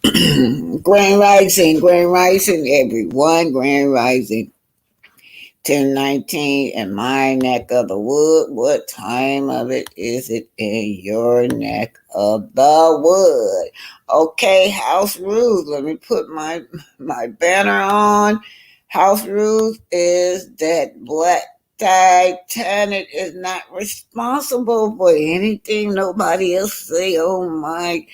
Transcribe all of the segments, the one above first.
Grand Rising, everyone. Grand Rising. 10:19 in my neck of the wood. What time of it is it in your neck of the wood? Okay, house rules. Let me put my banner on. House rules is that Black Titanic is not responsible for anything nobody else say on my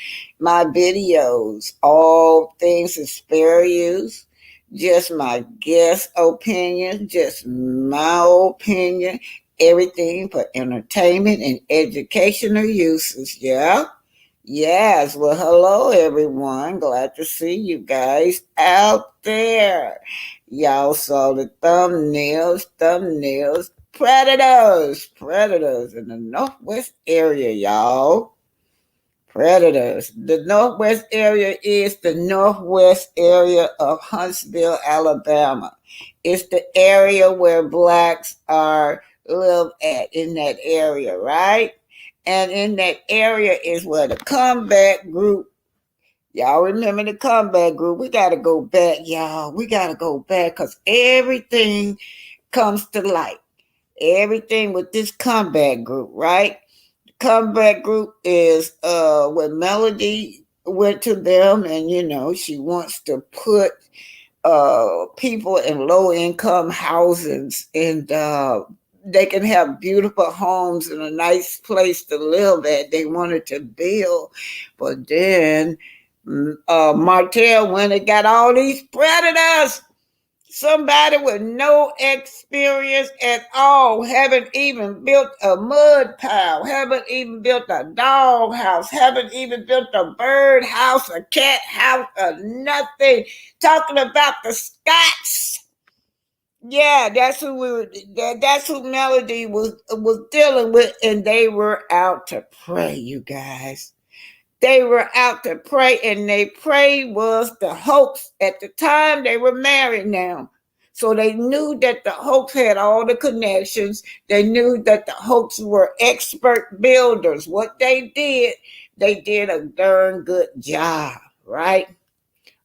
videos. All things is fair use, just my guest opinion, just my opinion, everything for entertainment and educational uses. Yeah. Yes. Well, hello, everyone. Glad to see you guys out there. Y'all saw the thumbnails. Predators in the Northwest area, y'all. Predators. The Northwest area is the Northwest area of Huntsville, Alabama. It's the area where blacks are live at in that area, right? And in that area is where the comeback group, y'all remember the comeback group? We got to go back, y'all. We got to go back because everything comes to light. Everything with this comeback group, right? Comeback group is when Melody went to them, and she wants to put people in low income housings, and they can have beautiful homes and a nice place to live at. They wanted to build, but then Martell went and got all these predators. Somebody with no experience at all, haven't even built a mud pile, haven't even built a dog house, haven't even built a bird house, a cat house, or nothing. Talking about the Scots. Yeah, that's who Melody was dealing with, and they were out to pray, you guys. They were out to pray, and they pray was the hoax. At the time, they were married now. So they knew that the hoax had all the connections. They knew that the hoax were expert builders. What they did a darn good job, right?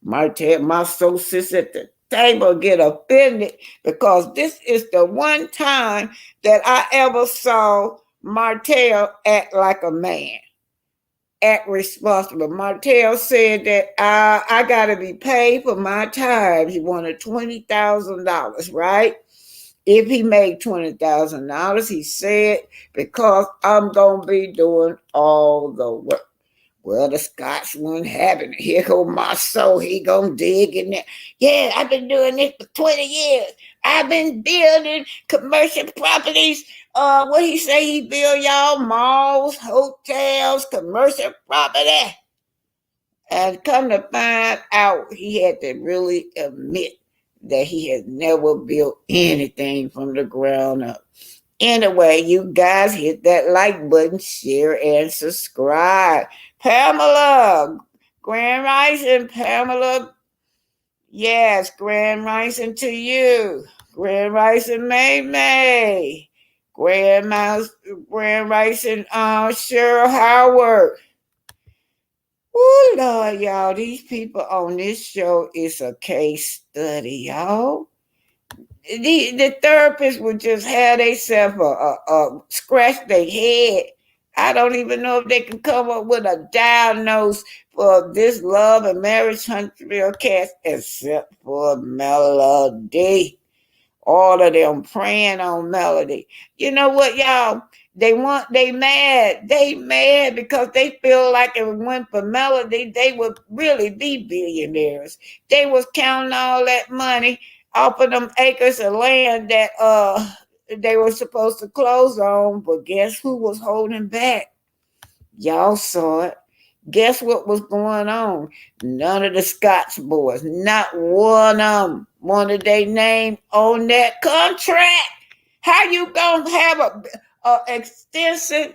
Marsau sits at the table get offended because this is the one time that I ever saw Martell act like a man, act responsible. Martell said that I got to be paid for my time. He wanted $20,000, right? If he made $20,000, he said, because I'm going to be doing all the work. Well, the Scots weren't having it. Here go my soul. He gonna dig in there. Yeah, I've been doing this for 20 years. I've been building commercial properties. What he say he built, y'all? Malls, hotels, commercial property. And come to find out, he had to really admit that he had never built anything from the ground up. Anyway, you guys hit that like button, share, and subscribe. Pamela, Grand Rising, Pamela. Yes, Grand Rising to you. Grand Rising, May May. Grand Rising, Cheryl Howard. Oh, Lord, y'all, these people on this show is a case study, y'all. The therapist would just have themselves scratch their head. I don't even know if they can come up with a diagnose for this love and marriage Huntsville cast, except for Melody. All of them praying on Melody. You know what, y'all? They mad because they feel like if it went for Melody, they would really be billionaires. They was counting all that money off of them acres of land that they were supposed to close on, but guess who was holding back? Y'all saw it. Guess what was going on? None of the Scots boys, not one of them, wanted their name on that contract. How you gonna have a extensive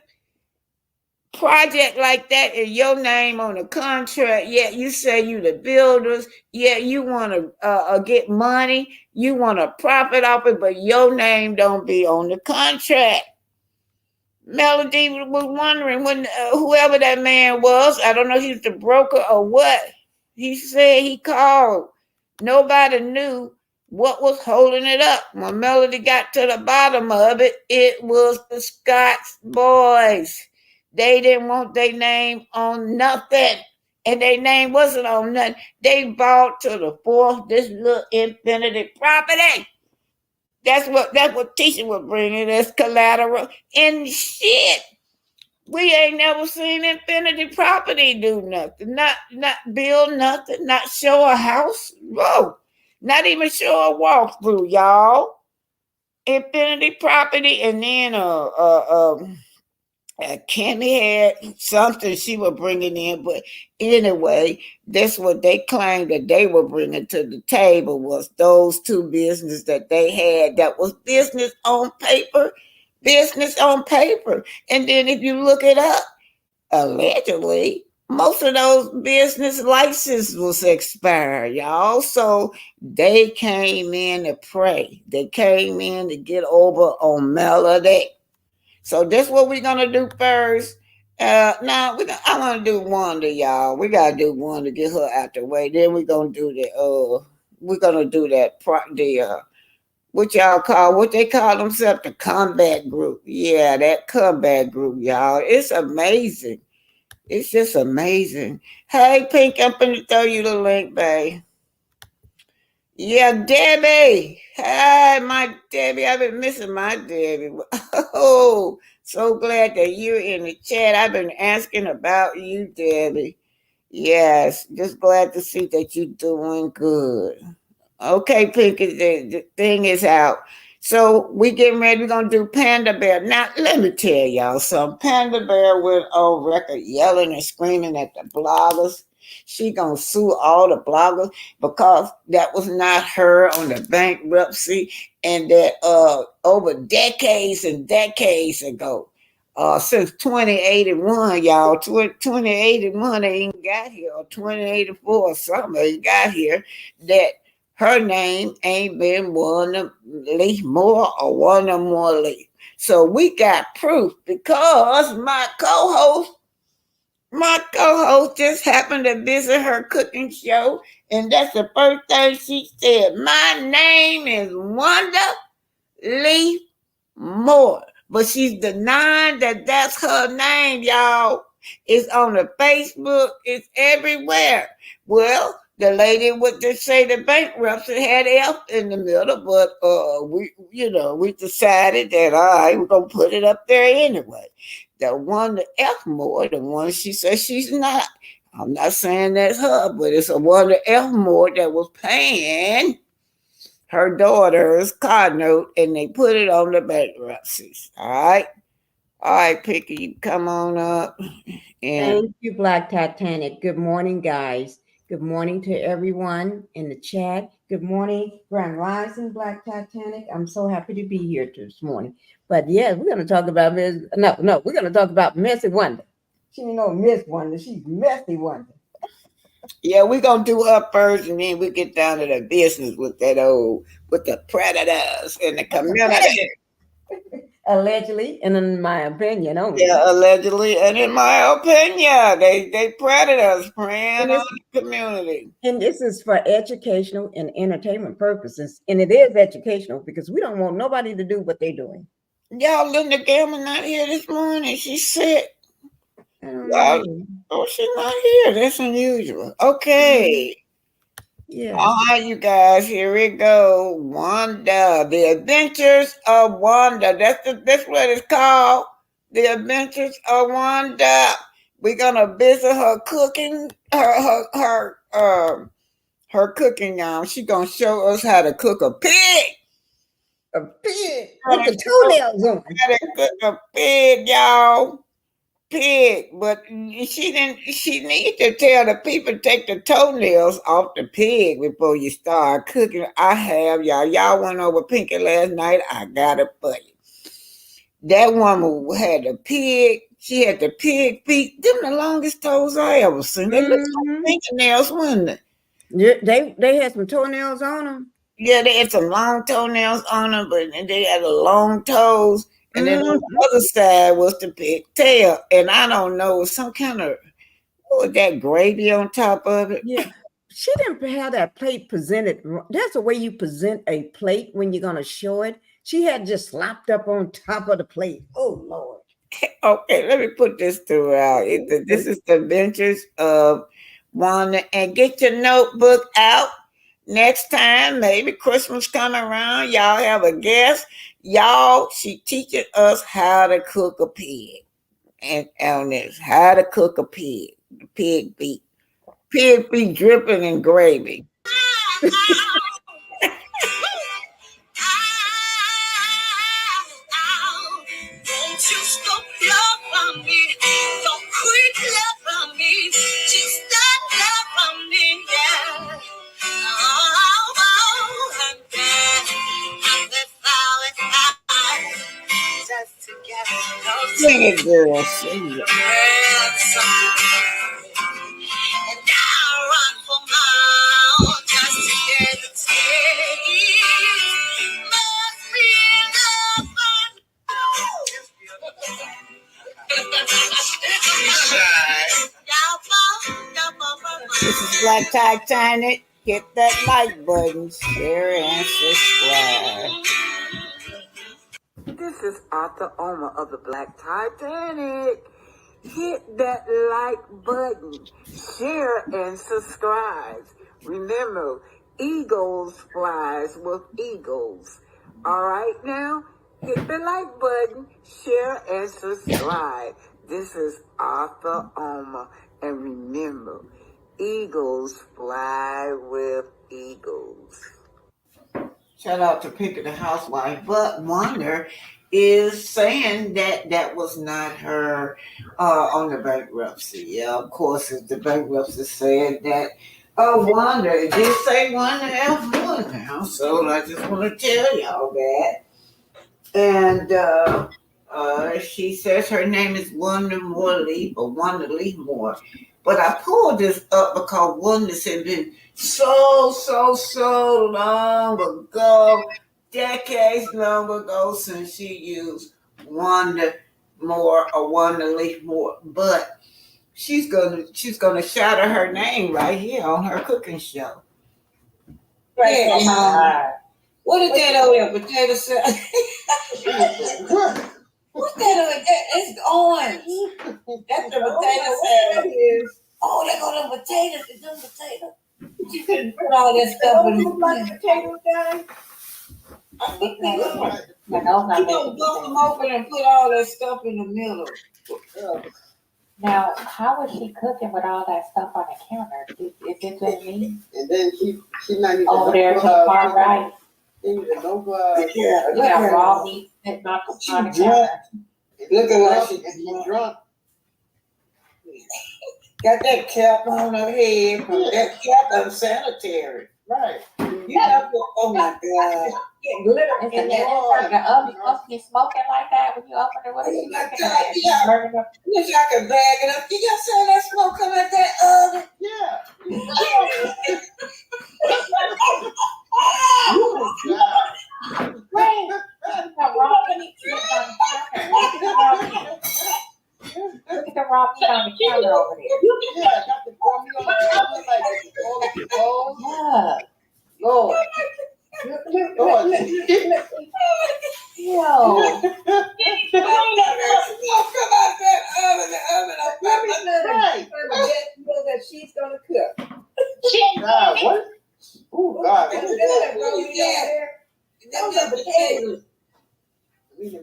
project like that and your name on the contract? Yeah, you say you the builders. Yeah, you want to get money. You want to profit off it, but your name don't be on the contract. Melody was wondering when whoever that man was, I don't know if he was the broker or what, He said he called. Nobody knew what was holding it up. When Melody got to the bottom of it, it was the Scott's boys. They didn't want their name on nothing. And their name wasn't on nothing. They bought to the fourth this little infinity property. That's what teacher was bringing as collateral. And shit, we ain't never seen Infinity Property do nothing. Not build nothing. Not show a house. Whoa. Not even show a walkthrough, y'all. Infinity Property, and then Kenny had something she was bringing in, but anyway, that's what they claimed that they were bringing to the table was those two businesses that they had that was business on paper. And then if you look it up, allegedly, most of those business licenses was expired, y'all. So they came in to pray. They came in to get over on Melody. So that's what we're gonna do first. Now I want to do Wanda, y'all. We gotta do one to get her out the way. Then we're gonna do the what they call themselves, the combat group. Yeah, that combat group, y'all. It's amazing. It's just amazing. Hey, Pink, I'm gonna throw you the link, babe. Yeah, Debbie. Hi, my Debbie. I've been missing my Debbie. Oh, so glad that you're in the chat. I've been asking about you, Debbie. Yes, just glad to see that you're doing good. Okay, Pinky, the thing is out. So we getting ready. We're gonna do Panda Bear. Now let me tell y'all something. Panda Bear went on record yelling and screaming at the bloggers. She gonna sue all the bloggers because that was not her on the bankruptcy, and that over decades and decades ago, since 2081, y'all, 2081 ain't got here, or 2084 or something ain't got here, that her name ain't been one of least more or one of more least. So we got proof because my co-host just happened to visit her cooking show, and that's the first thing she said. My name is Wanda Leaf Moore. But she's denying that that's her name, y'all. It's on the Facebook, it's everywhere. Well, the lady would just say the bankruptcy had F in the middle, but we decided that all right, we're gonna put it up there anyway. The one, the F more, the one she says she's not. I'm not saying that's her, but it's a one, the F more that was paying her daughter's car note, and they put it on the bankruptcies. All right, Picky, you come on up. And Thank you, Black Titanic. Good morning, guys. Good morning to everyone in the chat. Good morning, Grand Rising, Black Titanic. I'm so happy to be here this morning. But yeah, we're going to talk about we're going to talk about Messy Wonder. She ain't no Miss Wonder. She's Messy Wonder. yeah, we're gonna do her first, and then we get down to the business with the predators in the community. Allegedly, and in my opinion only. Yeah, allegedly, and in my opinion, they predators preying And on the community. And this is for educational and entertainment purposes. And it is educational because we don't want nobody to do what they're doing. Y'all, Linda Gilman not here this morning. She's sick. Know. Oh, she's not here. That's unusual. Okay. Yeah. All right, you guys, here we go. Wanda, The Adventures of Wanda. That's what it's called. The Adventures of Wanda. We're gonna visit her cooking, her cooking. She's gonna show us how to cook a pig. A pig with the toenails on. How to cook a pig, y'all. Pig, but she needs to tell the people to take the toenails off the pig before you start cooking. I have, y'all went over Pinky last night. I got it for you. That woman had the pig. She had the pig feet. Them the longest toes I ever seen. They look like fingernails, wasn't they? Yeah, they had some toenails on them. Yeah, they had some long toenails on them, but they had the long toes. And then on the other side was the pig tail. And I don't know, some kind of, what was that, gravy on top of it? Yeah. she didn't have that plate presented. That's the way you present a plate when you're going to show it. She had just slopped up on top of the plate. Oh, Lord. Okay, let me put this throughout. This is the Adventures of Wanda. And get your notebook out. Next time, maybe Christmas coming around, y'all have a guest. Y'all, she teaching us how to cook a pig. And on this, how to cook a pig. The pig feet. Pig feet dripping in gravy. Won't you stop loving me? Don't quit loving me. Just stop loving me, yeah. And then just to get to know Sing it, girl. Sing it. and I run for miles just to get a taste. Must be This is Black Titanic. Hit that like button, share, and subscribe. This is Arthur Omer of the Black Titanic. Hit that like button, share, and subscribe. Remember, eagles flies with eagles. All right now, hit the like button, share, and subscribe. This is Arthur Omer, and remember, eagles fly with eagles. Shout out to Picker the Housewife, but Wonder is saying that that was not her on the bankruptcy. Yeah, of course, if the bankruptcy said that. Wanda, it did say Wanda F1 now, so I just want to tell y'all that. And she says her name is Wanda Morley or Wanda Lee Moore. But I pulled this up because Wonda's had been so long ago, decades long ago since she used Wanda Moore or Wanda Lee Moore. But she's gonna shatter her name right here on her cooking show. Right, yeah, what is that over there? Potato salad? What's that over there? It's orange. That's the potato salad. Oh, they got them potatoes. It's them potatoes. You couldn't put all that stuff in the potato guys. I think they are. You don't bust them open and put all that stuff in the middle. Now, how was she cooking with all that stuff on the counter? Is it just me? And then she might need over there to the far right. You know, You got raw meat sitting on the counter. Looking like she's drunk. Got that cap on her head. That cap unsanitary. Right. You know, oh my God. Get glitter in there. The oven must be smoking like that when you open it. What is she cooking at? Yeah. Burning up. Wish I could bag it up. Did y'all see that smoke come out that oven? Yeah. Wait, raw meat sitting on the counter. Look at the raw meat on the counter over there. Yeah, got the raw meat on the counter like all the Yeah. Lord. Yo. Smoke come out that oven. The oven. Right. You know that she's gonna cook. God, what? Oh God. Those are potatoes.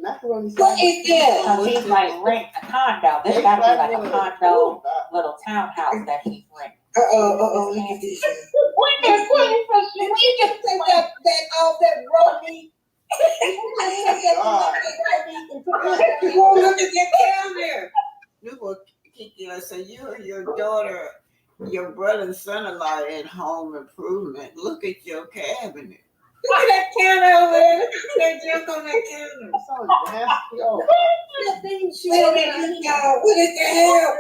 Macaroni. What is that? So she's like rent a condo. This gotta be like a condo little townhouse that she's renting. Look at this. She just take that all that raw meat. Oh, look at that counter. You will Kiki. I said you and your daughter, your brother and son-in-law in home improvement. Look at your cabinet. Look at that counter over there. That junk on that counter. So nasty. Oh. What is the hell?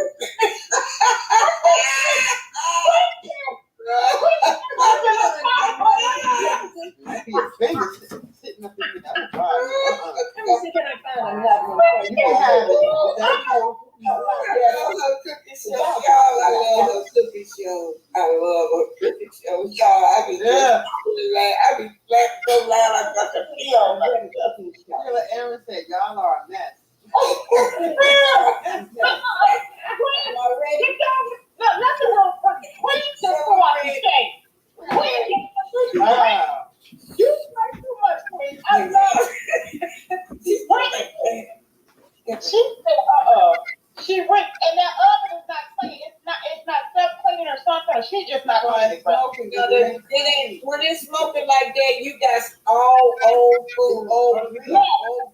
Your fingers sitting up in the Let me see, can I find another one? You can have it. I love her cooking show. Y'all, I love her cooking show. I love her cooking She just not going to smoking. When it's smoking like that, you got all old food, old green. All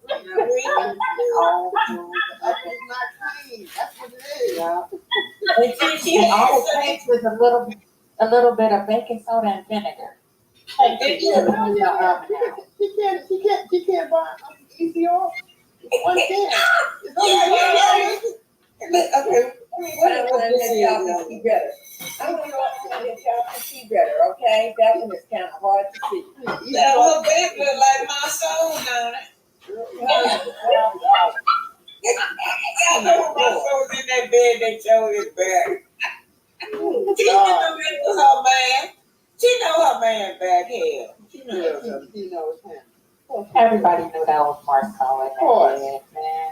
food. That's not clean. That's what it is. Yeah. And all it takes is a little bit of baking soda and vinegar. She can't buy easy off. One can. It's only Okay. See better. I'm gonna go up and y'all can see better, okay? That one is kind of hard to see. That little baby look like Marsau down it. I know Marsau was in that bed. They showed his back. She know her man. She know her man back here. She knows him. Everybody knew that was Marsau in that bed, man.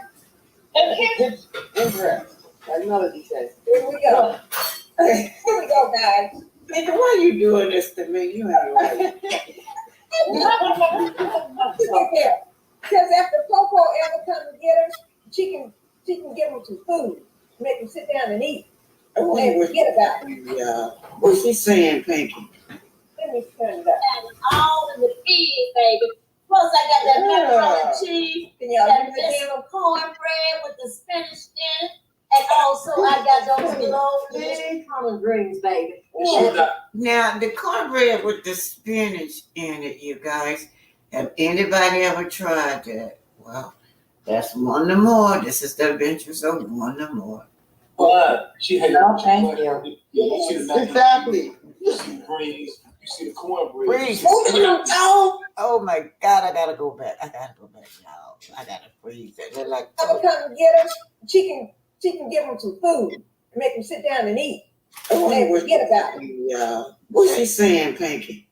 It's interesting. Like Melody says. Here we go. Here we go, guys. Nigga, why you doing this to me? You ain't right. Look here. Because after Coco ever comes to get her, she can give them some food, make them sit down and eat. And forget about it. Yeah. What's she saying, Pinky? Let me turn it up. All in the feed, baby. Plus, I got that pepperoni cheese, Can y'all that hear me again? little cornbread with the spinach in it, and also I got those little collard greens, baby. Now, the cornbread with the spinach in it, you guys, have anybody ever tried that? Well, that's one no more. This is the adventures of one no more. But she had No, thank you. You see the mac and Exactly. cheese, you see the greens, you see the cornbread. Freeze. Oh my God, I gotta go back. Y'all. I gotta freeze it. They're like, Ever come to get her, she can give them some food, make them sit down and eat. And forget about it. yeah. What's she saying, Pinky?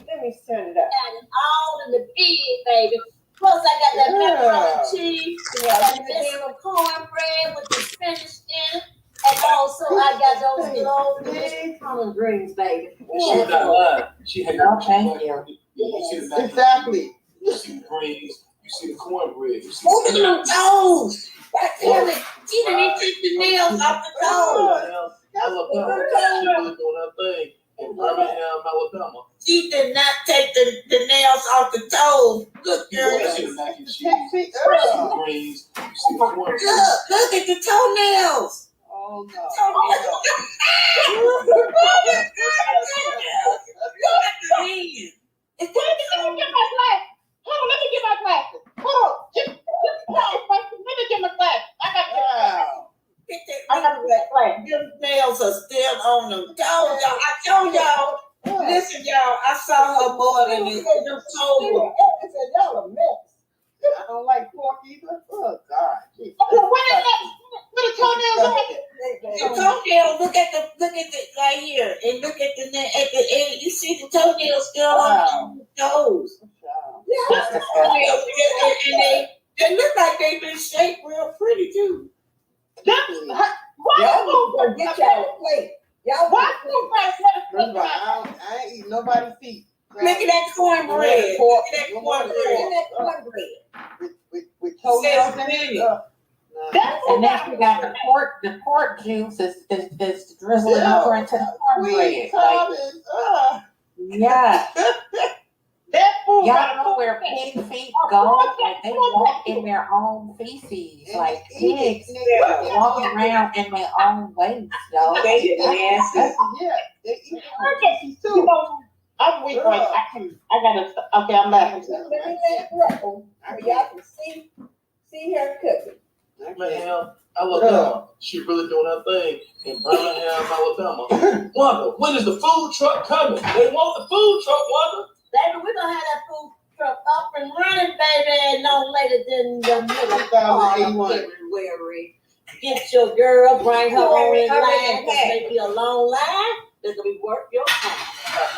Let me turn it up. Got it all in the feed, baby. Plus, I got that pepperoni cheese, Can y'all that hear me again? little cornbread with the spinach in it, and also I got those little collard greens, baby. She was not lying. She had No, thank you. You see the mac and Exactly. cheese, you see the greens, you see the cornbread, you see Open them toes. Damn it. She didn't take the nails off the toes. Alabama. She really doing her thing in Birmingham, Alabama. She did not take the nails off the toes. Look, girl. You see the mac and cheese, you see the greens, you see the cornbread. Look at the toenails. Oh no. Look at the hands. Let me get my glasses. Hold on, let me get my glasses. Hold on. Let me get my glasses. I got Wow. Them nails are still on them toes. I told y'all. Listen, y'all. I saw her more than this. Them toes. Y'all a mess. I don't like pork either. Oh God. Jeez. Where the toenails are. The toenail. Look at the right here, and look at the end. You see the toenails still on the toes. Wow. That's disgusting. And they look like they've been shaped real pretty too. Y'all go get y'all a plate. Y'all First of all, I ain't eating nobody's feet. Look at that cornbread. Pork. Look at that No more cornbread. with toenails in it. And then we got the pork juice is drizzling over into the cornbread. Like, yeah. Y'all know where pig feet go? Like they walk in their own feces. Like pigs walk around in their own waste, though. They did nasty. Yeah, they eat feces You too. know, I'm weak. Like I gotta. Okay, I'm laughing. Let me let it roll so y'all can see her cooking. Birmingham, Alabama. She really doing her thing in Birmingham, Alabama. Wanda, when is the food truck coming? They want the food truck, Wanda. Baby, we're gonna have that food truck up and running, baby, and no later than the middle part of 2081. February. Get your girl, bring her on in Hurry, line. hurry, This may be a long line. It's gonna be worth your time.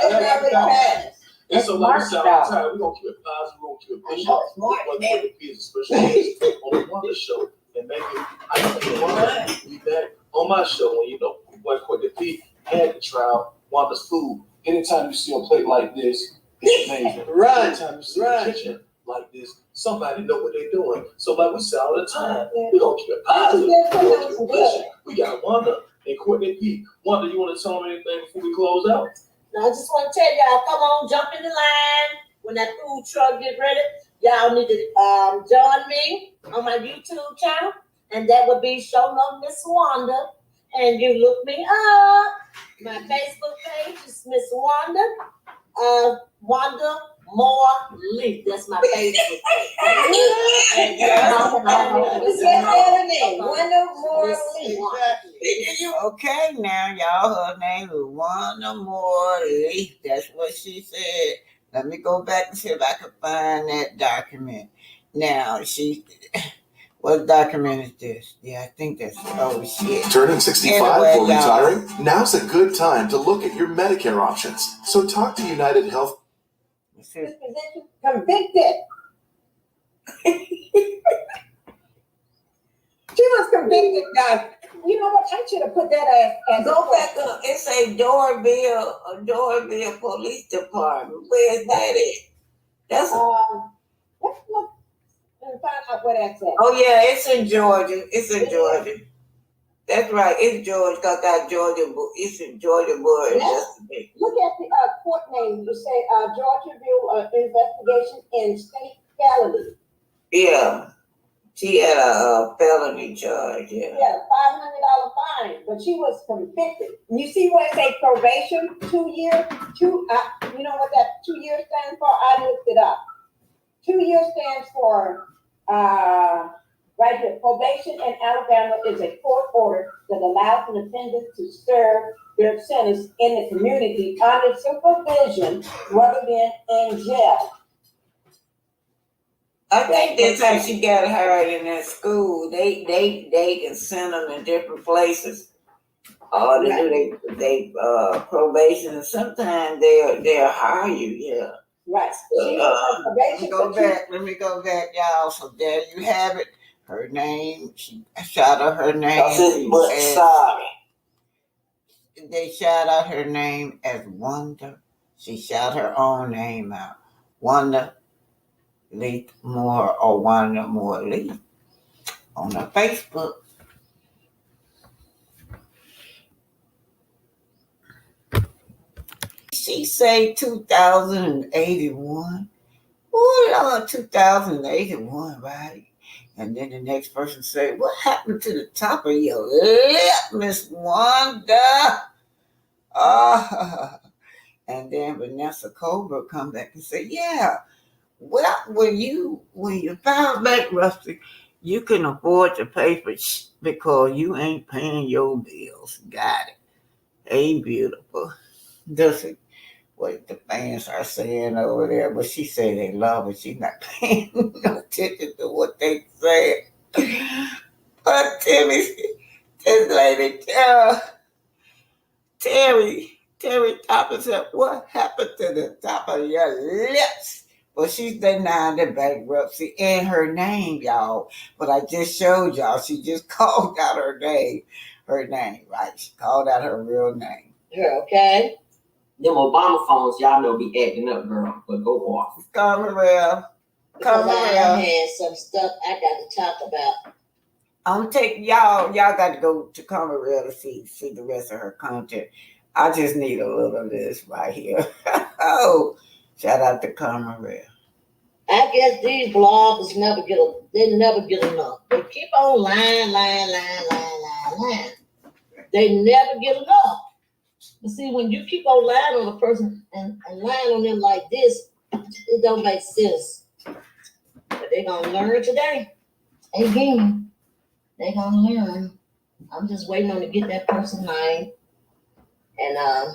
It's already passed. And so like we sound tired, we're gonna keep it positive, we're gonna keep it pushing. One of the kids, especially on the Wanda show, and maybe I can Wanda be back on my show when you know what the P had to try out Wanda's food. Anytime you see a plate like this, it's amazing. Run, Anytime you see run. a kitchen like this, somebody know what they're doing. So like we say all the time, we're gonna keep it positive. We're gonna keep it pushing. We got Wanda and Courtney P. Wanda, you want to tell them anything before we close out? Now, I just want to tell y'all, come on, jump in the line when that food truck get ready. Y'all need to join me on my YouTube channel, and that would be Show No Miss Wanda. And you look me up. My Facebook page is Miss Wanda. Wanda Moore Lee. That's my Facebook page. Wanda Moore Lee. Okay, now y'all, her name is Wanda Moore Lee. That's what she said. Let me go back and see if I can find that document. Now, what document is this? Yeah, I think that's, oh shit. Turning 65 Anyway, or retiring? Now's a good time to look at your Medicare options. So talk to United Health. Convicted. She was convicted, guys. You know what? I should have put that as Go back up. It's a Doorville Police Department. Where's that at? That's let's look and find out where that's at. oh yeah, it's in Georgia. It's in Georgia. That's right. It's Georgia. Cause that Georgia. It's in Georgia board. Look at the court name. You say Georgiaville investigation in state felony. Yeah. She had a felony charge. Yeah. Yeah, $500 fine, but she was convicted. And you see what it say probation, 2 years. You know what that 2 years stands for? I looked it up. 2 years stands for right here. Probation in Alabama is a court order that allows an offender to serve their sentence in the community under supervision rather than in jail. I think that's how she got hired in that school. They can send them in different places. Or to do they probation, and sometimes they'll hire you. Yeah. Right. Let me go back, y'all. So there you have it. Her name. She shout out her name. Sorry. They shout out her name as Wanda. She shout her own name out. Wanda Lee Moore or Wanda Moore Lee on her Facebook. She say 2081. Oh, 2081, right? And then the next person say, what happened to the top of your lip, Miss Wanda? And then Vanessa Cobra come back and say, yeah, well, when you file bankruptcy, you can afford to pay for because you ain't paying your bills. Got it. Ain't beautiful. That's what the fans are saying over there. But she said they love her. She's not paying no attention to what they say. But Timmy, this lady, Terry Topper said, what happened to the top of your lips? Well, she's denying the bankruptcy and her name, y'all. But I just showed y'all. She just called out her name. Her name, right? She called out her real name. Yeah, okay. Them Obama phones, y'all know, be acting up, girl. But go off. Camarel. I had some stuff I got to talk about. I'm gonna take y'all got to go to Camarel to see the rest of her content. I just need a little of this right here. Oh, shout out to Camarel. I guess these bloggers never get enough. They keep on lying. They never get enough. But see, when you keep on lying on a person and lying on them like this, it don't make sense. But they're gonna learn today. Again, they're gonna learn. I'm just waiting on to get that person name and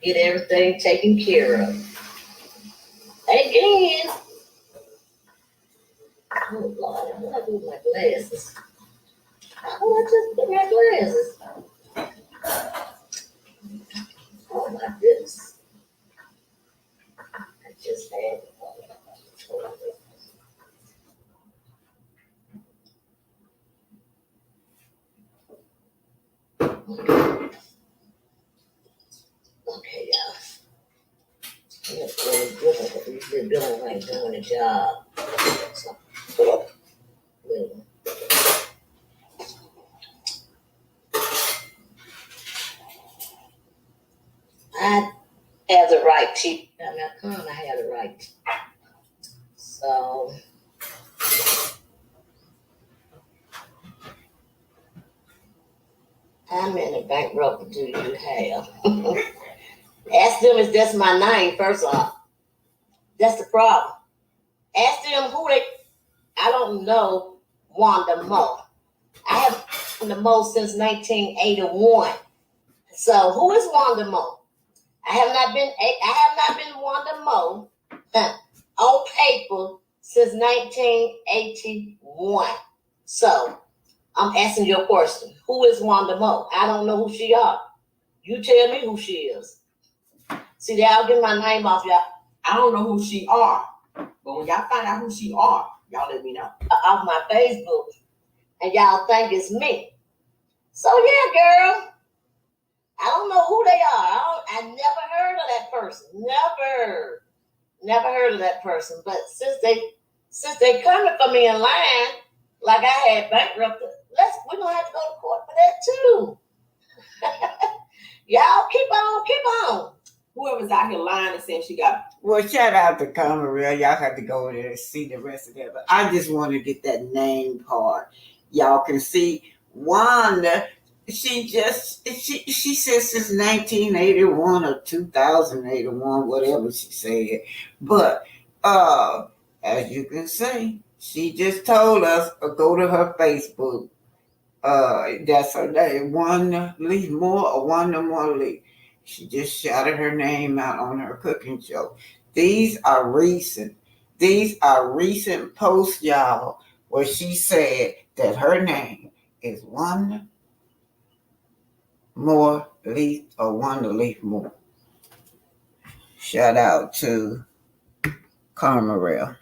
get everything taken care of. Again. Oh Lord, what do I do with my glasses? How do I just get my glasses? Oh my goodness. I just had it. Okay, y'all. That's really different what we've been doing, like doing a job. So, I have the right to. I have the right. So. How many bankrupt do you have? Ask them if that's my name, first off. That's the problem. Ask them who they, I don't know Wanda Mo. I have Wanda Mo since 1981. So who is Wanda Mo? I have not been Wanda Mo on paper since 1981. So I'm asking you a question. Who is Wanda Mo? I don't know who she are. You tell me who she is. See, y'all get my name off y'all. I don't know who she are, but when y'all find out who she are, y'all let me know. Off my Facebook, and y'all think it's me. So yeah, girl. I don't know who they are. I never heard of that person. Never heard of that person. But since they coming for me in line, like I had bankrupted, we're gonna have to go to court for that too. Y'all keep on. Whoever's out here lying and saying she got. Well, shout out to Carmel. Y'all have to go there and see the rest of that. But I just want to get that name part. Y'all can see Wanda. She says since 1981 or 2081, whatever she said. But as you can see, she just told us go to her Facebook. That's her name, Wanda Lee Moore or Wanda Moore Lee. She just shouted her name out on her cooking show. These are recent posts, y'all, where she said that her name is Wanda Moore Leaf or Wanda Leaf Moore. Shout out to Carmarel.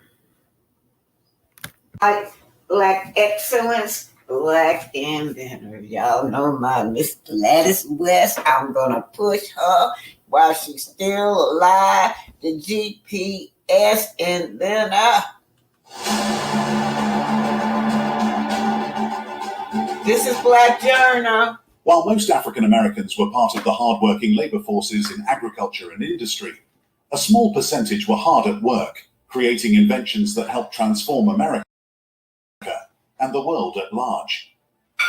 I like excellence, black inventor. Y'all know my Miss Gladys West. I'm gonna push her while she's still alive. The GPS inventor. This is Black Journal. While most African Americans were part of the hard-working labor forces in agriculture and industry, a small percentage were hard at work, creating inventions that helped transform America and the world at large.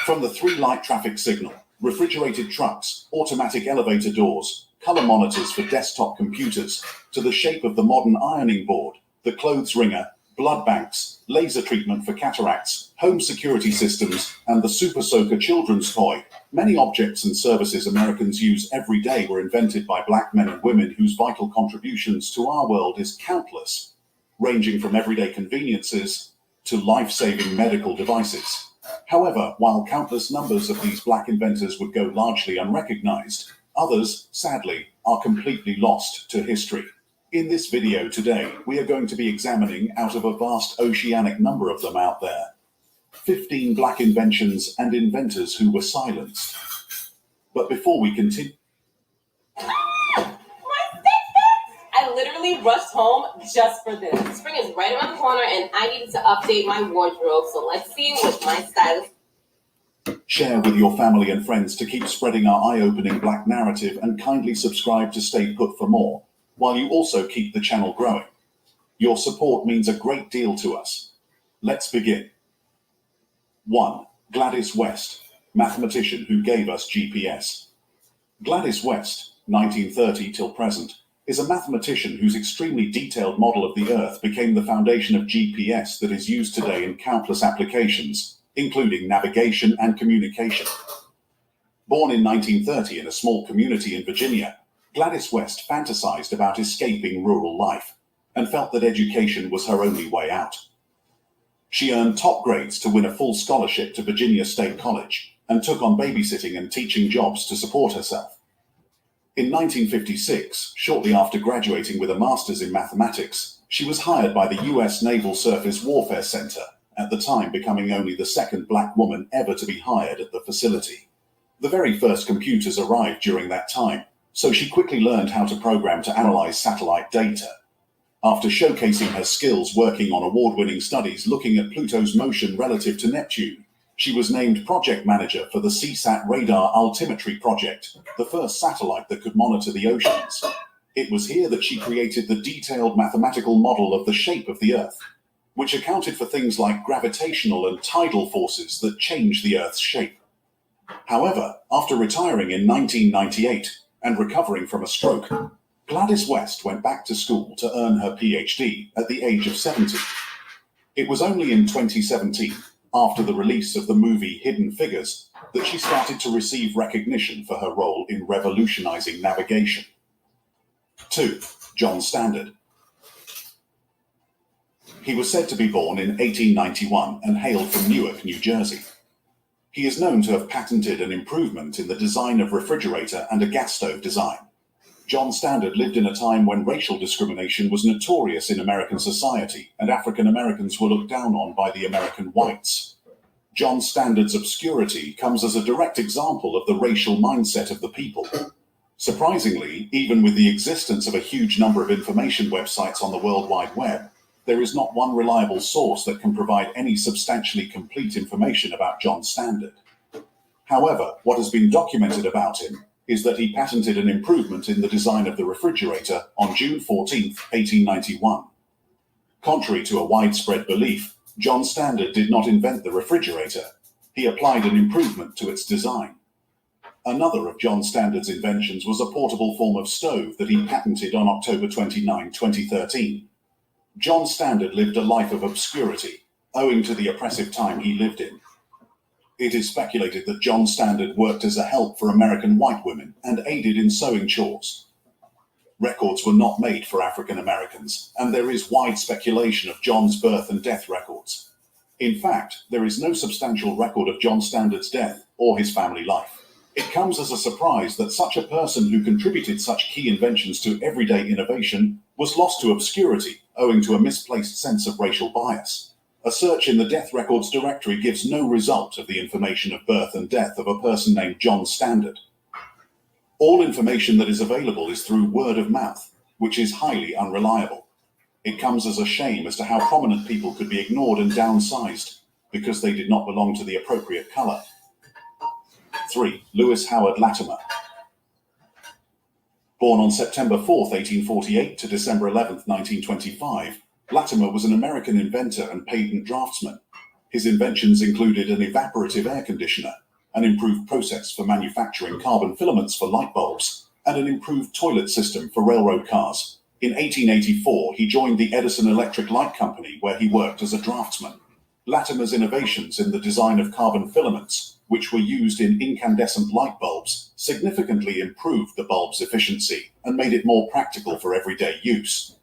From the 3-light traffic signal, refrigerated trucks, automatic elevator doors, color monitors for desktop computers, to the shape of the modern ironing board, the clothes wringer, blood banks, laser treatment for cataracts, home security systems, and the Super Soaker children's toy, many objects and services Americans use every day were invented by black men and women whose vital contributions to our world is countless, ranging from everyday conveniences to life-saving medical devices. However, while countless numbers of these black inventors would go largely unrecognized, others, sadly, are completely lost to history. In this video today, we are going to be examining, out of a vast oceanic number of them out there, 15 black inventions and inventors who were silenced. But before we continue... I literally rushed home just for this. Spring is right around the corner and I needed to update my wardrobe, so let's see what my stylist... Share with your family and friends to keep spreading our eye-opening black narrative, and kindly subscribe to Stay Put for more, while you also keep the channel growing. Your support means a great deal to us. Let's begin. 1. Gladys West, mathematician who gave us GPS. Gladys West, 1930 till present, is a mathematician whose extremely detailed model of the Earth became the foundation of GPS that is used today in countless applications, including navigation and communication. Born in 1930 in a small community in Virginia, Gladys West fantasized about escaping rural life and felt that education was her only way out. She earned top grades to win a full scholarship to Virginia State College and took on babysitting and teaching jobs to support herself. In 1956, shortly after graduating with a master's in mathematics, she was hired by the U.S. Naval Surface Warfare Center, at the time becoming only the second black woman ever to be hired at the facility. The very first computers arrived during that time, so she quickly learned how to program to analyze satellite data. After showcasing her skills working on award-winning studies looking at Pluto's motion relative to Neptune, She was named project manager for the CSAT radar altimetry project, the first satellite that could monitor the oceans. It was here that she created the detailed mathematical model of the shape of the Earth, which accounted for things like gravitational and tidal forces that change the Earth's shape. However, after retiring in 1998 and recovering from a stroke, Gladys West went back to school to earn her PhD at the age of 70. It was only in 2017, after the release of the movie Hidden Figures, that she started to receive recognition for her role in revolutionizing navigation. 2. John Standard. He was said to be born in 1891 and hailed from Newark, New Jersey. He is known to have patented an improvement in the design of refrigerator and a gas stove design. John Standard lived in a time when racial discrimination was notorious in American society, and African Americans were looked down on by the American whites. John Standard's obscurity comes as a direct example of the racial mindset of the people. Surprisingly, even with the existence of a huge number of information websites on the World Wide Web, there is not one reliable source that can provide any substantially complete information about John Standard. However, what has been documented about him is that he patented an improvement in the design of the refrigerator on June 14, 1891. Contrary to a widespread belief, John Standard did not invent the refrigerator. He applied an improvement to its design. Another of John Standard's inventions was a portable form of stove that he patented on October 29, 2013. John Standard lived a life of obscurity, owing to the oppressive time he lived in. It is speculated that John Standard worked as a help for American white women and aided in sewing chores. Records were not made for African Americans, and there is wide speculation of John's birth and death records. In fact, there is no substantial record of John Standard's death or his family life. It comes as a surprise that such a person who contributed such key inventions to everyday innovation was lost to obscurity owing to a misplaced sense of racial bias. A search in the death records directory gives no result of the information of birth and death of a person named John Standard. All information that is available is through word of mouth, which is highly unreliable. It comes as a shame as to how prominent people could be ignored and downsized because they did not belong to the appropriate color. 3. Lewis Howard Latimer. Born on September 4, 1848 to December 11, 1925, Latimer was an American inventor and patent draftsman. His inventions included an evaporative air conditioner, an improved process for manufacturing carbon filaments for light bulbs, and an improved toilet system for railroad cars. In 1884, he joined the Edison Electric Light Company, where he worked as a draftsman. Latimer's innovations in the design of carbon filaments, which were used in incandescent light bulbs, significantly improved the bulb's efficiency and made it more practical for everyday use.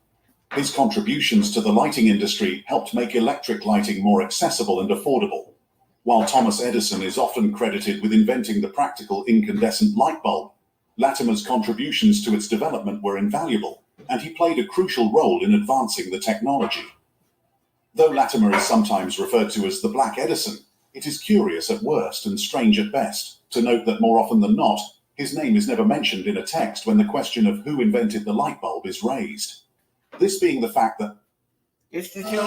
His contributions to the lighting industry helped make electric lighting more accessible and affordable. While Thomas Edison is often credited with inventing the practical incandescent light bulb, Latimer's contributions to its development were invaluable, and he played a crucial role in advancing the technology. Though Latimer is sometimes referred to as the Black Edison, it is curious at worst and strange at best to note that more often than not, his name is never mentioned in a text when the question of who invented the light bulb is raised. This being the fact that This is your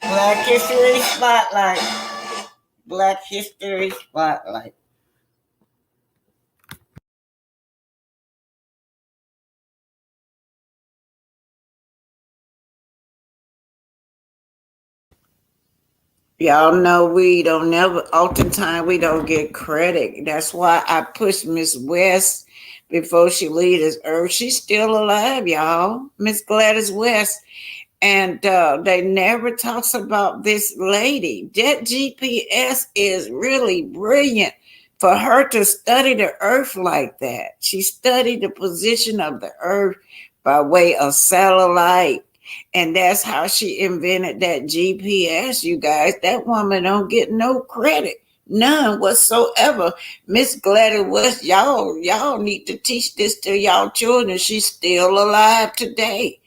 Black History Spotlight. Black History Spotlight. Y'all know oftentimes we don't get credit. That's why I pushed Miss West before she leaves this earth. She's still alive, y'all. Miss Gladys West. And they never talks about this lady. That GPS is really brilliant for her to study the earth like that. She studied the position of the earth by way of satellite. And that's how she invented that GPS, you guys. That woman don't get no credit. None whatsoever. Miss Gladys West, y'all need to teach this to y'all children. She's still alive today.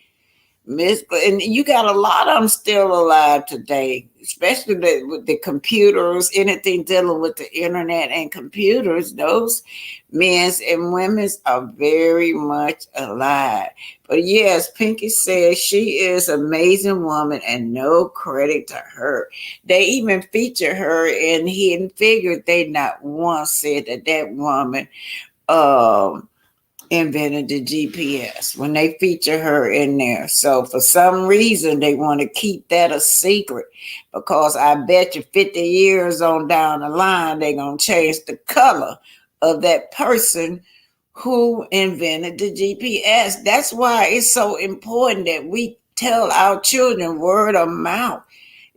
And you got a lot of them still alive today. especially with the computers, anything dealing with the internet and computers, those men and women are very much alive. But yes, Pinky says she is an amazing woman and no credit to her. They even feature her in Hidden Figures. They not once said that woman invented the GPS when they feature her in there. So for some reason they want to keep that a secret, because I bet you 50 years on down the line they're going to change the color of that person who invented the GPS. That's why it's so important that we tell our children word of mouth.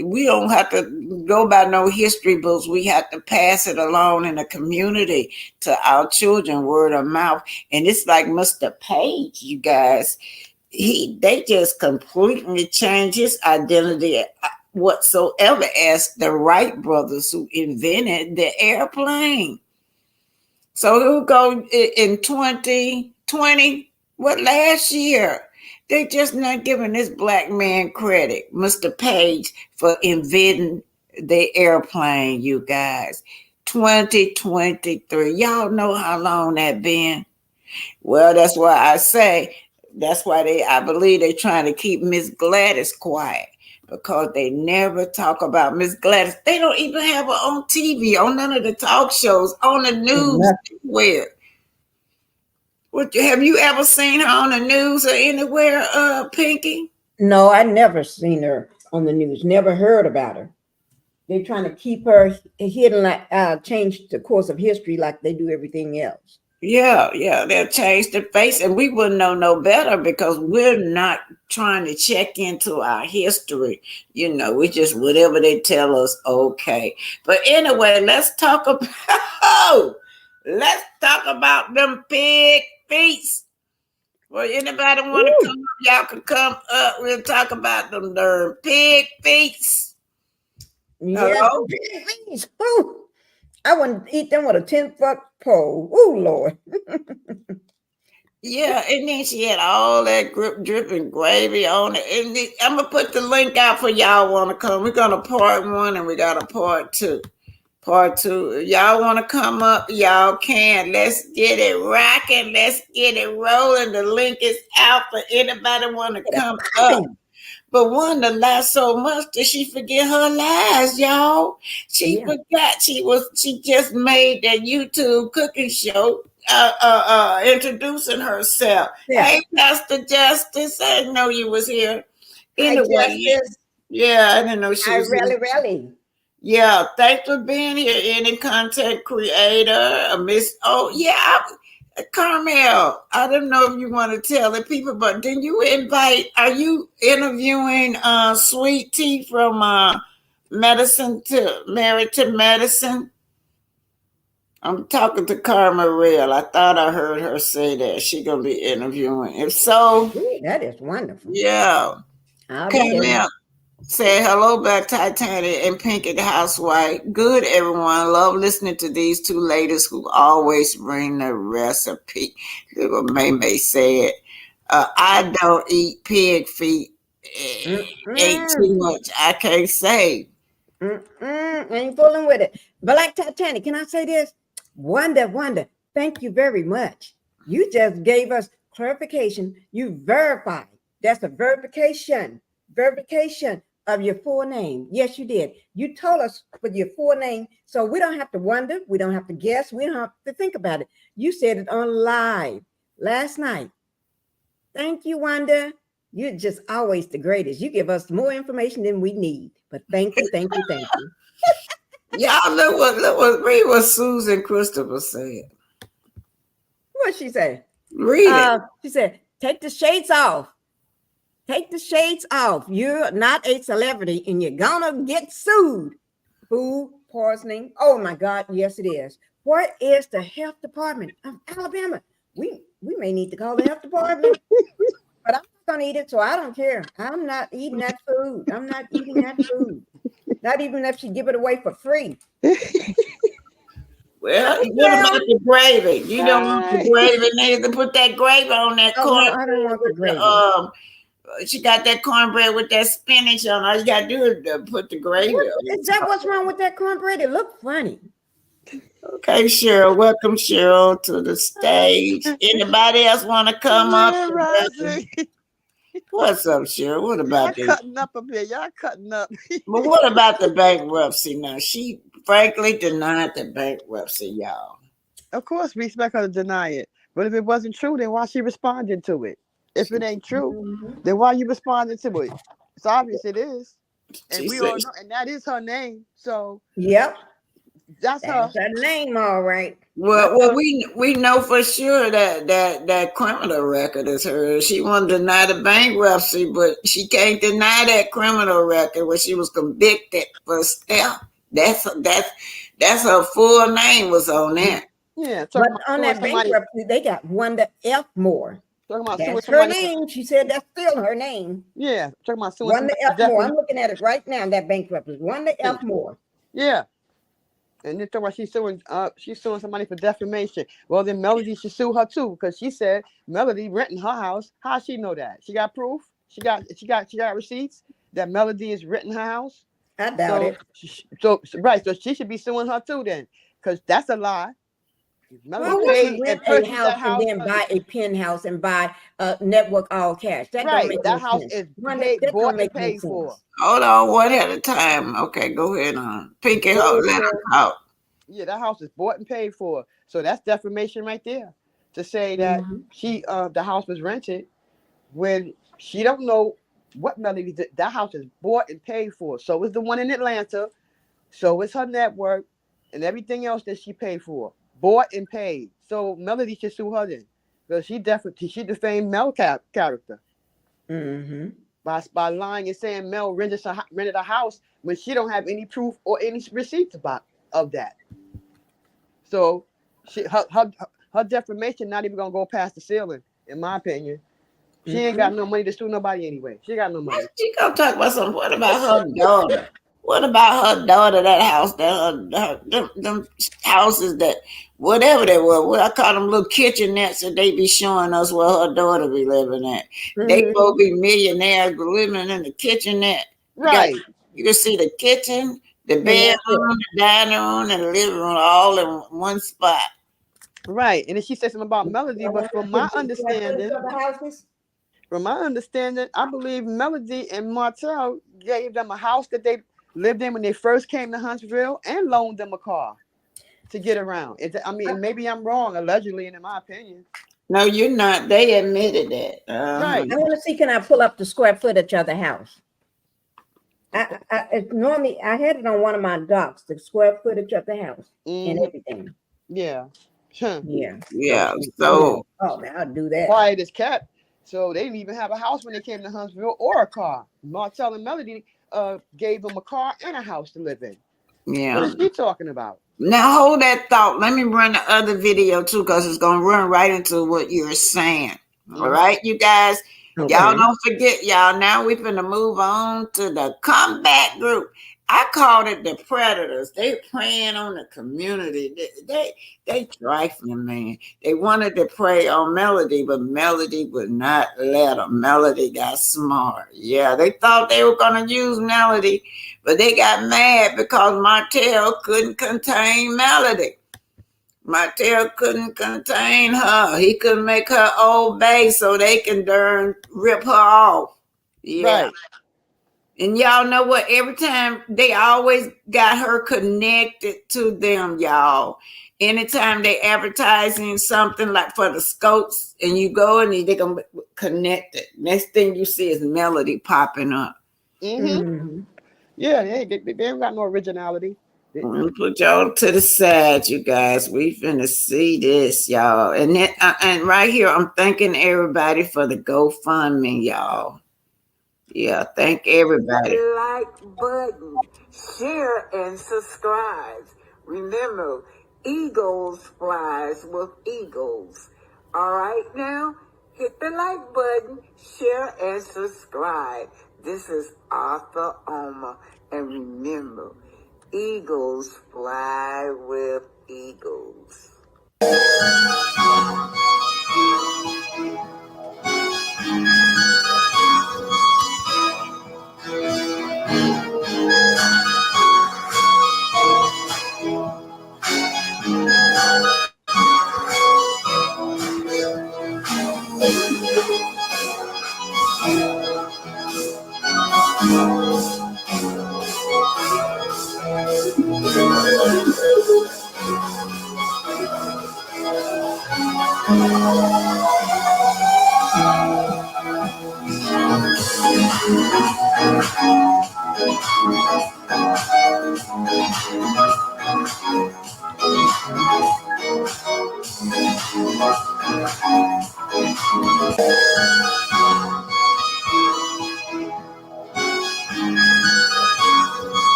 We don't have to go by no history books. We have to pass it along in the community to our children, word of mouth. And it's like Mr. Page, you guys. They just completely changed his identity whatsoever as the Wright brothers who invented the airplane. So he'll go in 2020, what, last year? They just not giving this black man credit, Mr. Page, for inventing the airplane, you guys. 2023. Y'all know how long that been? Well, that's why I say, I believe they're trying to keep Miss Gladys quiet, because they never talk about Miss Gladys. They don't even have her on TV, on none of the talk shows, on the news, anywhere. Have you ever seen her on the news or anywhere, Pinky? No, I never seen her on the news. Never heard about her. They're trying to keep her hidden, like change the course of history like they do everything else. Yeah, they'll change the face, and we wouldn't know no better because we're not trying to check into our history. You know, we just whatever they tell us, okay. But anyway, let's talk about them pig feet. Well, anybody want to come up? Y'all can come up. We'll talk about them darn pig feet. Yeah, pig feet. Ooh, I wouldn't eat them with a 10-foot pole. Oh, Lord. Yeah, and then she had all that dripping gravy on it. And I'm going to put the link out for y'all want to come. We're going to part 1 and we got a part 2. Part 2. Y'all want to come up? Y'all can. Let's get it rocking. Let's get it rolling. The link is out for anybody want to come up. But Wanda lied so much that she forget her lies, y'all. She forgot she just made that YouTube cooking show introducing herself. Yeah. Hey, Pastor Justice, I didn't know you was here. Anyway, yeah, I didn't know she was here. Really. Yeah, thanks for being here. Any content creator, Carmel, I don't know if you want to tell the people, but are you interviewing Sweet Tea from Married to Medicine? I'm talking to Carmel Real. I thought I heard her say that she's going to be interviewing. If so, that is wonderful. Yeah. Carmel, say hello back, Titanic and Pinky the housewife. Good, everyone. Love listening to these two ladies who always bring the recipe. Little May said, I don't eat pig feet. Ain't too much. I can't say. Ain't fooling with it. Black Titanic, can I say this? Wanda, thank you very much. You just gave us clarification. You verified. That's a verification of your full name. Yes, you did. You told us with your full name, so we don't have to wonder. We don't have to guess. We don't have to think about it. You said it on live last night. Thank you, Wanda. You're just always the greatest. You give us more information than we need. But thank you. Y'all read what Susan Christopher said. What'd she say? Read it. She said, take the shades off. Take the shades off. You're not a celebrity and you're gonna get sued. Food poisoning. Oh my God, yes it is. What is the health department of Alabama? We may need to call the health department. But I'm not gonna eat it, so I don't care. I'm not eating that food. I'm not eating that food. Not even if she give it away for free. Well, what about the gravy? You don't want the gravy. They can put that gravy on that corn. I don't want the gravy. She got that cornbread with that spinach on. All you gotta do is put the gravy on. Is that what's wrong with that cornbread? It looked funny. Okay, Cheryl. Welcome, Cheryl, to the stage. Anybody else want to come up? What's up, Cheryl? What about Y'all this? cutting up a bit. Y'all cutting up. But what about the bankruptcy now? She frankly denied the bankruptcy, y'all. Of course, we expect her to deny it. But if it wasn't true, then why she responding to it? If it ain't true, then why you responding to it? It's obvious it is. And She we said, all know, and that is her name. So Yep, that's her. that's her name, all right. well, we know for sure that criminal record is hers. She want to deny the bankruptcy, but she can't deny that criminal record when she was convicted for theft. That's her full name was on that. Yeah, But talking about on suing that somebody. bankruptcy, they got Wanda F. Moore. Talking about suing That's her somebody. name. She said that's still her name. Yeah, talking about suing Wanda somebody for F. Moore. I'm defamation. looking at it right now. That bankruptcy. Wanda F. Moore. Yeah. And then talking about she's suing somebody for defamation. Well, then Melody should sue her too, because she said Melody renting her house. How she know that? She got proof. She got receipts that Melody is renting her house. I doubt it. So she should be suing her too then, because that's a lie. Melody Well, paid rent and a purchased house that house. and then buy a penthouse and buy a network all cash. That don't Right, make that no house sense. is That bought don't and make no paid sense. for. Hold on, one at a time. Okay, go ahead on. Pinky, hold let her talk. Yeah, that house is bought and paid for. So that's defamation right there. To say that the house was rented when she don't know what Melody did. That house is bought and paid for. So is the one in Atlanta. So is her network and everything else that she paid for. Bought and paid. So Melody should sue her then. Because she defamed Mel character. Mm-hmm. By lying and saying Mel rented a house when she don't have any proof or any receipts of that. So her defamation not even gonna go past the ceiling, in my opinion. She ain't got no money to sue nobody anyway. She got no money. She gonna talk about something. What about her daughter? What about her daughter? That house, them houses that whatever they were. What I call them little kitchenettes that they be showing us where her daughter be living at. They both be millionaires living in the kitchenette. Right. You can see the kitchen, the bedroom, the dining room, and the living room all in one spot. Right. And then she said something about Melody, but from my understanding, I believe Melody and Martell gave them a house that they lived in when they first came to Huntsville and loaned them a car to get around. Maybe I'm wrong, allegedly, and in my opinion. No, you're not. They admitted that. Right. I want to see, can I pull up the square footage of the house? Normally, I had it on one of my docs, the square footage of the house and everything. Yeah. Yeah. So, I'll do that. Quiet as kept. So they didn't even have a house when they came to Huntsville or a car. Martell and Melody gave them a car and a house to live in. Yeah. What is she talking about? Now hold that thought. Let me run the other video too, because it's gonna run right into what you're saying. All right, you guys. Okay. Y'all don't forget, y'all. Now we finna move on to the comeback group. I called it the predators. They preying on the community. They trifling, man. They wanted to prey on Melody, but Melody would not let them. Melody got smart. Yeah, they thought they were gonna use Melody, but they got mad because Martell couldn't contain Melody. Martell couldn't contain her. He couldn't make her obey so they can rip her off. Yeah. Right. And y'all know what? Every time they always got her connected to them, y'all. Anytime they advertising something like for the scopes and you go and they're going to connect it. Next thing you see is Melody popping up. Mm-hmm. Yeah, they don't got no originality. I'm gonna put y'all to the side, you guys. We finna see this, y'all. And then, and right here, I'm thanking everybody for the GoFundMe, y'all. Yeah, thank everybody. Like button, share and subscribe. Remember, eagles flies with eagles. All right, now hit the like button, share and subscribe. This is Arthur Oma, and remember, eagles fly with eagles.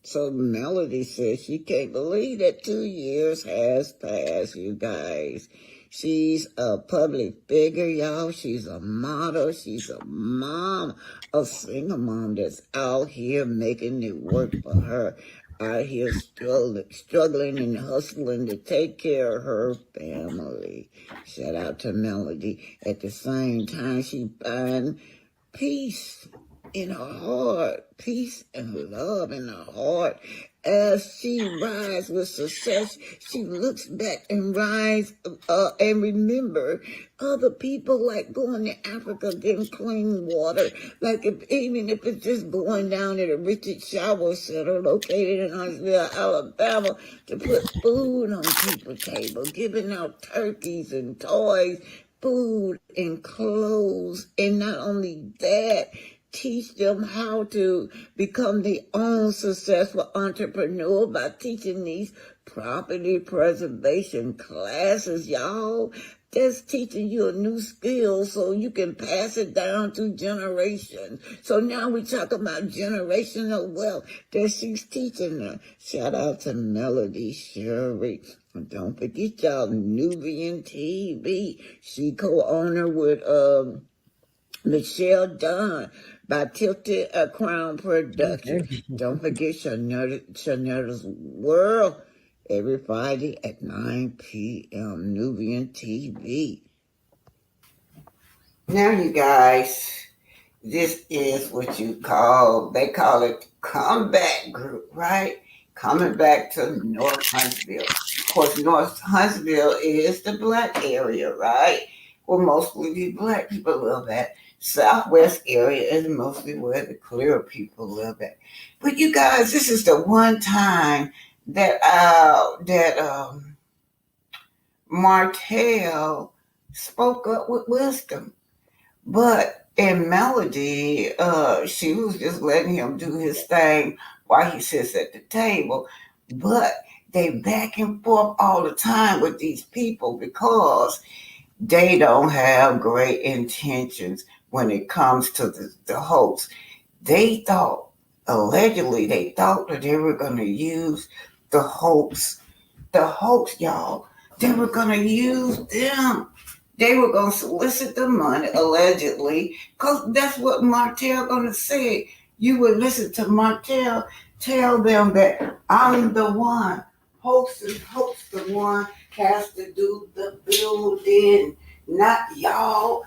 So Melody says she can't believe that 2 years has passed, you guys. She's a public figure, y'all. She's a model. She's a mom, a single mom that's out here making it work for her. Out here struggling and hustling to take care of her family. Shout out to Melody. At the same time, she finds peace in her heart, peace and love in her heart. As she rises with success, she looks back and rise and remember other people, like going to Africa getting clean water, like even if it's just going down at a Richard Shower Center located in Huntsville, Alabama, to put food on people's table, giving out turkeys and toys, food and clothes, and not only that, teach them how to become their own successful entrepreneur by teaching these property preservation classes, y'all. That's teaching you a new skill so you can pass it down to generations. So now we talk about generational wealth that she's teaching them. Shout out to Melody Sherry. And don't forget y'all, Nubian TV. She co-owner with Michelle Dunn by Tilted Crown Productions. Don't forget Shanetta's World every Friday at 9 p.m. Nubian TV. Now, you guys, this is what they call it comeback group, right? Coming back to North Huntsville. Of course, North Huntsville is the black area, right? Well, mostly the black people live at. Southwest area is mostly where the clear people live at. But you guys, this is the one time that Martell spoke up with wisdom. But in Melody, she was just letting him do his thing while he sits at the table. But they back and forth all the time with these people because they don't have great intentions when it comes to the hoax. Allegedly, they thought that they were going to use the hoax, y'all. They were going to use them. They were going to solicit the money, allegedly, because that's what Martell going to say. You would listen to Martell tell them that I'm the one. Hoax the one has to do the building, not y'all.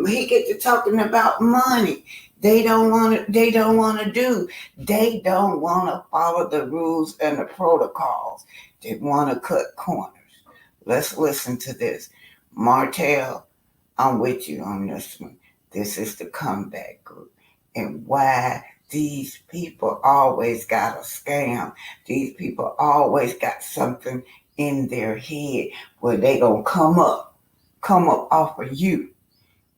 He get to talking about money. They don't want to do. They don't want to follow the rules and the protocols. They want to cut corners. Let's listen to this. Martell, I'm with you on this one. This is the comeback group. And why these people always got a scam. These people always got something in their head where they gonna come up off of you.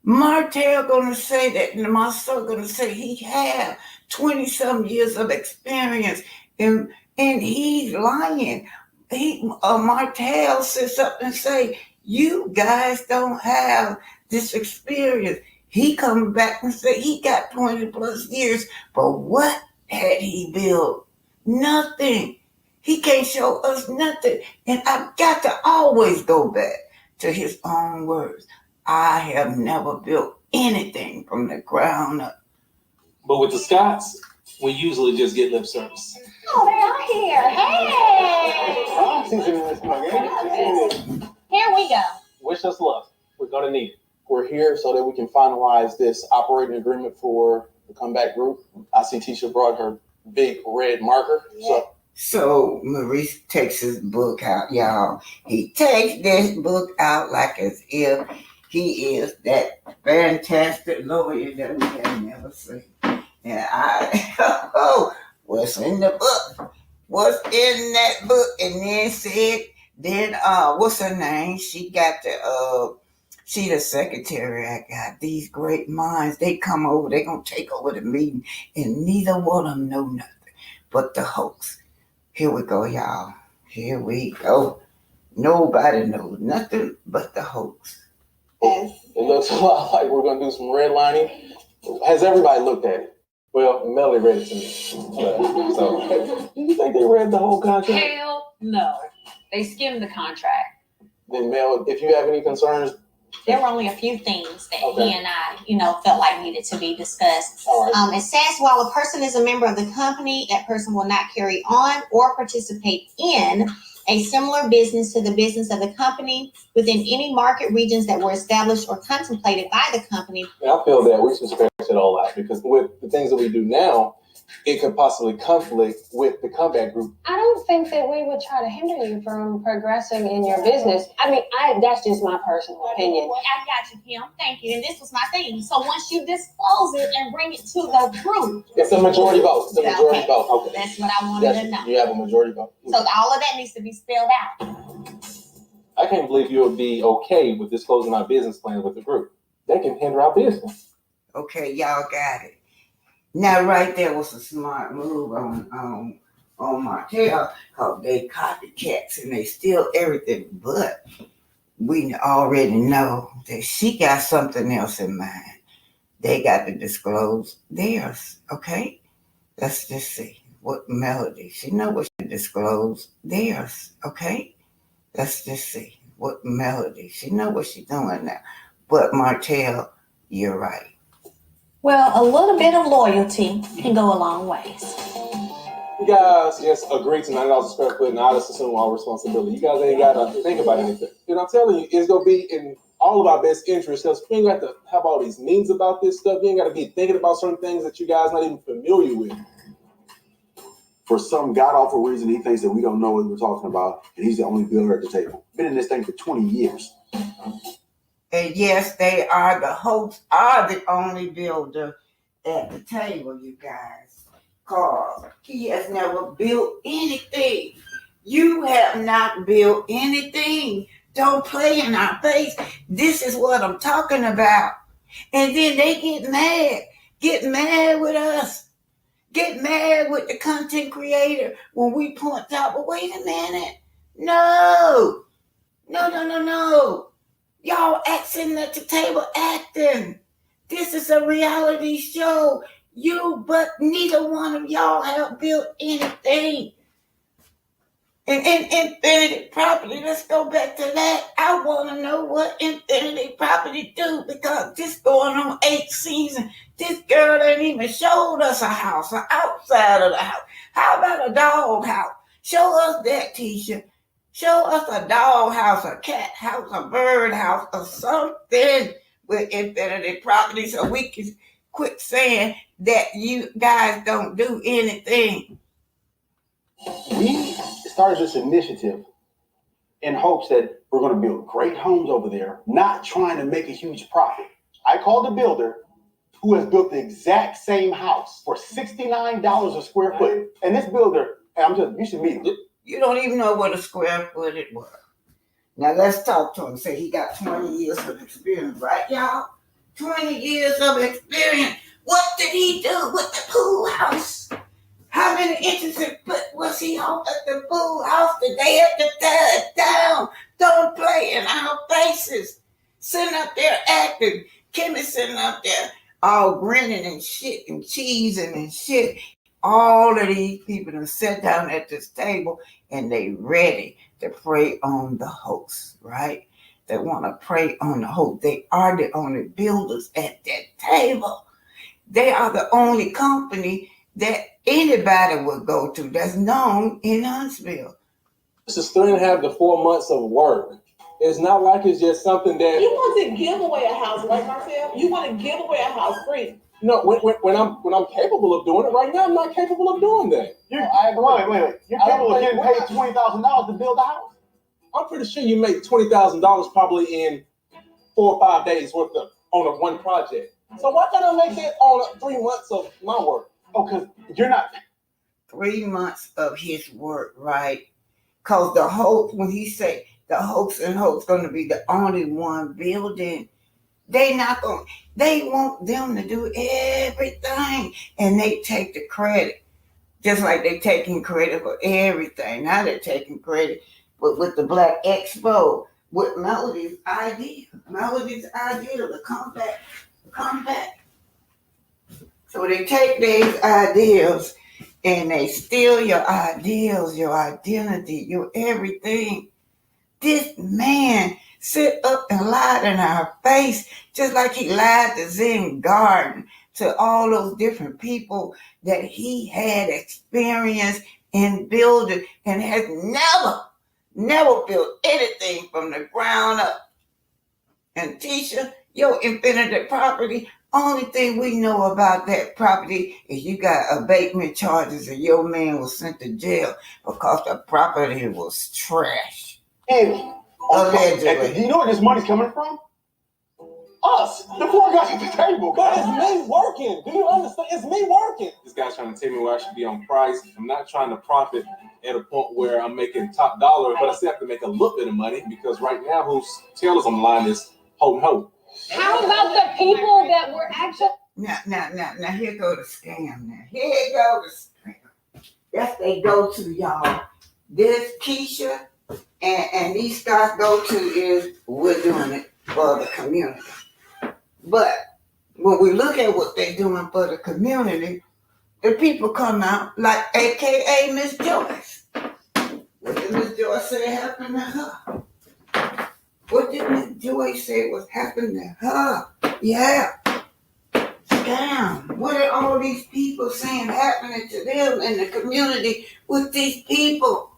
Martell gonna say that, and Marsau gonna say he have 20-some years of experience, and he's lying. Martell sits up and say, you guys don't have this experience. He come back and say he got 20 plus years, but what had he built? Nothing. He can't show us nothing. And I've got to always go back to his own words. I have never built anything from the ground up. But with the Scots, we usually just get lip service. Oh, they are here. Hey! Here we go. Wish us luck. We're gonna need it. We're here so that we can finalize this operating agreement for the comeback group. I see Tisha brought her big red marker. So Maurice takes his book out, y'all. He takes this book out like as if he is that fantastic lawyer that we have never seen. And what's in the book? What's in that book? And then said, what's her name? She got she the secretary. I got these great minds. They come over, they gonna take over the meeting, and neither one of them know nothing but the hoax. Here we go, y'all. Here we go. Nobody knows nothing but the hoax. It looks a lot like we're going to do some redlining. Has everybody looked at it? Well, Melly read it to me. So, do you think they read the whole contract? Hell no. They skimmed the contract. Then, Mel, if you have any concerns, there were only a few things that Okay. he and I, felt like needed to be discussed. All right. It says while a person is a member of the company, that person will not carry on or participate in a similar business to the business of the company within any market regions that were established or contemplated by the company. And I feel that we should scratch it all out because with the things that we do now, it could possibly conflict with the comeback group. I don't think that we would try to hinder you from progressing in your business. I mean, that's just my personal opinion. Well, I got you, Kim. Thank you. And this was my thing. So once you disclose it and bring it to the group. It's a majority vote. It's a majority Okay. vote. Okay. That's what I wanted to know. You have a majority vote. So all of that needs to be spelled out. I can't believe you would be okay with disclosing our business plan with the group. They can hinder our business. Okay, y'all got it. Now, right there was a smart move on Martell, because they copycats and they steal everything. But we already know that she got something else in mind. They got to disclose theirs, okay? Let's just see what Melody. She know what she disclose theirs, okay? Let's just see what Melody. She know what she's doing now. But Martell, you're right. Well, a little bit of loyalty can go a long ways. You guys just agreed to $90 a square foot and I just assume all responsibility. You guys ain't got to think about anything. And I'm telling you, it's going to be in all of our best interest because we ain't got to have all these meetings about this stuff. You ain't got to be thinking about certain things that you guys not even familiar with. For some god-awful reason, he thinks that we don't know what we're talking about, and he's the only builder at the table. Been in this thing for 20 years. And yes, they are. The hosts are the only builder at the table, you guys. Carl, he has never built anything. You have not built anything. Don't play in our face. This is what I'm talking about. And then they get mad with us. Get mad with the content creator when we point out, but wait a minute. No. Y'all acting at the table, acting. This is a reality show. But neither one of y'all have built anything. And Infinity Property, let's go back to that. I want to know what Infinity Property do because this going on 8th season. This girl ain't even showed us a house, or outside of the house. How about a dog house? Show us that, Tisha. Show us a dog house, a cat house, a bird house, or something with Infinity Property so we can quit saying that you guys don't do anything. We started this initiative in hopes that we're going to build great homes over there, not trying to make a huge profit. I called a builder who has built the exact same house for $69 a square foot. And this builder, you should meet him. You don't even know what a square foot it was. Now let's talk to him. Say he got 20 years of experience, right, y'all? 20 years of experience. What did he do with the pool house? How many inches of foot was he on at the pool house that they had to tear it down? Don't play in our faces. Sitting up there acting. Kimmy sitting up there all grinning and shit and cheesing and shit. All of these people have sat down at this table and they ready to prey on the host, right? They want to prey on the host. They are the only builders at that table. They are the only company that anybody would go to that's known in Huntsville. This is 3.5 to 4 months of work. It's not like it's just something that You want to give away a house, right, Marcel? You want to give away a house free. no. When I'm capable of doing it, right now I'm not capable of doing that. Wait. You're capable of getting paid $20,000 to build a house. I'm pretty sure you make $20,000 probably in 4 or 5 days worth of on a one project. So why can't I make that on 3 months of my work? Oh, because you're not. 3 months of his work, right? Because when he say the Hopes and Hopes going to be the only one building, they want them to do everything, and they take the credit, just like they taking credit for everything. Now they're taking credit with the Black Expo, with Melody's idea to come back. So they take these ideas and they steal your ideals, your identity, your everything. This man sit up and lied in our face, just like he lied to Zen Garden, to all those different people that he had experience in building and has never built anything from the ground up. And Tisha, your infinite property, only thing we know about that property is you got abatement charges and your man was sent to jail because the property was trash. And Allegedly. do you know where this money's coming from? Us, the four guys at the table. But it's me working. Do you understand? It's me working. This guy's trying to tell me where I should be on price. I'm not trying to profit at a point where I'm making top dollar, but I still have to make a little bit of money because right now whose tail is on the line is holding hope. How about the people that were actually? Now here go the scam. Now here go the scam. That's they go to, y'all. This Keisha and these guys go to is we're doing it for the community. But when we look at what they're doing for the community, the people come out like AKA Miss Joyce. What did Miss Joyce say happened to her? What did Miss Joyce say was happening to her? Yeah. Scam. What are all these people saying happening to them in the community with these people?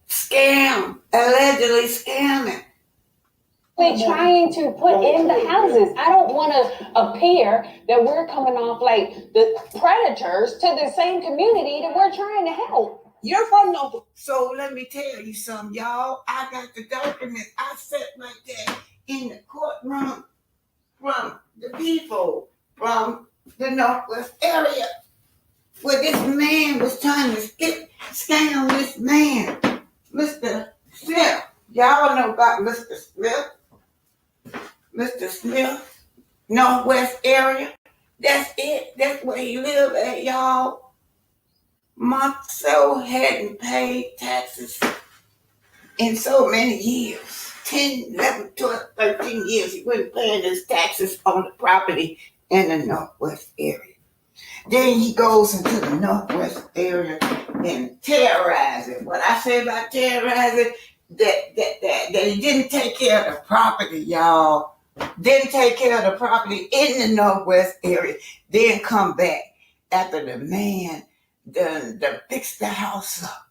Scam. Allegedly scamming. Trying to put in the houses. I don't want to appear that we're coming off like the predators to the same community that we're trying to help. You're from no. So let me tell you something, y'all. I got the document. I sat right there in the courtroom from the people from the Northwest area where this man was trying to scam this man, Mr. Smith. Y'all know about Mr. Smith? Mr. Smith, Northwest area. That's it. That's where he live at, y'all. Marsau hadn't paid taxes in so many years. 10, 11, 12, 13 years. He wasn't paying his taxes on the property in the Northwest area. Then he goes into the Northwest area and terrorizes. What I say about terrorizing, that he didn't take care of the property, y'all. Didn't take care of the property in the Northwest area. Then come back after the man done fixed the house up.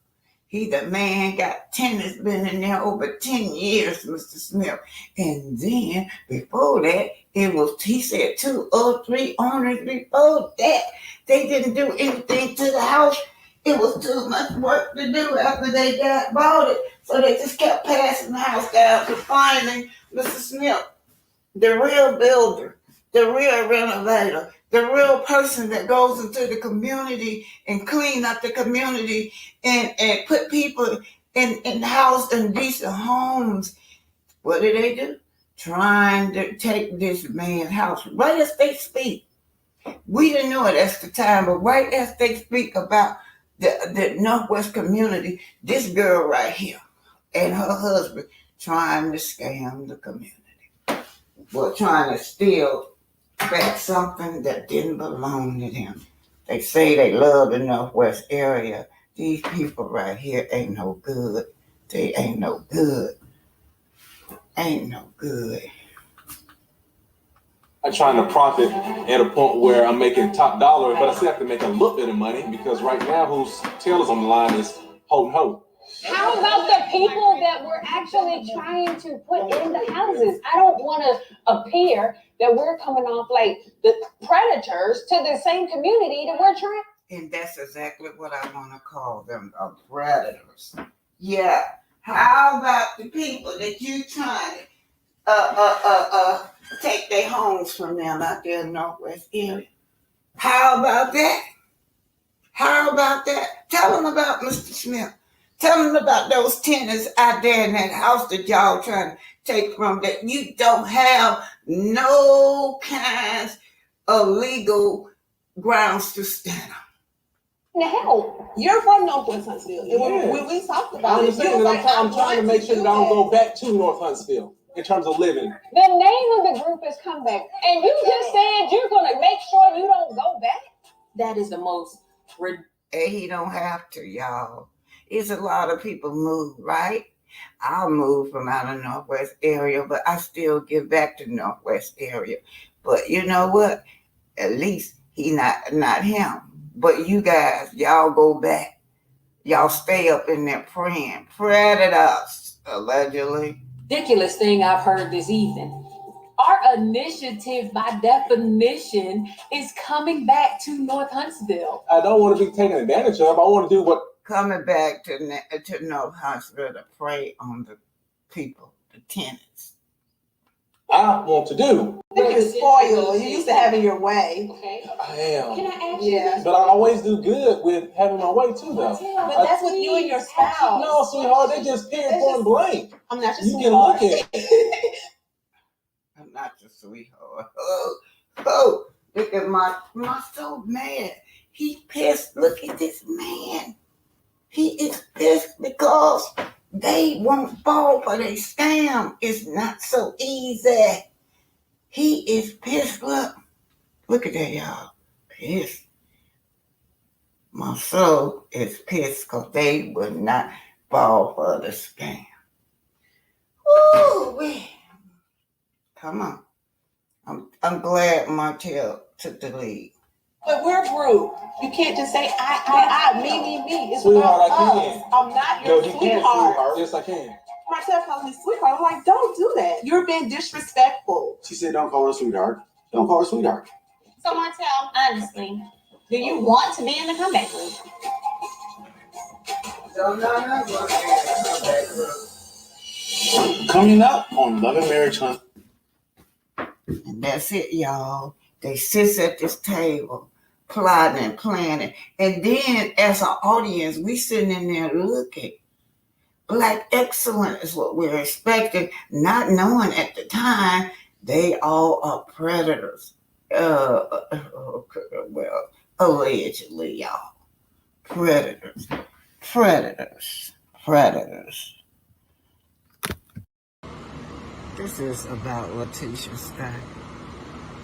The man got tenants, been in there over 10 years, Mr. Smith. And then before that, he said 2 or 3 owners before that. They didn't do anything to the house. It was too much work to do after they bought it. So they just kept passing the house down to finally Mr. Smith, the real builder, the real renovator, the real person that goes into the community and clean up the community and put people in house and decent homes. What do they do? Trying to take this man's house right as they speak. We didn't know it at the time, but right as they speak about the Northwest community, this girl right here and her husband trying to scam the community. Well, trying to steal back something that didn't belong to them. They say they love the Northwest area. These people right here ain't no good. They ain't no good. Ain't no good. I'm trying to profit at a point where I'm making top dollar, but I still have to make a little bit of money because right now whose tail is on the line is Holden Ho. How about the people that we're actually trying to put in the houses? I don't want to appear that we're coming off like the predators to the same community that we're trying. And that's exactly what I want to call them, predators. Yeah. How about the people that you trying to take their homes from them out there in the Northwest area? How about that? How about that? Tell them about Mr. Smith. Tell them about those tenants out there in that house that y'all trying to take from that you don't have no kinds of legal grounds to stand on. Now, You're from Northwest Huntsville. And when we talked I about it, understand that I'm trying to make sure that I don't go back to North Huntsville in terms of living. the name of the group is Comeback. And you just said you're going to make sure you don't go back? That is the most And he don't have to, y'all. It's a lot of people move, right? I'll move from out of Northwest area, but I still give back to Northwest area. But you know what? At least he not him. But you guys, y'all go back. Y'all stay up in there praying. Predators, allegedly. ridiculous thing I've heard this evening. Our initiative, by definition, is coming back to North Huntsville. I don't want to be taken advantage of. I want to do what. Coming back to North Huntsville to prey on the people, the tenants. I want to do. You're spoiled. You're used to having your way. Okay. I am. Can I ask you Yeah. this? But I always do good with having my way too, though. But that's with you and your spouse. No, sweetheart, they just period point blank. I'm not your You can sweetheart. look at it. I'm not your sweetheart. Oh, look at my so mad. He pissed. Look at this man. He is pissed because they won't fall for their scam. It's not so easy. He is pissed. Look at that, y'all. Pissed. Marsau is pissed because they would not fall for the scam. Woo! Come on. I'm glad Martell took the lead. But we're rude. You can't just say I, me. It's Sweetheart, about I us. can. I'm not No, your you can't, sweetheart. sweetheart. Yes, I can. Martell calling me sweetheart. I'm like, don't do that. You're being disrespectful. She said, don't call her sweetheart. Don't call her sweetheart. So Martell, honestly, do you want to be in the comeback group? Coming up on Love and Marriage Hunt. And that's it, y'all. They sit at this table, plotting and planning. And then as an audience, we sitting in there looking. Black excellence is what we're expecting, not knowing at the time they all are predators. Well, allegedly, y'all. Predators. This is about Letitia Scott.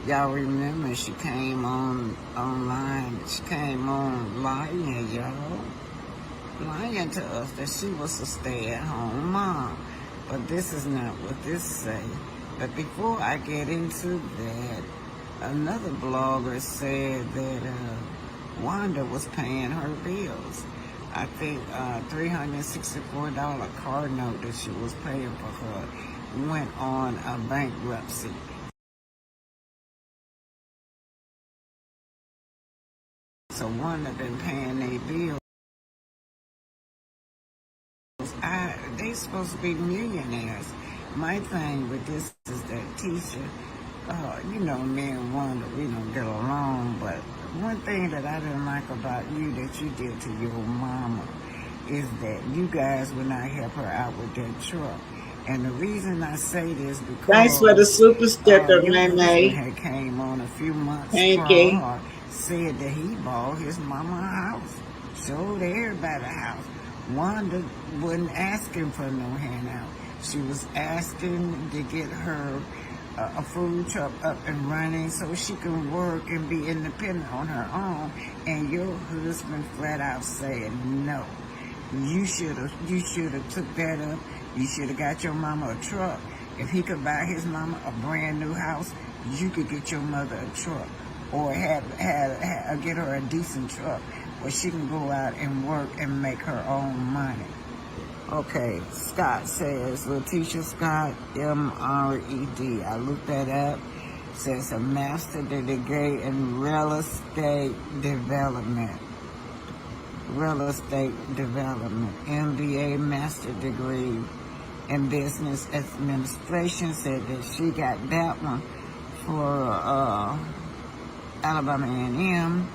Y'all remember she came online. She came on lying, y'all. Lying to us that she was a stay-at-home mom. But this is not what this say. But before I get into that, another blogger said that Wanda was paying her bills. I think $364 car note that she was paying for her went on a bankruptcy. So Wanda been paying their bills. They supposed to be millionaires. My thing with this is that Tisha, me and Wanda, we don't get along, but one thing that I didn't like about you that you did to your mama is that you guys would not help her out with that truck. And the reason I say this because Thanks for the super sticker, May. Had came on a few months Thank you. prior, said that he bought his mama a house, showed everybody a house. Wanda wasn't asking for no handout. She was asking to get her a food truck up and running so she can work and be independent on her own. And your husband flat out said no. You should have took that up. You should have got your mama a truck. If he could buy his mama a brand new house, you could get your mother a truck, or get her a decent truck where she can go out and work and make her own money. Okay, Scott says, Letitia Scott, M-R-E-D. I looked that up. Says a master's degree in real estate development. MBA master's degree in business administration. Said that she got that one for Alabama A&M.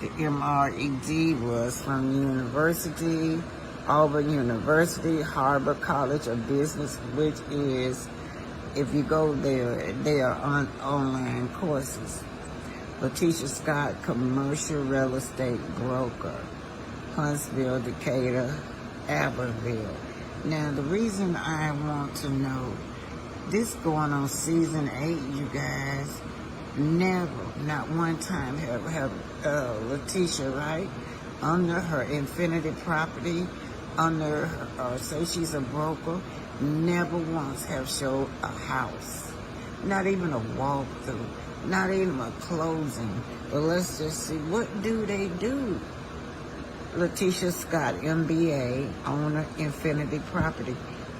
The MRED was from University, Auburn University, Harvard College of Business, which is, if you go there, they are on online courses. Letitia Scott, commercial real estate broker, Huntsville, Decatur, Aberville. Now, the reason I want to know, this going on season 8, you guys, never, not one time have Letitia, right, under her Infinity property, under her, say she's a broker, never once have showed a house, not even a walkthrough, not even a closing. But let's just see, what do they do? Letitia Scott, MBA, owner, Infinity property.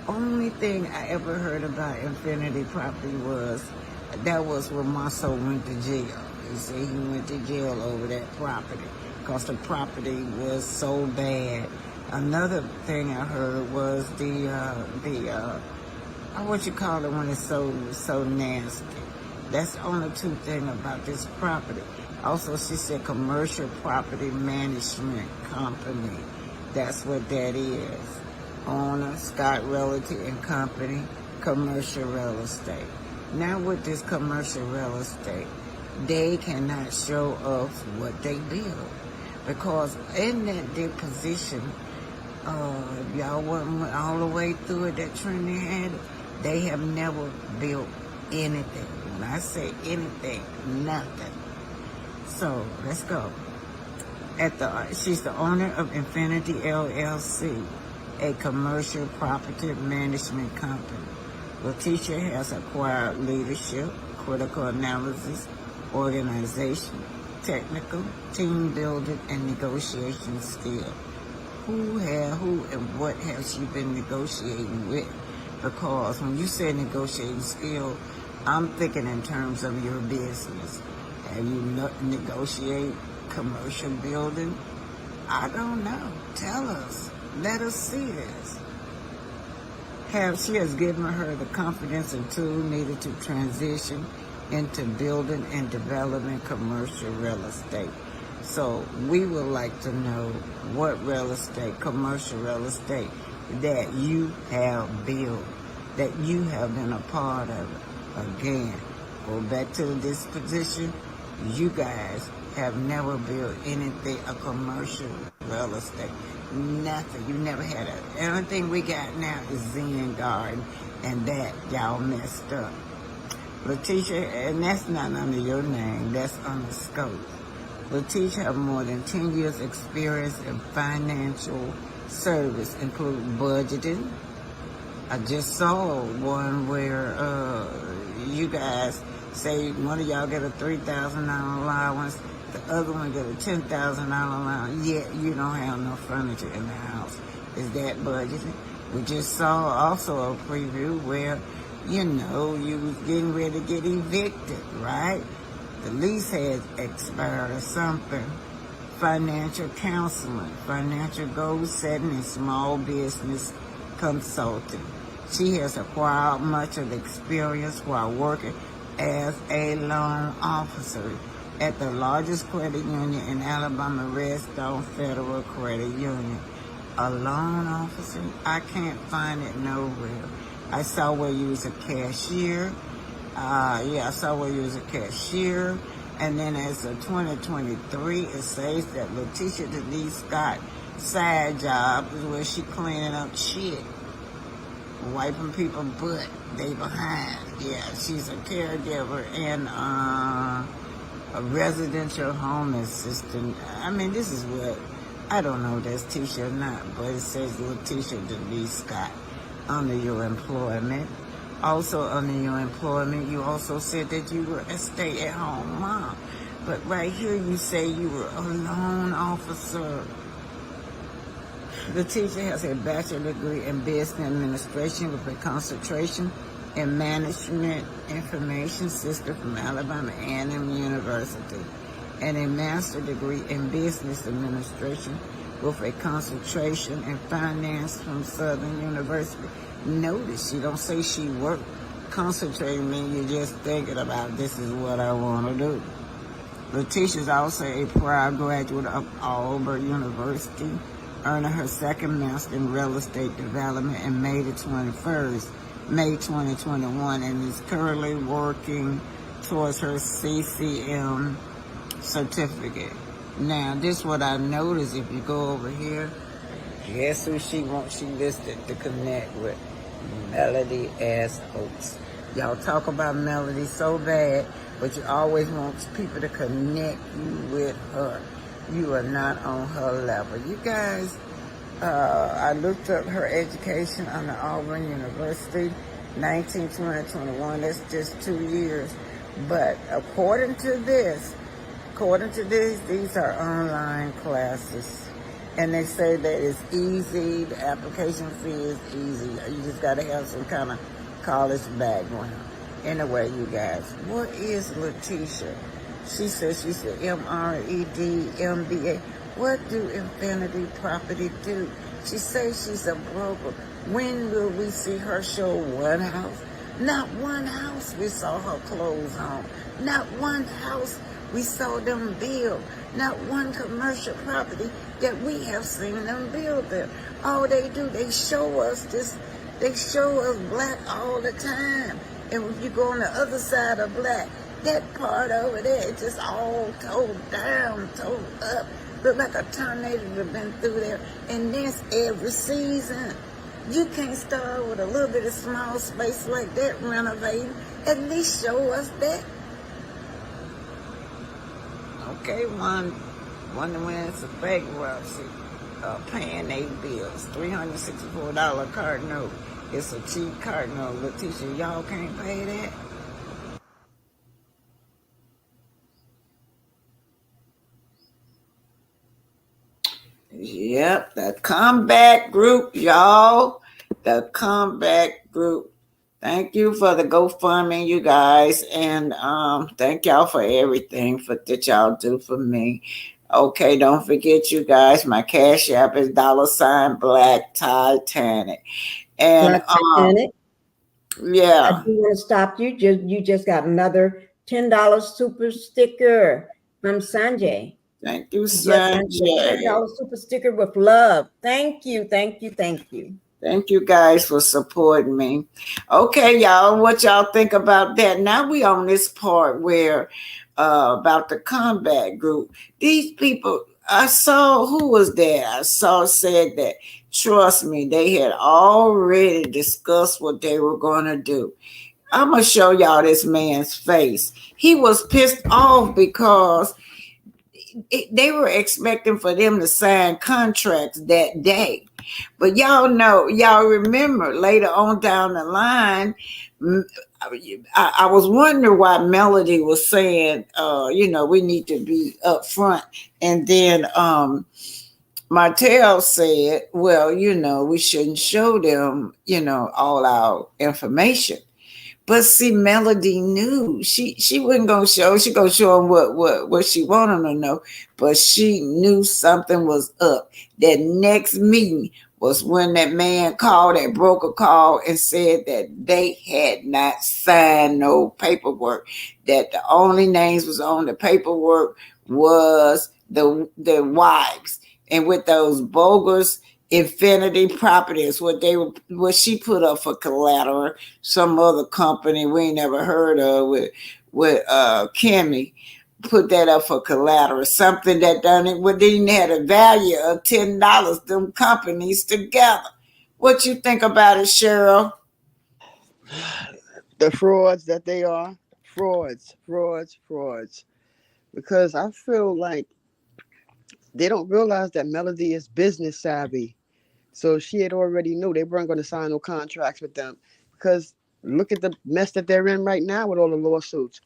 Only thing I ever heard about Infinity property was that was when Marsau went to jail. He said he went to jail over that property because the property was so bad. Another thing I heard was what you call it when it's so nasty. That's the only two things about this property. Also, she said commercial property management company. That's what that is. Owner, Scott Realty and Company, commercial real estate. Now with this commercial real estate, they cannot show us what they build. Because in that deposition, if y'all went all the way through it, that Trinity had it, they have never built anything. When I say anything, nothing. So, let's go. She's the owner of Infinity LLC, a commercial property management company. Letitia has acquired leadership, critical analysis, organization, technical, team building, and negotiation skill. Who and what has she been negotiating with? Because when you say negotiating skill, I'm thinking in terms of your business. Have you negotiate commercial building? I don't know. Tell us. Let us see this. She has given her the confidence and tool needed to transition into building and developing commercial real estate. So we would like to know what real estate, commercial real estate, that you have built, that you have been a part of. Again, go back to this position. You guys have never built anything, a commercial real estate. Nothing. You never had it. Everything we got now is Zen Garden, and that y'all messed up. Letitia, and that's not under your name, that's under scope. Letitia have more than 10 years experience in financial service, including budgeting. I just saw one where you guys say one of y'all get a $3,000 allowance, the other one get a $10,000 allowance, yet you don't have no furniture in the house. Is that budgeting? We just saw also a preview where, you was getting ready to get evicted, right? The lease had expired or something. Financial counseling, financial goal setting, and small business consulting. She has acquired much of the experience while working as a loan officer at the largest credit union in Alabama, Redstone Federal Credit Union. A loan officer? I can't find it nowhere. I saw where you was a cashier. I saw where you was a cashier. And then as of 2023, it says that Letitia Denise Scott side job is where she cleaning up shit. Wiping people's butt. They behind. Yeah, she's a caregiver and a residential home assistant. I mean, this is what, I don't know if that's Tisha or not, but it says Letitia Denise Scott under your employment. Also, under your employment, you also said that you were a stay-at-home mom. But right here, you say you were a loan officer. The teacher has a bachelor degree in business administration with a concentration in management information system from Alabama A&M University, and a master's degree in business administration with a concentration in finance from Southern University. Notice she don't say she worked. Concentrating means you're just thinking about this is what I want to do. Letitia's also a prior graduate of Auburn University, earning her second master in real estate development in May 2021, and is currently working towards her CCM certificate. Now, this is what I noticed. If you go over here, guess who she wants? She listed to connect with Melody S. Oates. Y'all talk about Melody so bad, but you always want people to connect you with her. You are not on her level. You guys, I looked up her education under Auburn University, 19, 20, 21. That's just 2 years. But according to this, these are online classes. And they say that it's easy, the application fee is easy. You just got to have some kind of college background. Anyway, you guys, what is Letitia? She said MRED, MBA. What do Infinity Property do? She says she's a broker. When will we see her show one house? Not one house we saw her clothes on. Not one house we saw them build. Not one commercial property that we have seen them build there. All they do, they show us this. They show us black all the time. And if you go on the other side of black, that part over there is just all towed down, towed up. Look like a tornado that been through there. And this every season. You can't start with a little bit of small space like that renovating. At least show us that. Okay, one when it's a bankruptcy, paying their bills, $364 card note. It's a cheap card note. Letitia, y'all can't pay that? Yep, the comeback group, y'all. The comeback group. Thank you for the GoFundMe, you guys, and thank y'all for everything that y'all do for me. Okay, don't forget, you guys, my Cash App is $Black Titanic. And Black Titanic. Yeah. I do want to stop you. You just got another $10 super sticker from Sanjay. Thank you, Sanjay. $10 super sticker with love. Thank you. Thank you. Thank you. Thank you guys for supporting me. Okay, y'all, what y'all think about that? Now we on this part where about the combat group. These people, I saw, who was there? I saw said that, trust me, they had already discussed what they were going to do. I'm going to show y'all this man's face. He was pissed off because they were expecting for them to sign contracts that day. But y'all remember later on down the line, I was wondering why Melody was saying, we need to be upfront. And then Martell said, well, we shouldn't show them, all our information. But see, Melody knew she wasn't gonna show. She gonna show them what she wanted them to know. But she knew something was up. That next meeting was when that man called, that broker called and said that they had not signed no paperwork. That the only names was on the paperwork was the wives, and with those bogus Infinity Properties, what she put up for collateral, some other company we ain't never heard of with Kimmy put that up for collateral, something that didn't have a value of $10. Them companies together. What you think about it, Cheryl? The frauds that they are, frauds. Because I feel like they don't realize that Melody is business savvy. So she had already knew they weren't going to sign no contracts with them because Look at the mess that they're in right now with all the lawsuits.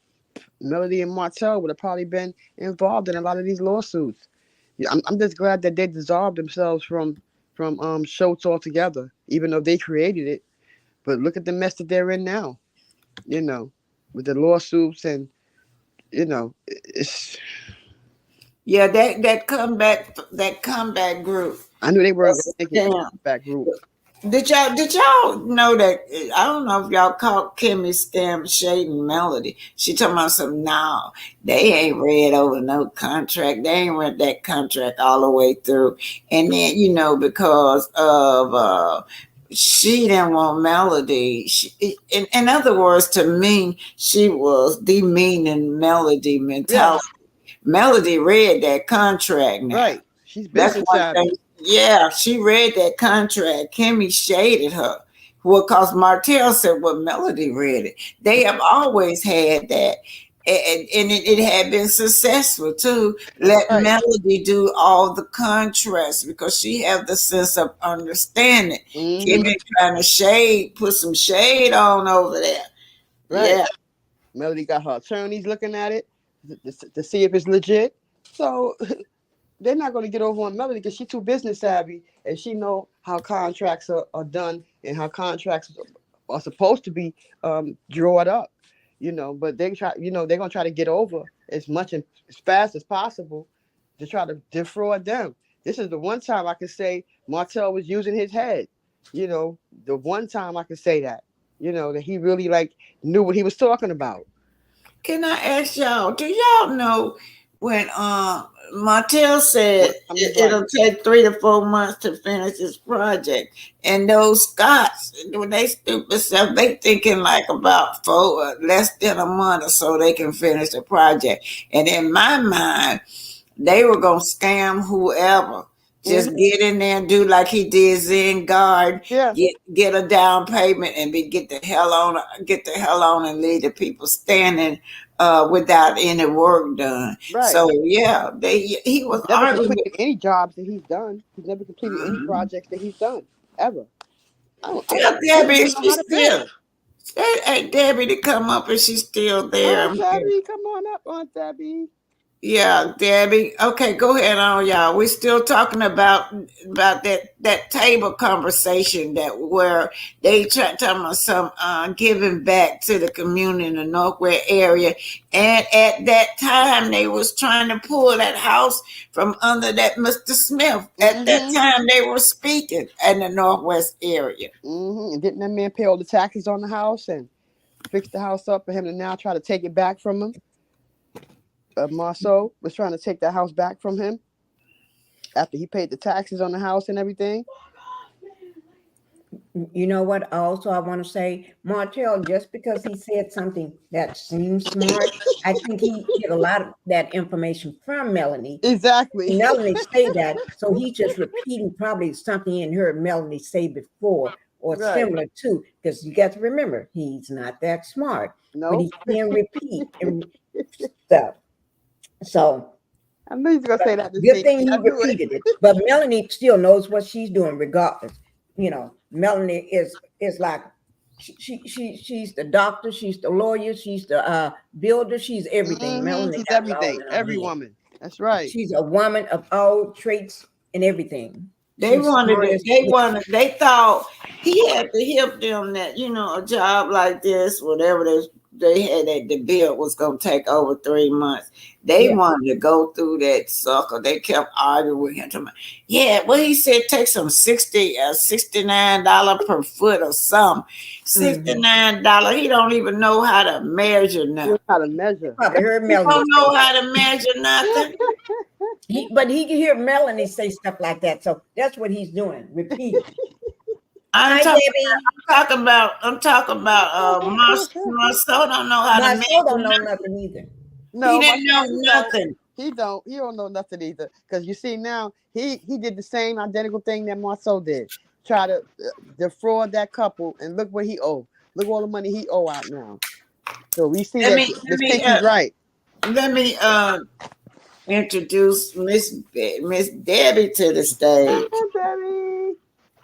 Melody and Martell would have probably been involved in a lot of these lawsuits. Yeah, I'm just glad that they dissolved themselves from Schultz altogether, even though they created it. But look at the mess that they're in now. You know, with the lawsuits and it's. Yeah, that comeback group. I knew they weren't That's gonna make it a back group. Did y'all know that? I don't know if y'all caught Kimmy scam shading Melody. She talking about some now. They ain't read over no contract. They ain't read that contract all the way through. And then, because of she didn't want Melody. In other words, to me, she was demeaning Melody Yeah, mentality. Melody read that contract now. right. She's That's business one thing. savvy. Yeah, she read that contract. Kimmy shaded her. Well, because Martell said, well, Melody read it. They have always had that. And it had been successful too. That's Let right. Melody do all the contracts because she have the sense of understanding. Mm-hmm. Kimmy trying to put some shade on over there. Right. Yeah. Melody got her attorneys looking at it to see if it's legit. So they're not going to get over on Melody because she's too business savvy and she know how contracts are done and how contracts are supposed to be drawn up. But they're going to try to get over as much and as fast as possible to try to defraud them. This is the one time I can say Martell was using his head. The one time I can say that. That he really knew what he was talking about. Can I ask y'all, do y'all know when Martell said it'll take 3 to 4 months to finish this project, and those Scots, when they stupid stuff, they thinking like about less than a month or so they can finish the project. And in my mind, they were gonna scam whoever. Just get in there and do like he did Zen Guard. Yeah. Get a down payment and get the hell on and leave the people standing without any work done. Right. So yeah, he was never arguing completed any jobs that he's done. He's never completed any projects that he's done ever. I don't Debbie, even know how to build. Hey, Debbie to come up and she's still there. Aunt Debbie, come on up, Aunt Debbie. Yeah, Debbie. Okay, go ahead on, y'all. We're still talking about that table conversation where they talking about some giving back to the community in the Northwest area, and at that time they was trying to pull that house from under that Mr. Smith. At that time they were speaking in the Northwest area. And didn't that man pay all the taxes on the house and fix the house up for him to now try to take it back from him? Marsau was trying to take that house back from him after he paid the taxes on the house and everything. You know what? Also, I want to say, Martell, just because he said something that seems smart, I think he get a lot of that information from Melanie. Exactly. Melanie say that, so he's just repeating probably something he heard Melanie say before or similar to. Because you got to remember, he's not that smart, but he can repeat and stuff. So I knew you were gonna say that. Good thing he repeated it. But Melanie still knows what she's doing, regardless. Melanie is like she's the doctor, she's the lawyer, she's the builder, she's everything. Melanie, she's everything. Every woman. That's right. She's a woman of all traits and everything. They thought he had to help them that, a job like this, whatever they had that the bill was going to take over 3 months. They wanted to go through that sucker. They kept arguing with him. Yeah, well, he said take some $69 per foot or something. $69. He don't even know how to measure nothing. How to measure? Probably heard Melanie. He don't know how to measure nothing. But he can hear Melanie say stuff like that. So that's what he's doing. Repeat. I'm talking about Marsau don't know how to measure. Marsau don't know nothing either. No, he didn't know nothing. He don't know nothing either. Because you see now, he did the same identical thing that Marsau did. Try to defraud that couple, and look what he owe. Look all the money he owe out now. So we see that Miss Pinky's right. Let me introduce Miss Debbie to the stage.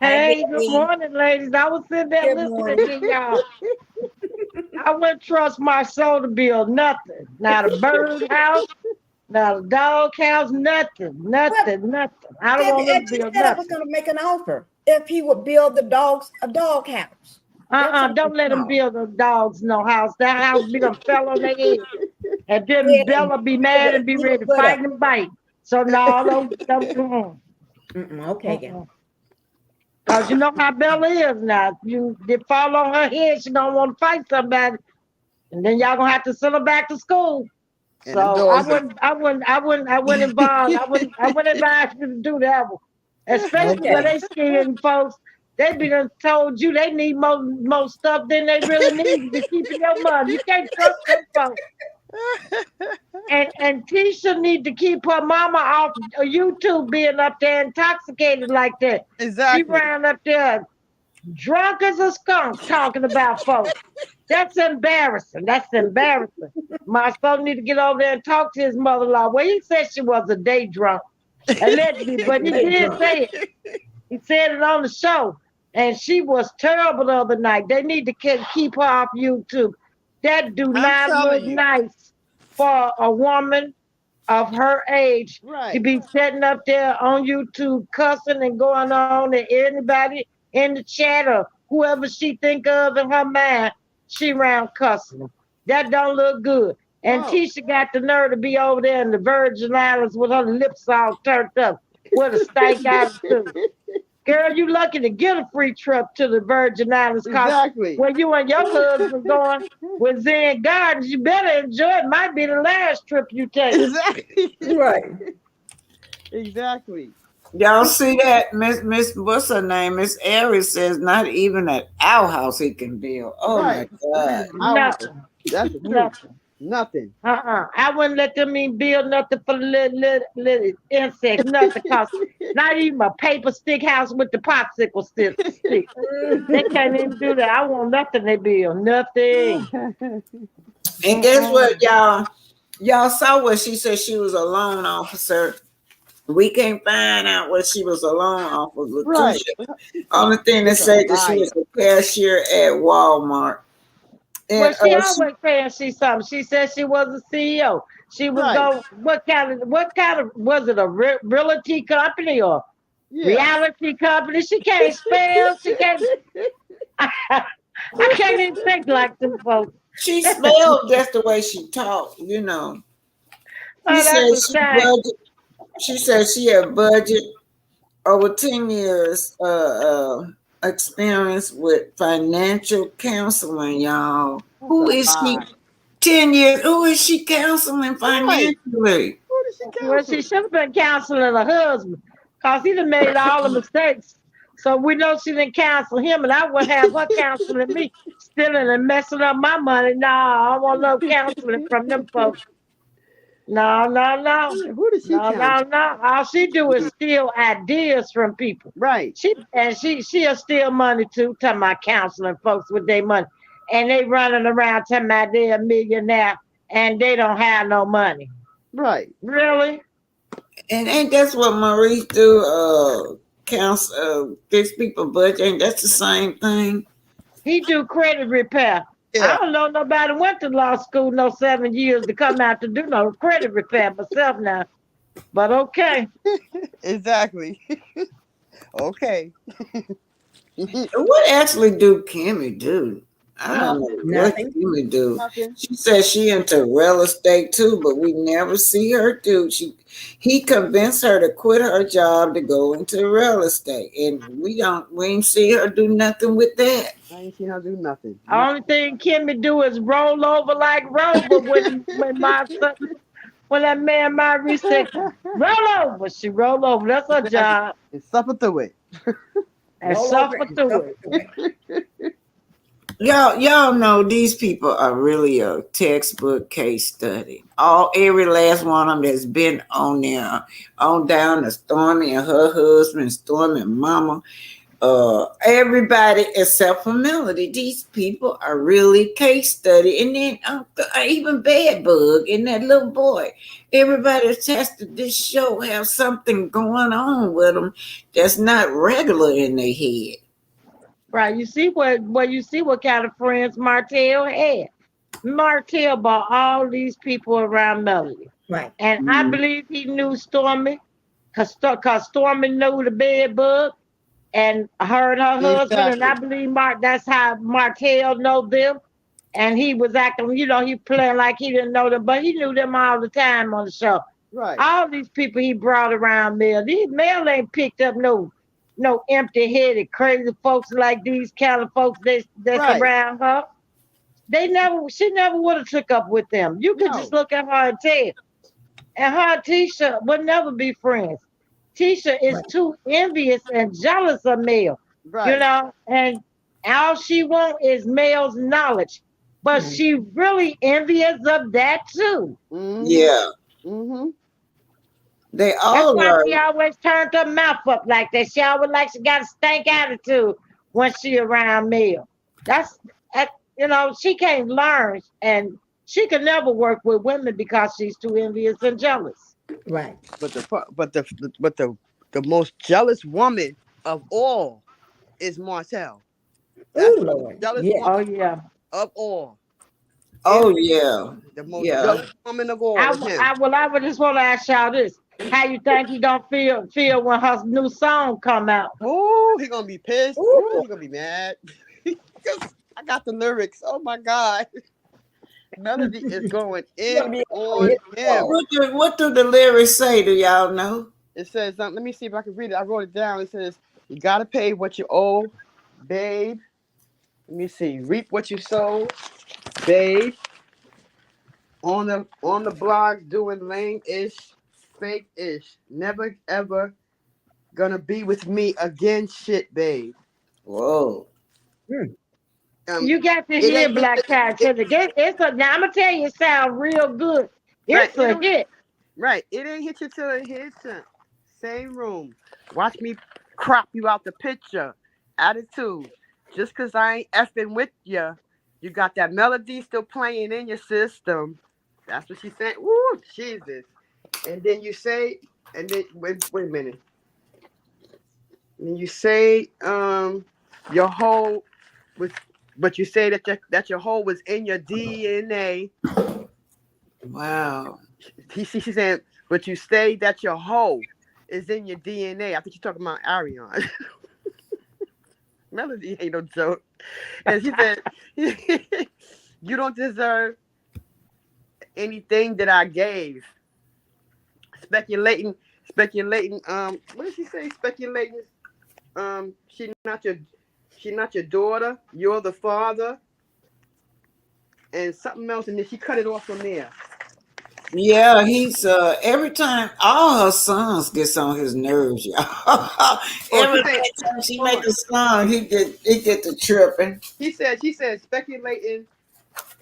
Hey, good morning, ladies. I was sitting there listening to y'all. I wouldn't trust Marsau to build nothing. Not a bird house, not a dog house, nothing. I don't want him to She build said I was nothing. going to make an offer if he would build the dogs a dog house. Don't let him build the dogs no house. That house be done fell on their head. And then Bella be mad and be ready to fight and bite. So no, don't. Okay, then. Cause you know how Bella is now. You fall on her head, she don't want to fight somebody, and then y'all gonna have to send her back to school. So I wouldn't involve. I wouldn't advise you to do that one, especially when they scared folks. They be done told you they need more stuff than they really need to be keeping your money. You can't trust them folks. And Tisha need to keep her mama off YouTube being up there intoxicated like that. Exactly. She ran up there drunk as a skunk talking about folks. That's embarrassing. My son need to get over there and talk to his mother-in-law. Well, he said she was a day drunk, allegedly, but he did say it. He said it on the show. And she was terrible the other night. They need to keep her off YouTube. That do not look nice for a woman of her age to be sitting up there on YouTube cussing and going on to anybody in the chat or whoever she think of in her mind, she around cussing them. That don't look good. And Tisha got the nerve to be over there in the Virgin Islands with her lips all turned up with a stank attitude. Girl, you lucky to get a free trip to the Virgin Islands. Exactly. When you and your husband going with Zen Gardens, you better enjoy it. Might be the last trip you take. Exactly. Right. Exactly. Y'all see that? Miss what's her name? Miss Aries says not even at our house he can build. Oh my God. Nothing. That's the truth. Nothing. I wouldn't let them even build nothing for little insects, nothing. Cause not even a paper stick house with the popsicle stick. They can't even do that. I want nothing they build. Nothing. And guess what, y'all? Y'all saw what she said she was a loan officer. We can't find out what she was a loan officer. Right. Only thing that said that she was a cashier at Walmart. And, well, she always saying she's something. She said she was a CEO. She was going. What kind of was it? A realty company or reality company? She can't spell. She can't. I can't even think like them folks. She spelled just the way she talked, you know. She said she had budget over 10 years experience with financial counseling, y'all. Who is she? 10 years. Who is she counseling financially? Well, she should have been counseling her husband because he done made all the mistakes. So we know she didn't counsel him, and I would have her counseling me, stealing and messing up my money. No, I don't want no counseling from them folks. No. Who does she counsel? No. All she do is steal ideas from people. Right. She'll steal money too, talking about counseling folks with their money. And they running around talking about they're a millionaire and they don't have no money. Right. Really? And ain't that's what Maurice do? Counsel fix people budget. Ain't that's the same thing? He do credit repair. Yeah. I don't know nobody went to law school no 7 years to come out to do no credit repair myself now. But okay. Exactly. Okay. What actually do Kimmy do? I don't know what Kimmy do. She says she into real estate too, but we never see her do. He convinced her to quit her job to go into real estate, and we ain't see her do nothing with that. I ain't seen her do nothing. Only thing Kimmy do is roll over like Rover when that man Maurice said, roll over. She roll over. That's her job. And suffer through it. And suffer through it. Y'all know these people are really a textbook case study. Every last one of them that's been on there, on down to Stormy and her husband, Stormy and Mama, everybody except for Melody. These people are really case study. And then even Bad Bug and that little boy. Everybody attached to this show have something going on with them that's not regular in their head. Right, you see what kind of friends Martell had. Martell brought all these people around Melody. Right. And I believe he knew Stormy, because Stormy knew the bed bug and her and her husband. And Exactly. I believe that's how Martell know them. And he was acting, he playing like he didn't know them, but he knew them all the time on the show. Right. All these people he brought around Mel. Mel ain't picked up no empty-headed, crazy folks like these kind of folks that's Right. around her. She never would have took up with them. You could just look at her and tell. And her and Tisha would never be friends. Tisha is too envious and jealous of Mel. Right. And all she wants is Mel's knowledge. But she really envious of that too. Yeah. They all That's why are. she always turned her mouth up like that. She always like she got a stank attitude when she around Mel. She can't learn, and she can never work with women because she's too envious and jealous. Right. But the most jealous woman of all is Martell. That's Ooh, the Lord. most jealous Yeah. woman Oh yeah. of all. Oh yeah. The most Yeah. jealous woman of all is him. I would just want to ask y'all this: how you think he gonna feel when her new song come out? Ooh, he gonna be pissed. Ooh. Ooh, he gonna be mad. I got the lyrics. Oh my God. Melody is going in on him. What do the lyrics say? Do y'all know? It says, let me see if I can read it. I wrote it down. It says, you gotta pay what you owe, babe. Let me see. Reap what you sow, babe. On the blog doing lame-ish, fake-ish. Never ever gonna be with me again, shit, babe. Whoa. You got to hear Black Cat. Now I'm gonna tell you, it sounds real good. It's a hit. Right. It ain't hit you till it hits you. Same room. Watch me crop you out the picture. Attitude. Just cause I ain't effing with you, you got that melody still playing in your system. That's what she said. Woo, Jesus. And then you say, and then wait a minute. And you say, your whole was, but you say that your whole was in your DNA. Wow. She said, but you say that your hoe is in your DNA. I think you're talking about Arion. Melody ain't no joke. And she said, you don't deserve anything that I gave. Speculating. What did she say? Speculating. She's not your daughter. You're the father. And something else, and then she cut it off from there. Yeah, he's every time all her songs gets on his nerves, y'all. Every time she make a song, he get to tripping. She said speculating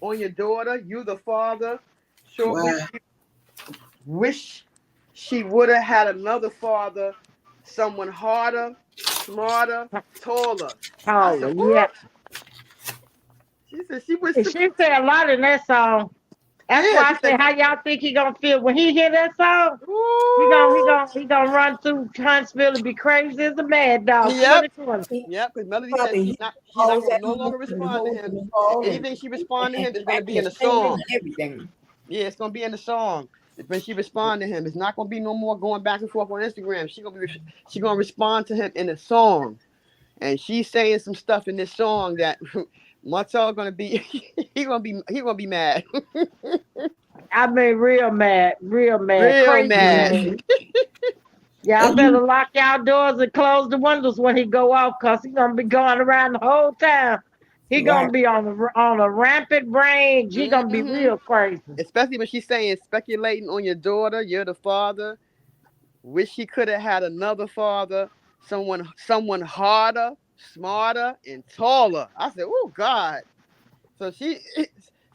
on your daughter, you the father. Sure wish she would have had another father, someone harder, smarter, taller. Yeah. She said she was. She said a lot in that song. That's why I said, how y'all think he gonna feel when he hear that song? He gonna run through Huntsville and be crazy as a mad dog. Yep, because Melody said she's not gonna no longer respond to him. Anything she respond to him is gonna be in the song. Everything. Yeah, it's gonna be in the song. When she respond to him, it's not gonna be no more going back and forth on Instagram. She gonna respond to him in a song, and she's saying some stuff in this song that Marsau gonna be he gonna be mad. I mean, real mad, crazy mad. Y'all better lock y'all doors and close the windows when he go off, cause he gonna be going around the whole time. He gonna be on a rampant range. He gonna be real crazy. Especially when she's saying speculating on your daughter, you're the father. Wish she could have had another father, someone harder, smarter, and taller. I said, oh God. So she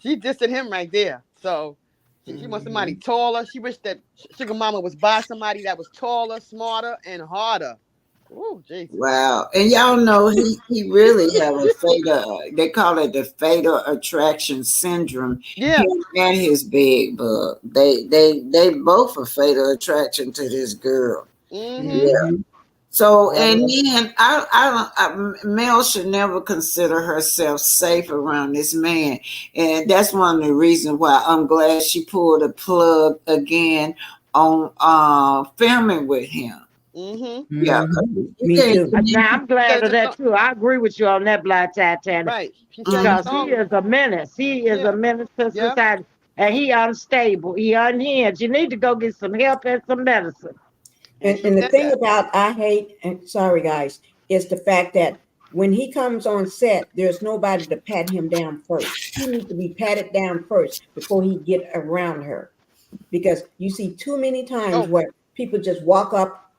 dissing him right there. So she wants somebody taller. She wished that Sugar Mama was by somebody that was taller, smarter, and harder. Oh, Jesus. Wow. And y'all know he really have a fatal, they call it the fatal attraction syndrome. Yeah. Him and his big bug. They both a fatal attraction to this girl. Mm-hmm. So, Well, and then Mel should never consider herself safe around this man, and that's one of the reasons why I'm glad she pulled a plug again on filming with him. mm-hmm. Yeah, you Me can't. too. Now I'm glad of that too. I agree with you on that, Black Titanic, Right. She sang a because he song. is a menace. He is Yeah. a menace to Yeah. society, and he unstable. He unhinged. You need to go get some help and some medicine. And she And the said thing that. about I hate, and sorry guys, is the fact that when he comes on set, there's nobody to pat him down first. He needs to be patted down first before he get around her. Because you see too many times Oh, where people just walk up,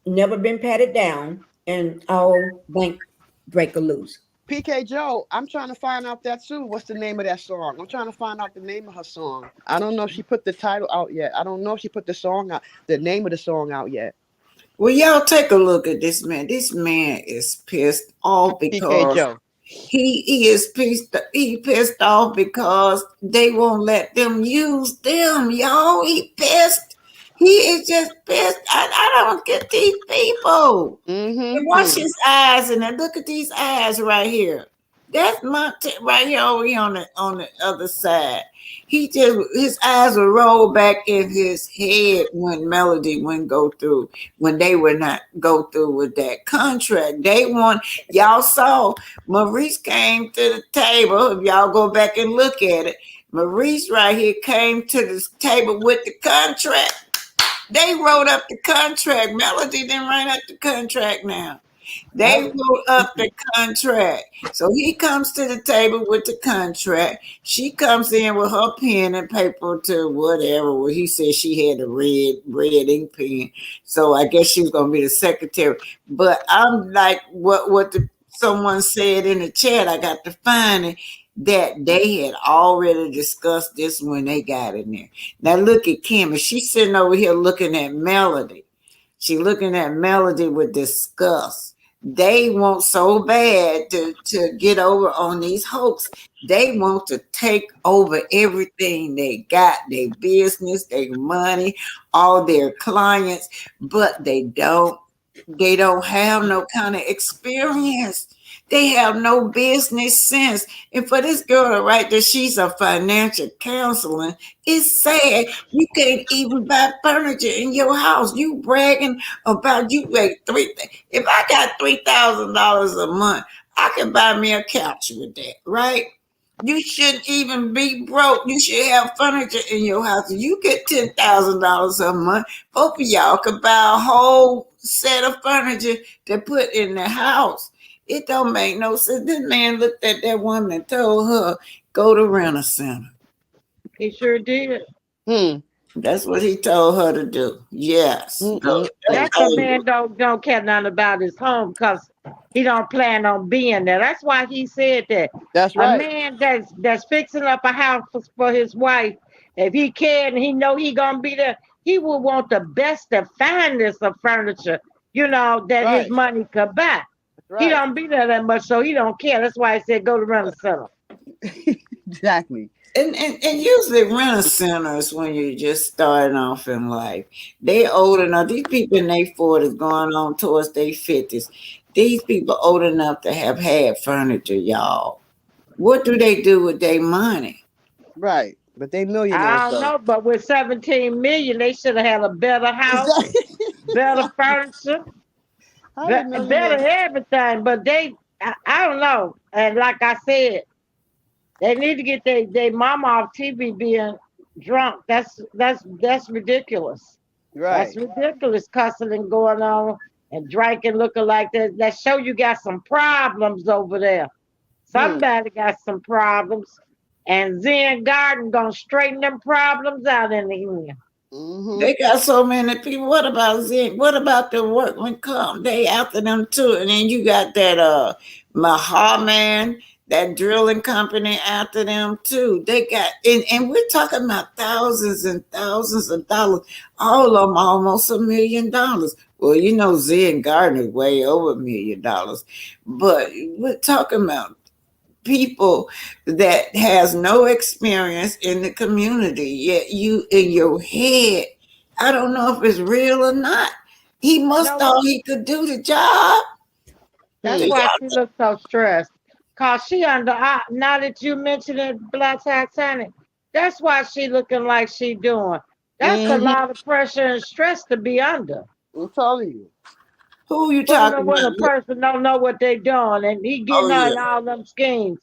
never been patted down, and all bank break a loose. PK Joe, I'm trying to find out that too. What's the name of that song? I'm trying to find out the name of her song. I don't know if she put the title out yet. I don't know if she put the song out, the name of the song out yet. Well, y'all take a look at this man. This man is pissed off PK because Joe. he pissed off because they won't let them use them, y'all. He pissed. He is just pissed. I don't get these people. And watch Mm-hmm. his eyes and then look at these eyes right here. That's my right here over here on the other side. He just his eyes will roll back in his head when Melody wouldn't go through, when they would not go through with that contract. They want y'all saw Maurice came to the table. If y'all go back and look at it, Maurice right here came to the table with the contract. They wrote up the contract. Melody didn't write up the contract now. They wrote up the contract. So he comes to the table with the contract. She comes in with her pen and paper to whatever. Well, he said she had a red ink pen. So I guess she was gonna be the secretary. But I'm like someone said in the chat, I got to find it, that they had already discussed this when they got in there. Now look at Kim, and she's sitting over here looking at Melody. She looking at Melody with disgust. They want so bad to get over on these hopes. They want to take over everything they got, their business, their money, all their clients, but they don't have no kind of experience. They have no business sense. And for this girl right there, she's a financial counselor. It's sad. You can't even buy furniture in your house. You bragging about you make three. If I got $3,000 a month, I can buy me a couch with that, right? You shouldn't even be broke. You should have furniture in your house. You get $10,000 a month. Both of y'all could buy a whole set of furniture to put in the house. It don't make no sense. This man looked at that woman and told her, go to Rent-A-Center. He sure did. That's what he told her to do. Yes. That's a man don't care nothing about his home because he don't plan on being there. That's why he said that. That's right. A man that's fixing up a house for his wife, if he can, he know he gonna be there. He will want the best, the finest of furniture, that his money could buy. He don't be there that much, so he don't care. That's why I said go to Rent-A-Center. Exactly. And usually Rent-A-Center is when you're just starting off in life. They old enough. These people in their 40s going on towards their 50s. These people old enough to have had furniture, y'all. What do they do with their money? Right. But they millionaires. I don't know, but with 17 million, they should have had a better house, better furniture, better everything. But I don't know. And like I said, they need to get their mama off TV being drunk. That's ridiculous. Right. That's ridiculous, cussing and going on and drinking, looking like that. That show you got some problems over there. Somebody got some problems. And Zen Garden gonna straighten them problems out in the end. They got so many people. What about Zen? What about the workman come? They after them too. And then you got that Mahaman, that drilling company after them too. They got and we're talking about thousands and thousands of dollars. All of them almost $1 million. Well, Zen Garden is way over $1 million. But we're talking about people that has no experience in the community, yet you in your head, I don't know if it's real or not, He must thought he could do the job. That's why she looks so stressed. Cause she under now that you mentioned it, Black Titanic, that's why she looking like she doing. That's a lot of pressure and stress to be under. I'm telling you. Who you Well, talking when a about? person don't know what they doing and he getting Oh, on yeah. all them schemes.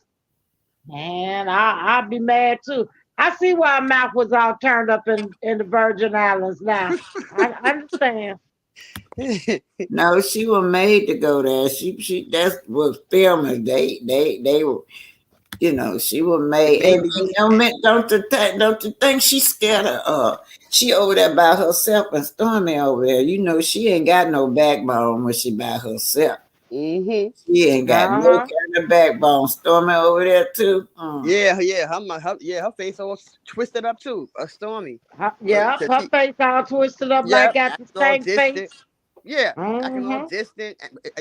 Man, I'd be mad too. I see why her mouth was all turned up in the Virgin Islands now. I understand. No, she was made to go there. She that's what filmers they were. You know, she was made. And you know, don't you think she's scared of? She over there by herself and Stormy over there. You know, she ain't got no backbone when she by herself. Mm-hmm. She ain't got no kind of backbone. Stormy over there too. Her face all twisted up too. Stormy. Her face all twisted up like got the same face. Yeah,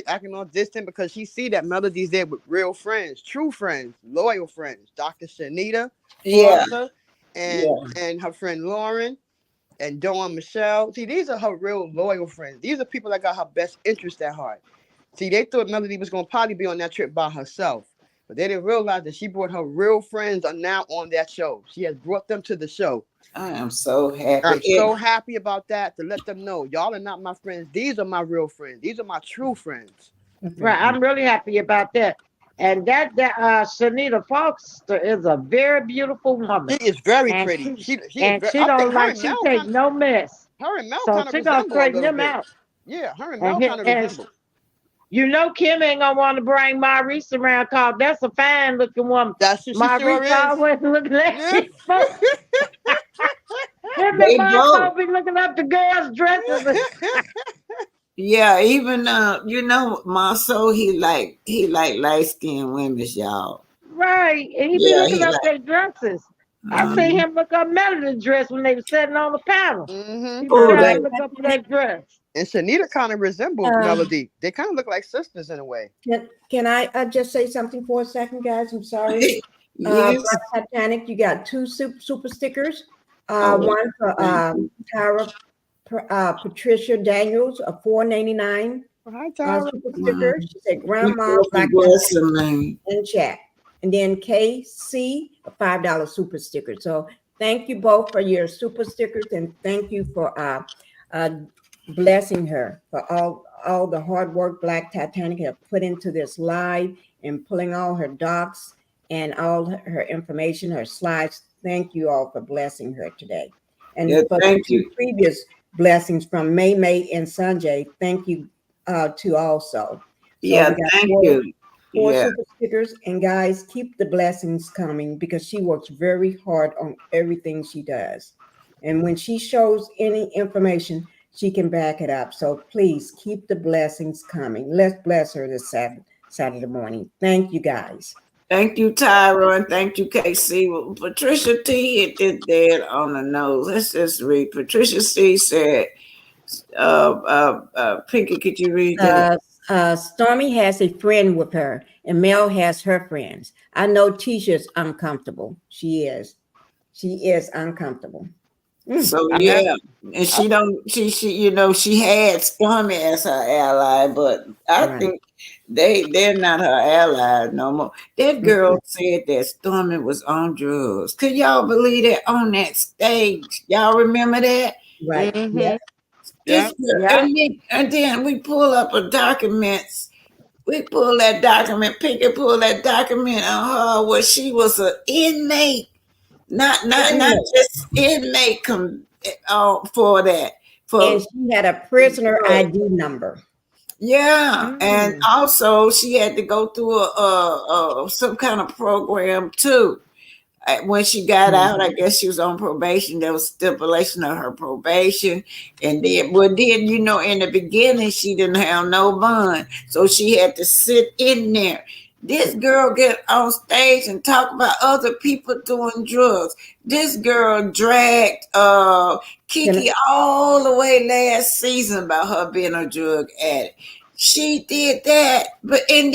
acting all distant because she see that Melody's there with real friends, true friends, loyal friends. Dr. Shanita Foster and her friend Lauren and Dawn Michelle. See, these are her real loyal friends. These are people that got her best interest at heart. See, they thought Melody was going to probably be on that trip by herself, but they didn't realize that she brought her real friends are now on that show. She has brought them to the show. I am so happy. I'm so happy about that, to let them know y'all are not my friends. These are my real friends. These are my true friends. Right. I'm really happy about that. And that Shanita Foster is a very beautiful woman. She is very pretty. She take no mess. Her and Mel so kind of she gonna resemble straighten a little them bit. out. Yeah, her and Mel kind of resemble. You know, Kim ain't gonna want to bring Maurice around, cause that's a fine looking woman. She Maurice sure is. always looking like him They and Marsau be looking up the girls' dresses. Yeah, even you know, Marsau, he like light skinned women, y'all. Right, and he be looking up their dresses. I see him look up Melody's dress when they were sitting on the panel. He be trying to look up that dress. And Shanita kind of resembles Melody. They kind of look like sisters in a way. Can I just say something for a second, guys? I'm sorry. Yes. Titanic, you got two super stickers. One for Tara Patricia Daniels, a $4.99 super sticker. She said, "Grandma, Black in chat." And then KC, a $5 super sticker. So thank you both for your super stickers, and thank you for blessing her for all the hard work Black Titanic have put into this live and pulling all her docs and all her information, her slides. Thank you all for blessing her today. And for the previous blessings from May and Sanjay, thank you to also. So thank you. Four super stickers, and guys, keep the blessings coming because she works very hard on everything she does. And when she shows any information, she can back it up. So please keep the blessings coming. Let's bless her this Saturday morning. Thank you, guys. Thank you, Tyra, and thank you, KC. Well, Patricia T hit it dead on the nose. Let's just read. Patricia C said, Pinky, could you read that? Stormy has a friend with her, and Mel has her friends. I know Tisha's uncomfortable. She is uncomfortable. So and she you know, she had Stormy as her ally, but I think they're not her ally no more. That girl said that Stormy was on drugs. Could y'all believe that on that stage? Y'all remember that? Right. And then we pull up a documents. We pull that document, Pinky pull that document on her where she was an inmate. Not just inmate for that. And she had a prisoner ID number. Yeah, and also she had to go through a some kind of program too. When she got out, I guess she was on probation. There was stipulation of her probation, and then you know, in the beginning she didn't have no bond, so she had to sit in there. This girl get on stage and talk about other people doing drugs. This girl dragged Kiki all the way last season about her being a drug addict. She did that, and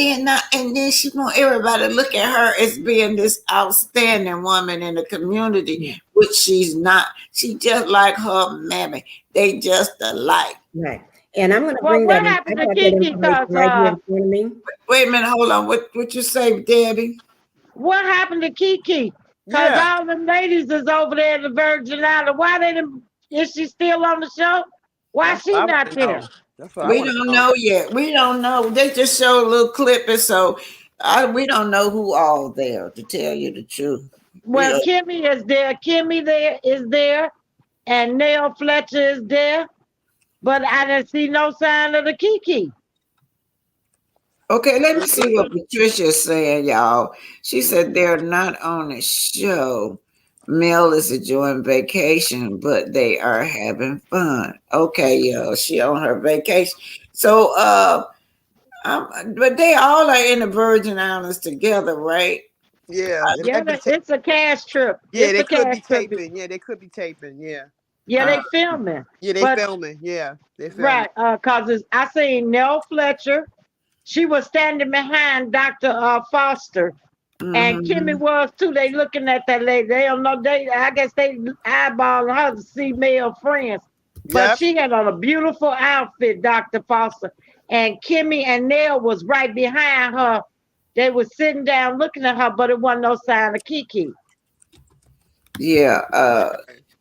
then she want everybody to look at her as being this outstanding woman in the community, which she's not. She just like her mammy. They just alike. Right. And I'm going to Well, bring what that. I happened to got that Kiki? information right here in front of me. Wait a minute, hold on. What you say, Debbie? What happened to Kiki? Because Yeah. all them ladies is over there in the Virgin Islands. Why they didn't, is she still on the show? Why That's what she I not want to there? know. That's what I We want to don't know. know yet. We don't know. They just showed a little clip, and so we don't know who all there. To tell you the truth, Well, Kimmy is there. Kimmy there is there, and Neil Fletcher is there. But I didn't see no sign of the Kiki. okay. Let me see what Patricia's saying, y'all. She said they're not on the show. Mel is enjoying vacation, but they are having fun. Okay, yo, she on her vacation. So, but they all are in the Virgin Islands together, right? Yeah, it Yeah, might be. it's a cash trip. Yeah, It's they a could cash be trip. taping. Yeah, they could be taping. Yeah. Yeah, they filming. Yeah, they But filming. Yeah, they filming. right, cause I seen Nell Fletcher. She was standing behind Dr. Foster, and Kimmy was too. They looking at that lady. They don't know. I guess they eyeballing her to see male friends. But Yep. she had on a beautiful outfit, Dr. Foster, and Kimmy and Nell was right behind her. They were sitting down looking at her, but it wasn't no sign of Kiki. Yeah,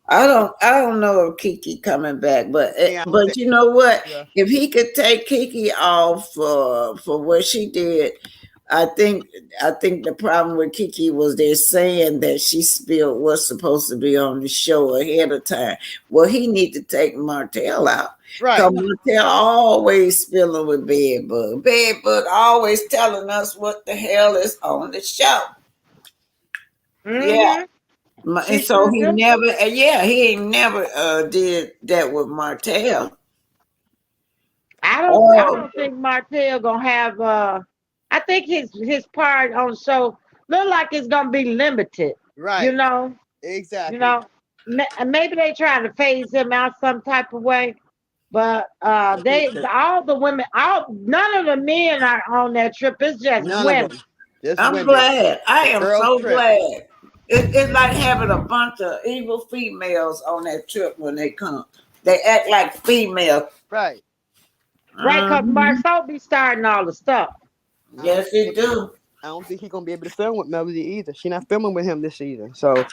I don't know if Kiki coming back, but Yeah, I don't but think you know what? so. If he could take Kiki off for what she did, I think the problem with Kiki was they're saying that she spilled what's supposed to be on the show ahead of time. Well, he need to take Martell out. Right. Because Martell always spilling with Bedbug. Bedbug always telling us what the hell is on the show. Yeah. Mm-hmm. And so he never, he ain't never did that with Martell. I don't think Martell gonna have. I think his part on the show look like it's gonna be limited. Right. You know. Exactly. You know. Maybe they trying to phase him out some type of way, but all the women, none of the men are on that trip. It's just None women. of them. Just I'm women. glad. I am Girls so trip. glad. It's like having a bunch of evil females on that trip when they come. They act like females. Right. Right, because Marsau be starting all the stuff. Yes, he do. I don't think he's gonna be able to film with Melody either. She not filming with him this season, so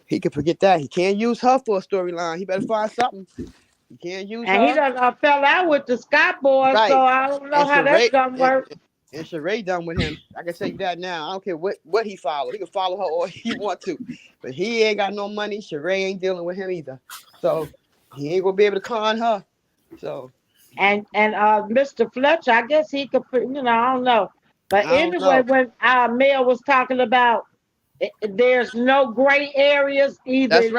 he can forget that. He can't use her for a storyline. He better find something. He can't use And her. he done fell out with the Scott boys, Right. so I don't know how that's gonna work. And Sheree done with him. I can tell you that now. I don't care what he follow. He can follow her all he want to. But he ain't got no money. Sheree ain't dealing with him either. So he ain't gonna be able to con her. So and Mr. Fletcher, I guess he could, I don't know. But anyway, when Mel was talking about there's no gray areas, either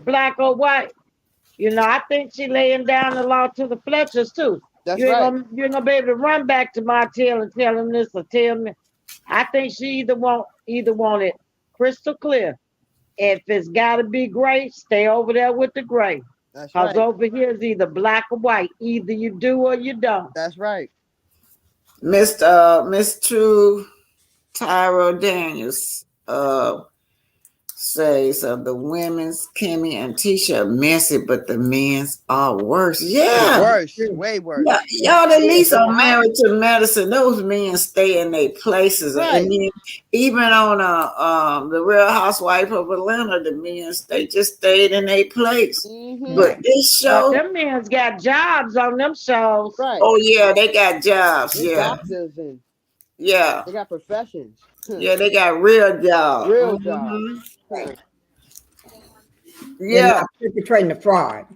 black or white. I think she laying down the law to the Fletchers too. That's You're gonna be able to run back to Martell and tell him this or tell me. I think she either want it crystal clear. If it's got to be gray, stay over there with the gray. That's Because right. over here is either black or white. Either you do or you don't. That's right. Miss True Tyro Daniels says the women's Kimmy and Tisha are messy, but the men's are worse. Yeah. Worse. Way worse. Yeah, y'all at least are married to medicine. Those men stay in their places. Right. And then even on the Real Housewife of Atlanta, the men they just stayed in their place. Mm-hmm. But this show, them men's got jobs on them shows. Right. Oh yeah, they got jobs. They're yeah. doctors and Yeah. they got professions. Yeah, they got real jobs. Real jobs. Yeah. They're not perpetrating the fraud.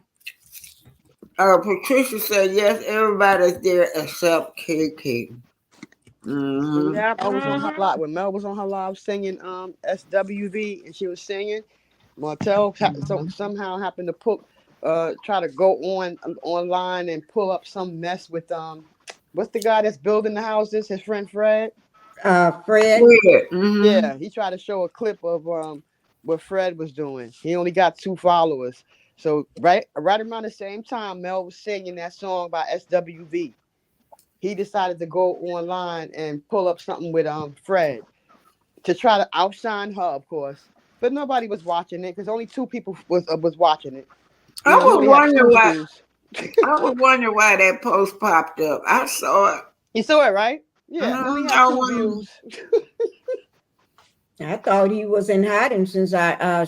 Patricia said yes, everybody's there except Kiki. Mm-hmm. Yep. Mel was on her live when Mel was on her live singing SWV and she was singing. Martell somehow happened to try to go online and pull up some mess with what's the guy that's building the houses? His friend Fred. Fred. Mm-hmm. Yeah, he tried to show a clip of what Fred was doing. He only got 2 followers. So right around the same time, Mel was singing that song by SWV. He decided to go online and pull up something with Fred to try to outshine her, of course. But nobody was watching it because only 2 people was watching it. I was wondering why. I was wondering why that post popped up. I saw it. You saw it, right? Yeah, it only had I 2 wonder- views. I thought he was in hiding since I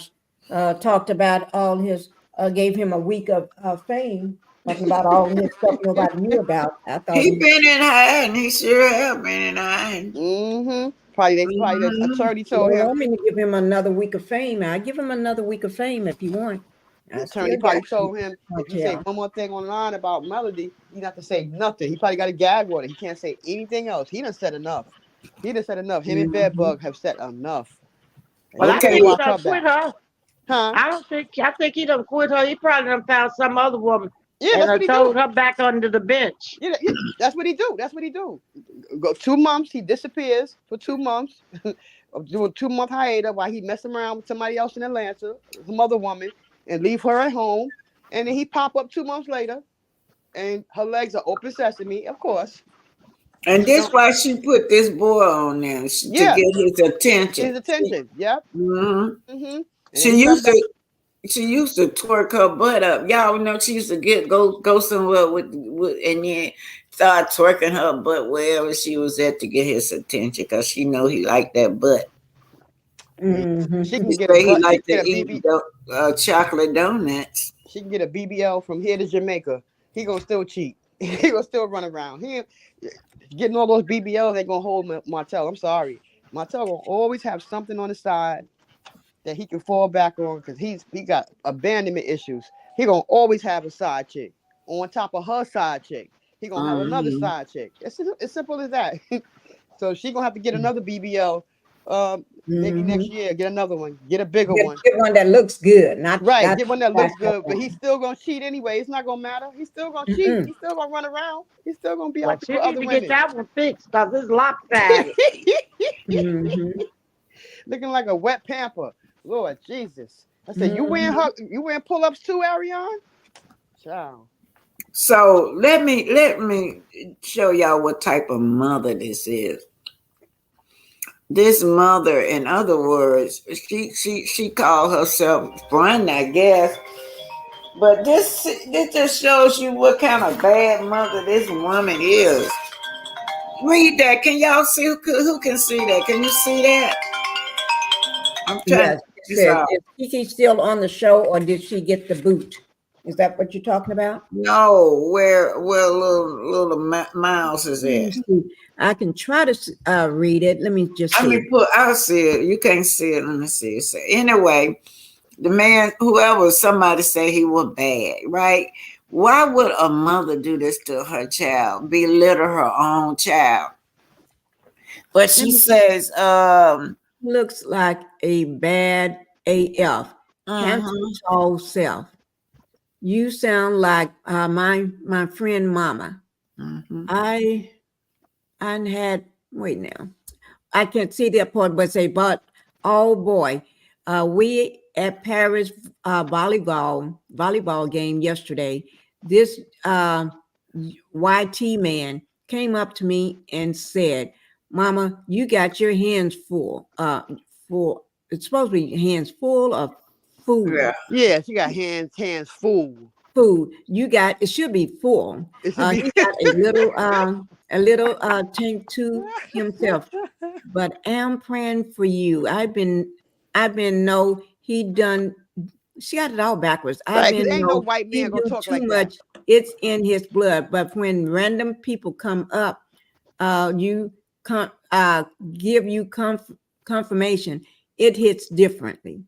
talked about all his, gave him a week of fame, talking about all his stuff nobody knew about. I thought He been in hiding. He sure have been in hiding. Mm-hmm. Probably the attorney told Well, him. I'm going to give him another week of fame. I give him another week of fame if you want. The attorney probably told him if you say one more thing online about Melody, you have to say nothing. He probably got a gag order. He can't say anything else. He done said enough. Him and Bedbug have said enough. Well, I think he done quit her. Huh? I think he done quit her. He probably done found some other woman. Yeah, and that's what he told do. her back under the bench. Yeah, that's what he do. That's what he do. Go 2 months, he disappears for 2 months, doing 2-month hiatus while he messing around with somebody else in Atlanta, some other woman, and leave her at home. And then he pop up 2 months later, and her legs are open sesame, of course. And this why she put this boy on there to get his attention. Yep. Mm-hmm. Mm-hmm. She used to twerk her butt up. Y'all know she used to go somewhere with and then start twerking her butt wherever she was at to get his attention because she know he liked that butt. Mm-hmm. She can get a he butt. like to eat chocolate donuts. She can get a BBL from here to Jamaica. He gonna still cheat. He gonna still run around. He getting all those BBLs ain't gonna hold Martell. I'm sorry. Martell will always have something on the side that he can fall back on because he got abandonment issues. He gonna always have a side chick on top of her side chick. He gonna have another side chick. It's simple as that. So she gonna have to get another BBL. Maybe next year, get another one, get a bigger one. Get one that looks good, not get one that looks good, but he's still gonna cheat anyway. It's not gonna matter. He's still gonna cheat. He's still gonna run around. He's still gonna be out there with other women. Get that one fixed because it's lopsided. Looking like a wet pamper. Lord Jesus. I said, you wearing pull-ups too, Ariane? Ciao. So let me show y'all what type of mother this is. This mother, in other words, she called herself friend, I guess. But this just shows you what kind of bad mother this woman is. Read that. Can y'all see? Who can see that? Can you see that? I'm trying to figure this out. Is Kiki still on the show, or did she get the boot? Is that what you're talking about? No, where little mouse is at? I can try to read it. Let me just see. I'll see it. You can't see it. Let me see it. So anyway, the man, somebody say he was bad, right? Why would a mother do this to her child? Belittle her own child? But she says, looks like a bad AF. Cancer all self. You sound like my friend Mama. I had wait now. I can't see that part, but oh boy, we at Paris volleyball game yesterday. This YT man came up to me and said, "Mama, you got your hands full. It's supposed to be hands full of food. Yeah, she got hands full. Food. It should be full. He got a little tank to himself. But I'm praying for you. I've been no, he done. She got it all backwards. Ain't no white man gonna talk like that. It's in his blood. But when random people come up, give you confirmation, it hits differently.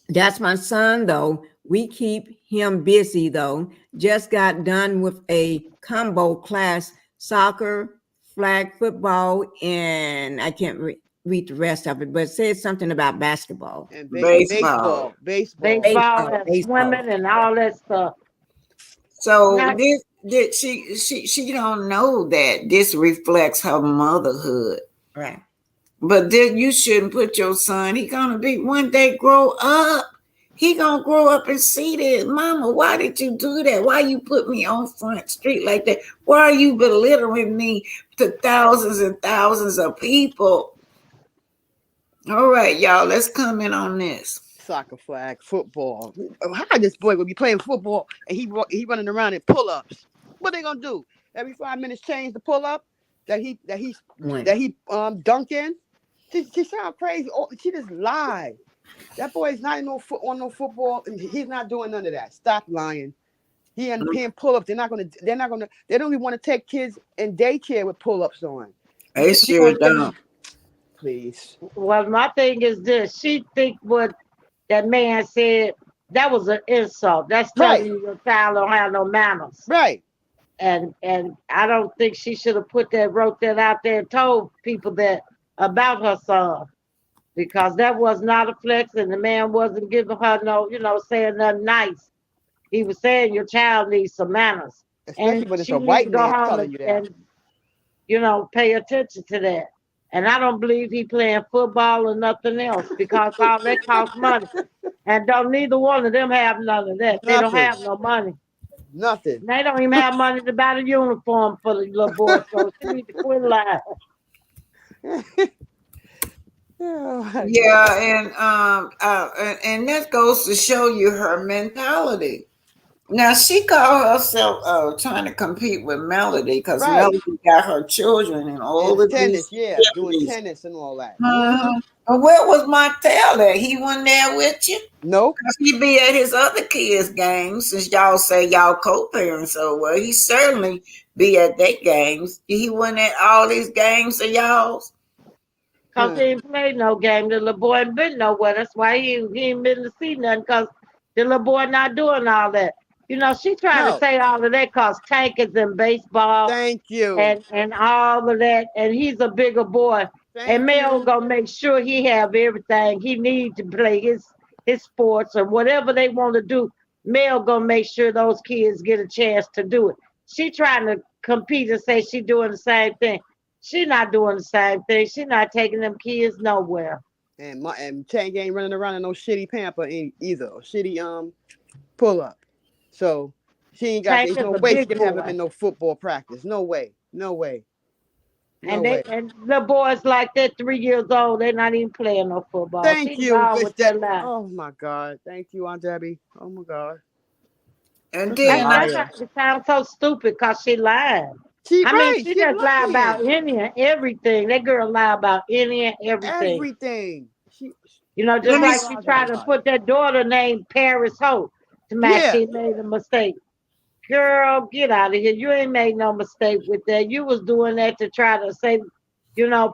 That's my son, though. We keep him busy, though. Just got done with a combo class, soccer, flag football, and I can't read the rest of it, but it says something about basketball. And baseball, and swimming, and all that stuff. So she don't know that this reflects her motherhood. Right. But then you shouldn't put your son, he gonna be one day grow up. He gonna grow up and see this. Mama, why did you do that? Why you put me on Front Street like that? Why are you belittling me to thousands and thousands of people? All right, y'all, let's comment on this. soccer flag, football. How this boy would be playing football and he running around in pull-ups? What they gonna do? Every 5 minutes change the pull-up that he dunking? She sound crazy. Oh, she just lied. That boy's not on no football, and he's not doing none of that. Stop lying. He ain't pull-ups. They don't even want to take kids in daycare with pull-ups on. They sure don't. Please. Well, my thing is this. She think what that man said, that was an insult. That's telling you your child don't have no manners. Right. And I don't think she should have wrote that out there and told people that about her son. Because that was not a flex, and the man wasn't giving her no, saying nothing nice. He was saying your child needs some manners. Especially And when it's she a needs white to go man home telling you that. and pay attention to that. And I don't believe he playing football or nothing else because all that costs money. And don't neither one of them have none of that. They don't have no money. Nothing. They don't even have money to buy the uniform for the little boy, so she need to quit lying. Yeah, and that goes to show you her mentality. Now she called herself trying to compete with Melody because Melody got her children and all of tennis, these doing tennis and all that. But where was Martell at? He wasn't there with you? Nope. Because he be at his other kids' games, since y'all say y'all co-parents so well. He certainly be at their games. He wasn't at all these games of y'all's. Because he ain't played no game. The little boy ain't been nowhere. That's why he ain't been to see nothing, because the little boy not doing all that. She trying to say all of that because Tank is in baseball. Thank you. And all of that. And he's a bigger boy. And Mel gonna make sure he have everything he needs to play his sports or whatever they want to do. Mel gonna make sure those kids get a chance to do it. She trying to compete and say she doing the same thing. She not doing the same thing. She not taking them kids nowhere. And Tank ain't running around in no shitty pamper either. Or shitty pull up. So she ain't got. There's no way she can have him in no football practice. No way. No way. No way. And the boys like that 3 years old, they're not even playing no football. Thank you. Oh my God. Thank you, Aunt Debbie. Oh my God. And then it sounds so stupid because she lied. She just lie about any and everything. That girl lie about any and everything. Everything. Just like she tried to put that daughter named Paris Hope to match. She made a mistake. Girl, get out of here. You ain't made no mistake with that. You was doing that to try to say,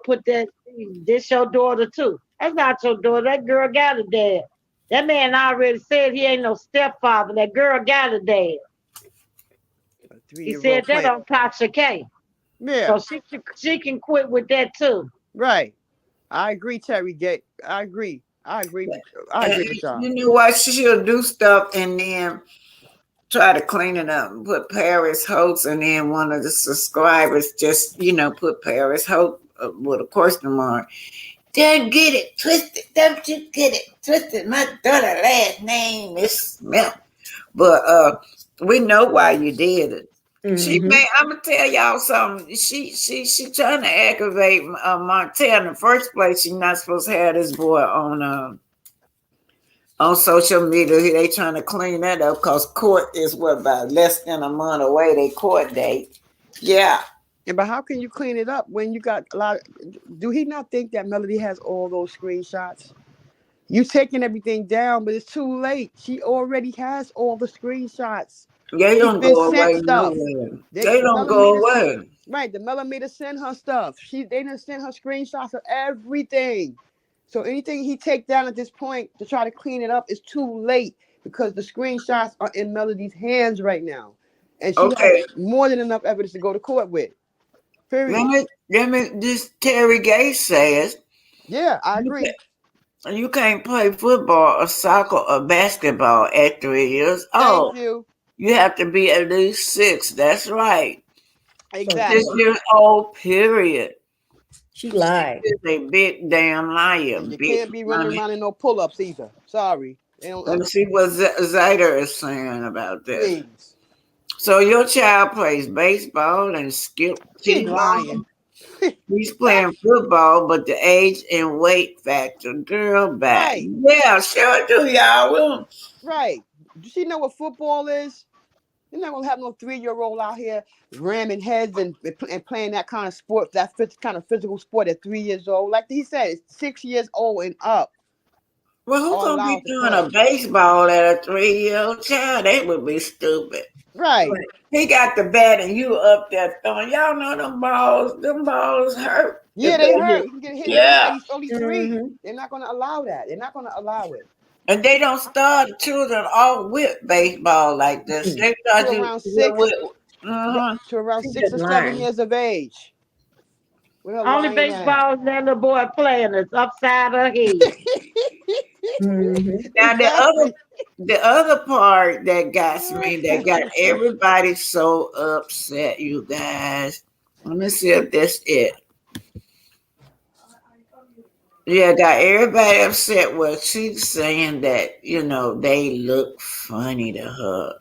put this your daughter too. That's not your daughter. That girl got a dad. That man already said he ain't no stepfather. That girl got a dad. He said that on Tasha K. Yeah. So she can quit with that too. Right. I agree, Terry Gate. I agree with y'all. You know what? She'll do stuff and then try to clean it up and put Paris Holtz, and then one of the subscribers just, put Paris Holtz with a question mark. Don't get it twisted. Don't you get it twisted. My daughter's last name is Smith. But we know why you did it. Mm-hmm. I'm gonna tell y'all something. She trying to aggravate Martell. In the first place, she's not supposed to have this boy on social media. They trying to clean that up because court is about less than a month away. They court date. Yeah. But how can you clean it up when you got a lot do he not think that Melody has all those screenshots? You taking everything down, but it's too late. She already has all the screenshots. They don't go away nowhere. They don't go away. Right, the millimeter send her stuff. They didn't send her screenshots of everything. So anything he take down at this point to try to clean it up is too late because the screenshots are in Melody's hands right now, and she has more than enough evidence to go to court with. Period. Let me. This Terry Gay says. Yeah, I agree. You can't play football or soccer or basketball at 3 years old. Thank you. You have to be at least 6. That's right. Exactly. 6 years old, period. She lied. She's a big damn liar. You can't be running around in no pull-ups either. Sorry. Let me see what Zyder is saying about that. Please. So your child plays baseball and skip. She's lying. He's playing football, but the age and weight factor, girl, back. Right. Yeah, sure do, y'all. Right. Do she know what football is? You're not gonna have no 3-year-old out here ramming heads and playing that kind of sport, kind of physical sport at 3 years old. Like he said, it's 6 years old and up. Well, who's All gonna allowed be to doing play. a baseball at a 3-year-old child? That would be stupid. Right. He got the bat and you up there throwing. Y'all know them balls hurt. Yeah, they hurt. You can get hit. Yeah. He's only 3. They're not gonna allow that. They're not gonna allow it. And they don't start children off with baseball like this. They start To you around 6. uh-huh. To around She's 6 just or 7 lying. years of age. With her Only lying baseball that little boy playing is upside her head. Now the other part that got me, that got everybody so upset, you guys. Let me see if that's it. Yeah, got everybody upset with she's saying that, they look funny to her.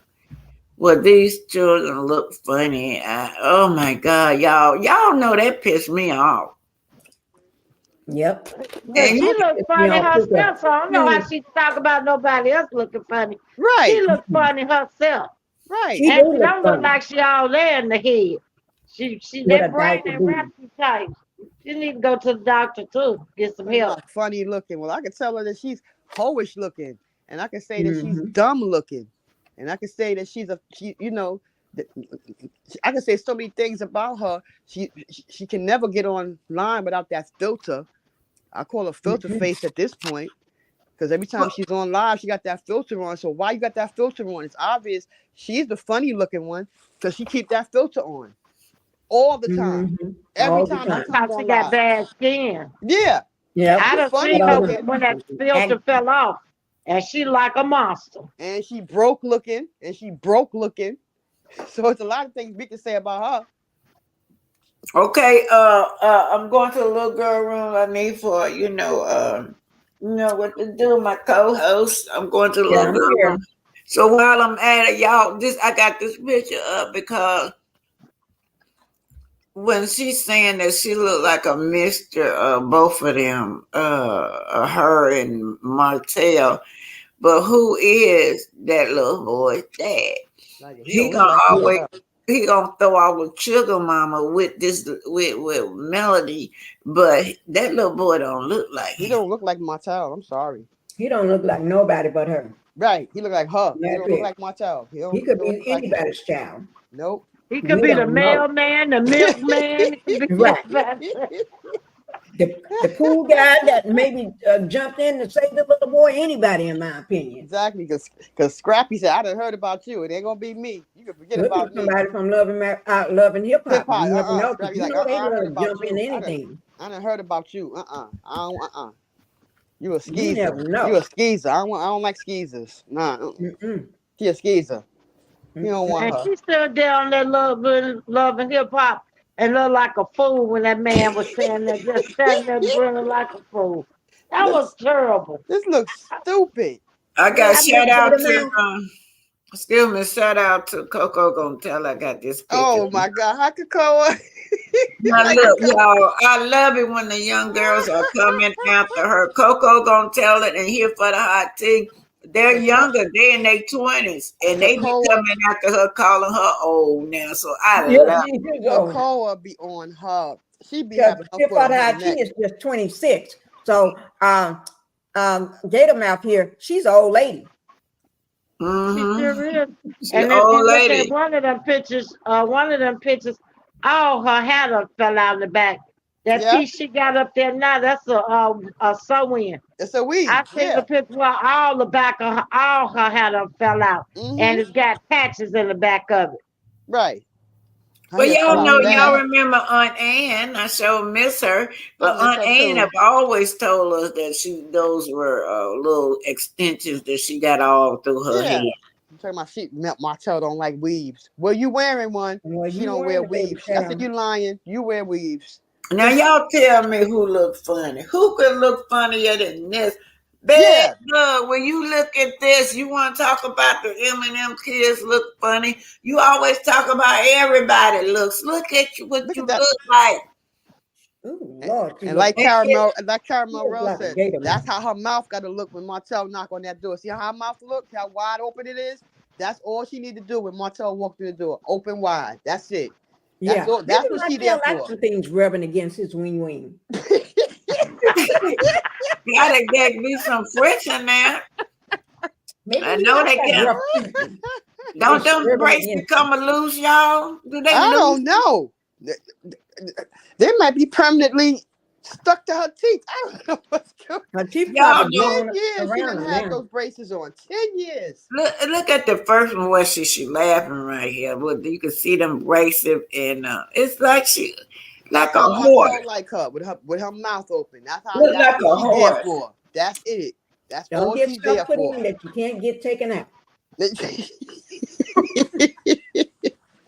Well, these children look funny. Oh my God, y'all know that pissed me off. Yep. But she looks funny herself, so I don't know how Hmm. she talk about nobody else looking funny. Right. She looks funny herself. Right. She And do she look don't look funny. like she all there in the head. She What a that brain diaper ain't do. wrapped too tight. She need to go to the doctor too, get some Talking help. about funny looking. Well, I can tell her that she's hoish looking, and I can say that she's Mhm. dumb looking, and I can say that I can say so many things about her. She can never get online without that filter. I call her filter face at this point. Because every time she's on live, she got that filter on. So why you got that filter on? It's obvious she's the funny looking one because she keep that filter on all the time. Every All the time she time. come Sometimes she on got live. bad skin. Yeah. Yep. I She's done funny seen her looking. when that filter fell off, and she like a monster. And she broke looking. So it's a lot of things we can say about her. Okay, I'm going to the little girl room. I need for what to do. My co-host. I'm going to the Yeah, little I'm girl here. room. So while I'm at it, y'all, I got this picture up because when she's saying that she looked like a mixture of both of them, her and Martell. But who is that little boy's dad? Like, he He don't look gonna like always Martell. he gonna throw out with Sugar Mama with Melody, but that little boy don't look like He him. don't look like Martell. I'm sorry. He don't look like nobody but her. Right. He look like her. He That's don't look it. like Martell. He He could don't be look like him. anybody's child. Nope. He could We be the don't know. mailman, the milkman. It could be Right. anybody. The cool guy that maybe jumped in to save the little boy. Anybody, in my opinion. Exactly, because Scrappy said, I done heard about you. It ain't gonna be me. You can forget Could be about me. somebody from Loving Hip Hip Hop. hop, You never know. 'Cause Scrappy you like, know they I heard love to about jump in you. anything. I done heard about you. I don't, You a You skeezer. never know. You a skeezer. I don't like skeezers. Nah. Mm-mm. She a skeezer. You don't want And her. she stood there on that love and hip hop and looked like a fool when that man was saying that, just standing there grinning like a fool. That was terrible. This looks stupid. I got I shout just out got him to out. excuse me, shout out to Coco gonna tell I got this picture. Oh my God. Hi, Kakoa. Now look, y'all, I love it when the young girls are coming after her. Coco gonna tell it and here for the hot tea. They're younger, they in their 20s, and they be Kakoa. coming after her, calling her old now. So I Yeah, love she it. is old. Kakoa be on her. She be Because having her Skip foot out on her high neck. tea is just 26. So Gator Mouth here, she's an old lady. She Mm-hmm. sure is. She And an if you old look lady. at one of them pictures, all her hair done fell out in the back. That Yeah. piece she got up there now, that's a sew-in. It's a weave. I seen the picture where all the back of all her hair done fell out, and it's got patches in the back of it. Right. Well, y'all know, y'all Bad. remember Aunt Ann. I sure miss her. But I miss Aunt her Ann too. have always told us that those were little extensions that she got all through her Yeah. head. I'm talking about she Martell don't like weaves. Well, you wearing one. Well, She you don't wearing wear the baby weaves. I said crown. you lying. You wear weaves. Now, y'all tell me who look funny. Who could look funnier than this? Big Yeah. Doug, when you look at this, you want to talk about the M&M kids look funny. You always talk about everybody looks. Look at you, what Look you at that. look like. Ooh, Lord, And like Caramel looks like a said, gator that's man. how her mouth got to look when Martell knock on that door. See how her mouth looks? How wide open it is? That's all she need to do when Martell walk through the door. Open wide. That's it. That's Yeah, all. maybe That's what she Martell there likes for. some things rubbing against his wing. Gotta get me some friction there. Maybe I he know likes they that can. rough treatment. Don't Just them rubbing braces against come loose, y'all? Do they I lose? don't know. They might be permanently stuck to her teeth. I don't know what's going on. her teeth Y'all probably don't. 10 blown years she around done her had now. those braces on. 10 years. Look at the first one where she laughing right here. But you can see them abrasive and it's like she like That's a how horse. Martell like her with her mouth open. That's Look like what a she's there horse. for. That's it. That's Don't all get she's stuff there put for. in that you can't get taken out.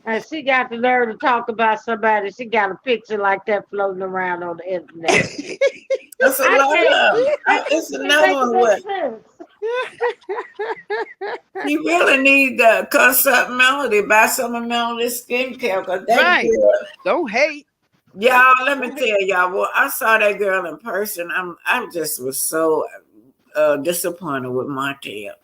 And she got the nerve to talk about somebody. She got a picture like that floating around on the internet. That's a I lot can't. of them. It's It another makes one no where sense. you really need to consult Melody, buy some of Melody's skincare because that Right. girl. Don't hate. Y'all, let me tell y'all. Well, I saw that girl in person. I just was so disappointed with Martell.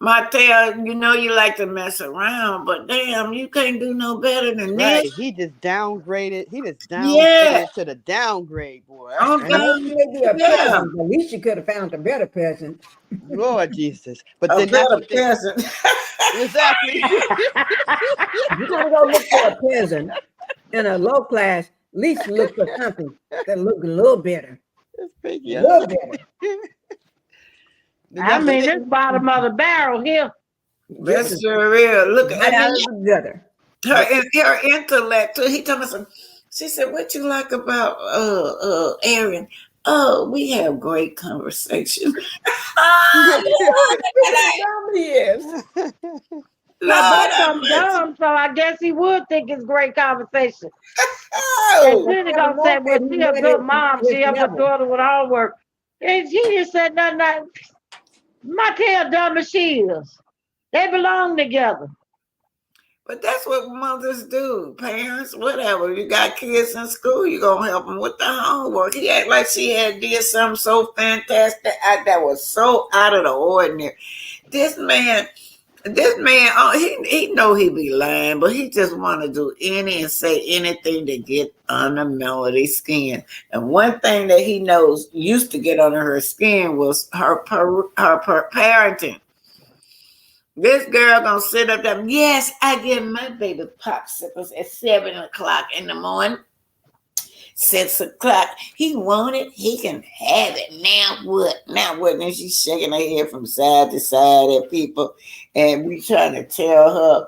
Martell, you know you like to mess around, but damn, you can't do no better than Right. this. He just downgraded. He just Yeah. downgraded to the downgrade, boy. On I know she may be a yeah. peasant, but at least she could have found a better peasant. Lord Jesus. But A then that's better what they peasant. exactly. You gotta go look for a peasant in a low class. At least look for something that look a little better. A little better. I mean, this bottom of the barrel here. This That's is sure real. Look, right and then out of the gutter. her intellect too. He told me some. She said, "What you like about Aaron? Oh, we have great conversation." Dumb he is. Now, Lord, both of them dumb, so I guess he would think it's great conversation. And oh, then he gonna say, well, she a good mom. She help her daughter with homework. And she just said nothing. Martell dumb as she is. They belong together. but that's what mothers do. Parents, whatever. You got kids in school, you gonna help them with the homework. He act like she had did something so fantastic that was so out of the ordinary. This man, he know he be lying, but he just want to do any and say anything to get under Melody's skin. And one thing that he knows used to get under her skin was her parenting. This girl gonna sit up there. Yes, I give my baby popsicles at 7:00 in the morning. 6:00. He want it, he can have it. Now what? Now what? And she's shaking her head from side to side at people. And we trying to tell her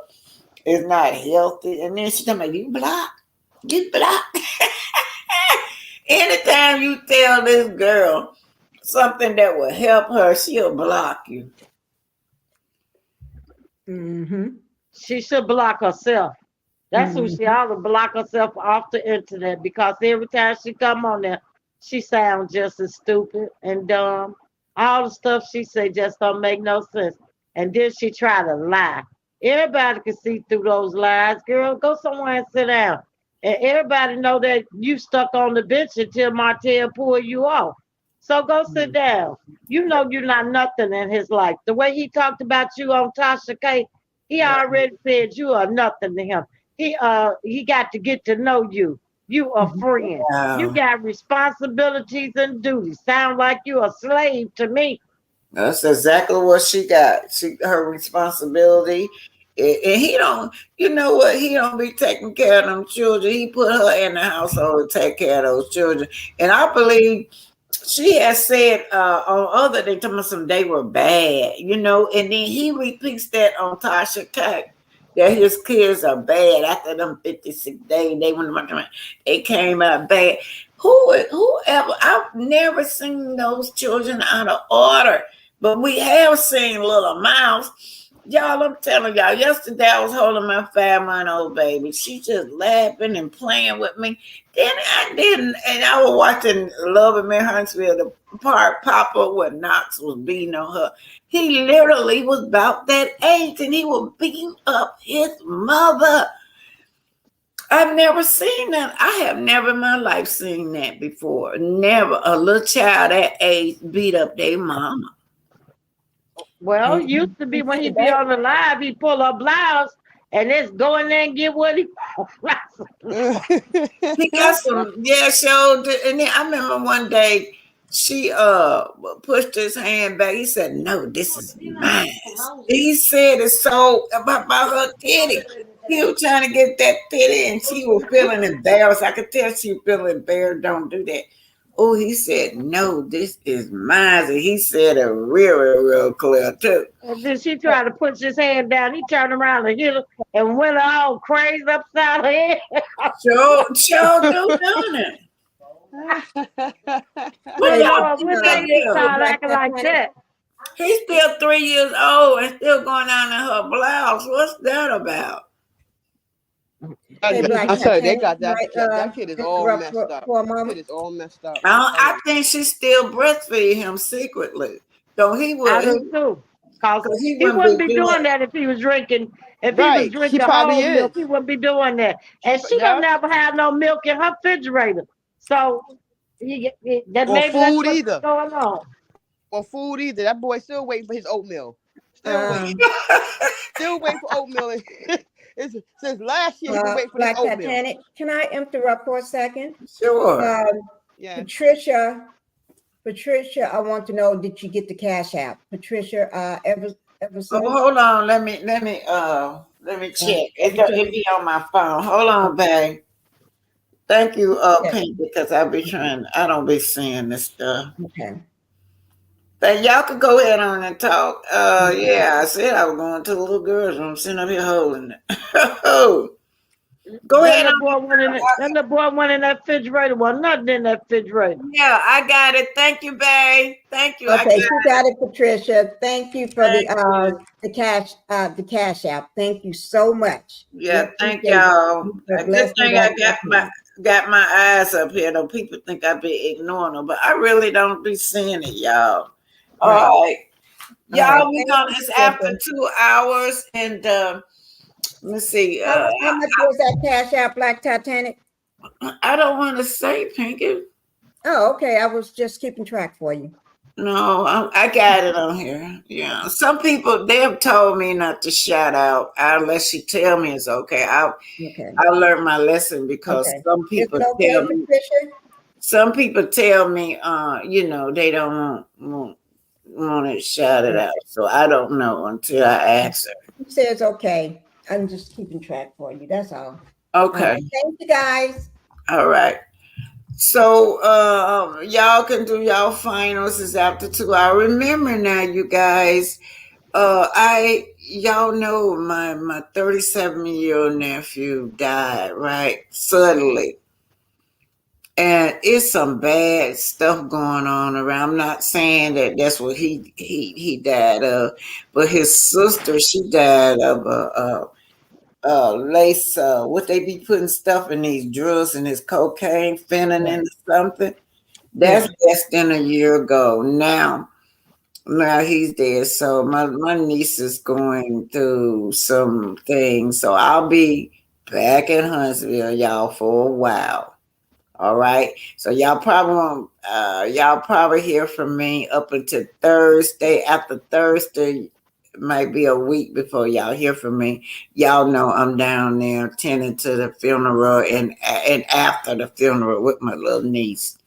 it's not healthy. And then she talking about you block. You block. Anytime you tell this girl something that will help her, she'll block you. Mm-hmm. She should block herself. That's who she ought to block herself off the internet because every time she come on there, she sounds just as stupid and dumb. All the stuff she say just don't make no sense. And then she try to lie. Everybody can see through those lies. Girl, go somewhere and sit down. And everybody know that you stuck on the bench until Martell pull you off. So go sit down. You know you're not nothing in his life. The way he talked about you on Tasha K, he already said you are nothing to him. He got to get to know you. You a friend. You got responsibilities and duties. Sound like you a slave to me. That's exactly what she got. Her responsibility. And he don't, you know what? He don't be taking care of them children. He put her in the household to take care of those children. And I believe she has said on other they told me some they were bad, and then he repeats that on Tasha K. That his kids are bad after them 56 days. They came out bad. Whoever, I've never seen those children out of order, but we have seen little mouths. Y'all, I'm telling y'all, yesterday I was holding my 5-month-old baby. She just laughing and playing with me. Then I didn't, and I was watching Love and Huntsville, the part Papa where Knox was beating on her. He literally was about that age, and he was beating up his mother. I've never seen that. I have never in my life seen that before. Never. A little child that age beat up their mama. Well, used to be when he be on the live, he pull her blouse and it's go in there and get what he He got some, yeah, so, and then I remember one day she pushed his hand back. He said, "No, this is mine." He said it so about her titty. He was trying to get that titty and she was feeling embarrassed. I could tell she was feeling embarrassed. Don't do that. Oh, he said, "No, this is mine." And he said it real clear too. And then she tried to push his hand down. He turned around and hit her and went all crazy upside her head. Joe do doing it. Hey, Lord, when they start acting like that? He's still 3 years old and still going down in her blouse. What's that about? I tell you, they got that kid is all messed up. That kid is all messed up. I think she still breastfeed him secretly. So he would. I do too. Cause he wouldn't be doing that if he was drinking. If he was drinking whole milk, he wouldn't be doing that. And she don't never have no milk in her refrigerator. So that maybe that's what's going on. Or food either. That boy still waiting for his oatmeal. Still waiting for oatmeal. Since last year, he's been waiting for Black this oatmeal. Titanic, can I interrupt for a second? Sure. Yeah. Patricia, I want to know, did you get the cash out? Patricia, ever since? Oh, hold on. Let me check. It'll be on my phone. Hold on, babe. Thank you, Pink, because I don't be seeing this stuff. Okay. But y'all could go ahead on and talk. Yeah, I said I was going to the little girl's room, sitting up here holding it. Go ahead. That little boy went in that refrigerator. Well, nothing in that refrigerator. Yeah, I got it. Thank you, babe. Thank you. Okay, you got it, Patricia. Thank you for the cash app. Thank you so much. Yeah, thank y'all. Good thing I got my eyes up here. Though people think I be ignoring them, but I really don't be seeing it, y'all. All right. Y'all, we gonna. It's after 2 hours, and let's see. How much was that cash out, Black Titanic? I don't want to say, Pinky. Oh, okay. I was just keeping track for you. No, I got it on here. Yeah, some people they have told me not to shout out unless you tell me it's okay. I learned my lesson because some people tell me. Patricia? Some people tell me, they don't want it shouted out. So I don't know until I ask her. She says okay. I'm just keeping track for you. That's all. Okay. Thank you, guys. All right. So y'all can do y'all finals. It's after 2 hours. Remember now, you guys. Y'all know my 37-year-old nephew died, right? Suddenly. And it's some bad stuff going on around. I'm not saying that that's what he died of, but his sister, she died of lace. What they be putting stuff in these drugs and this cocaine, fentanyl, or something. That's less than a year ago. Now he's dead. So my niece is going through some things. So I'll be back in Huntsville, y'all, for a while. All right. So y'all probably hear from me up until Thursday. After Thursday, it might be a week before y'all hear from me. Y'all know I'm down there attending to the funeral and after the funeral with my little niece.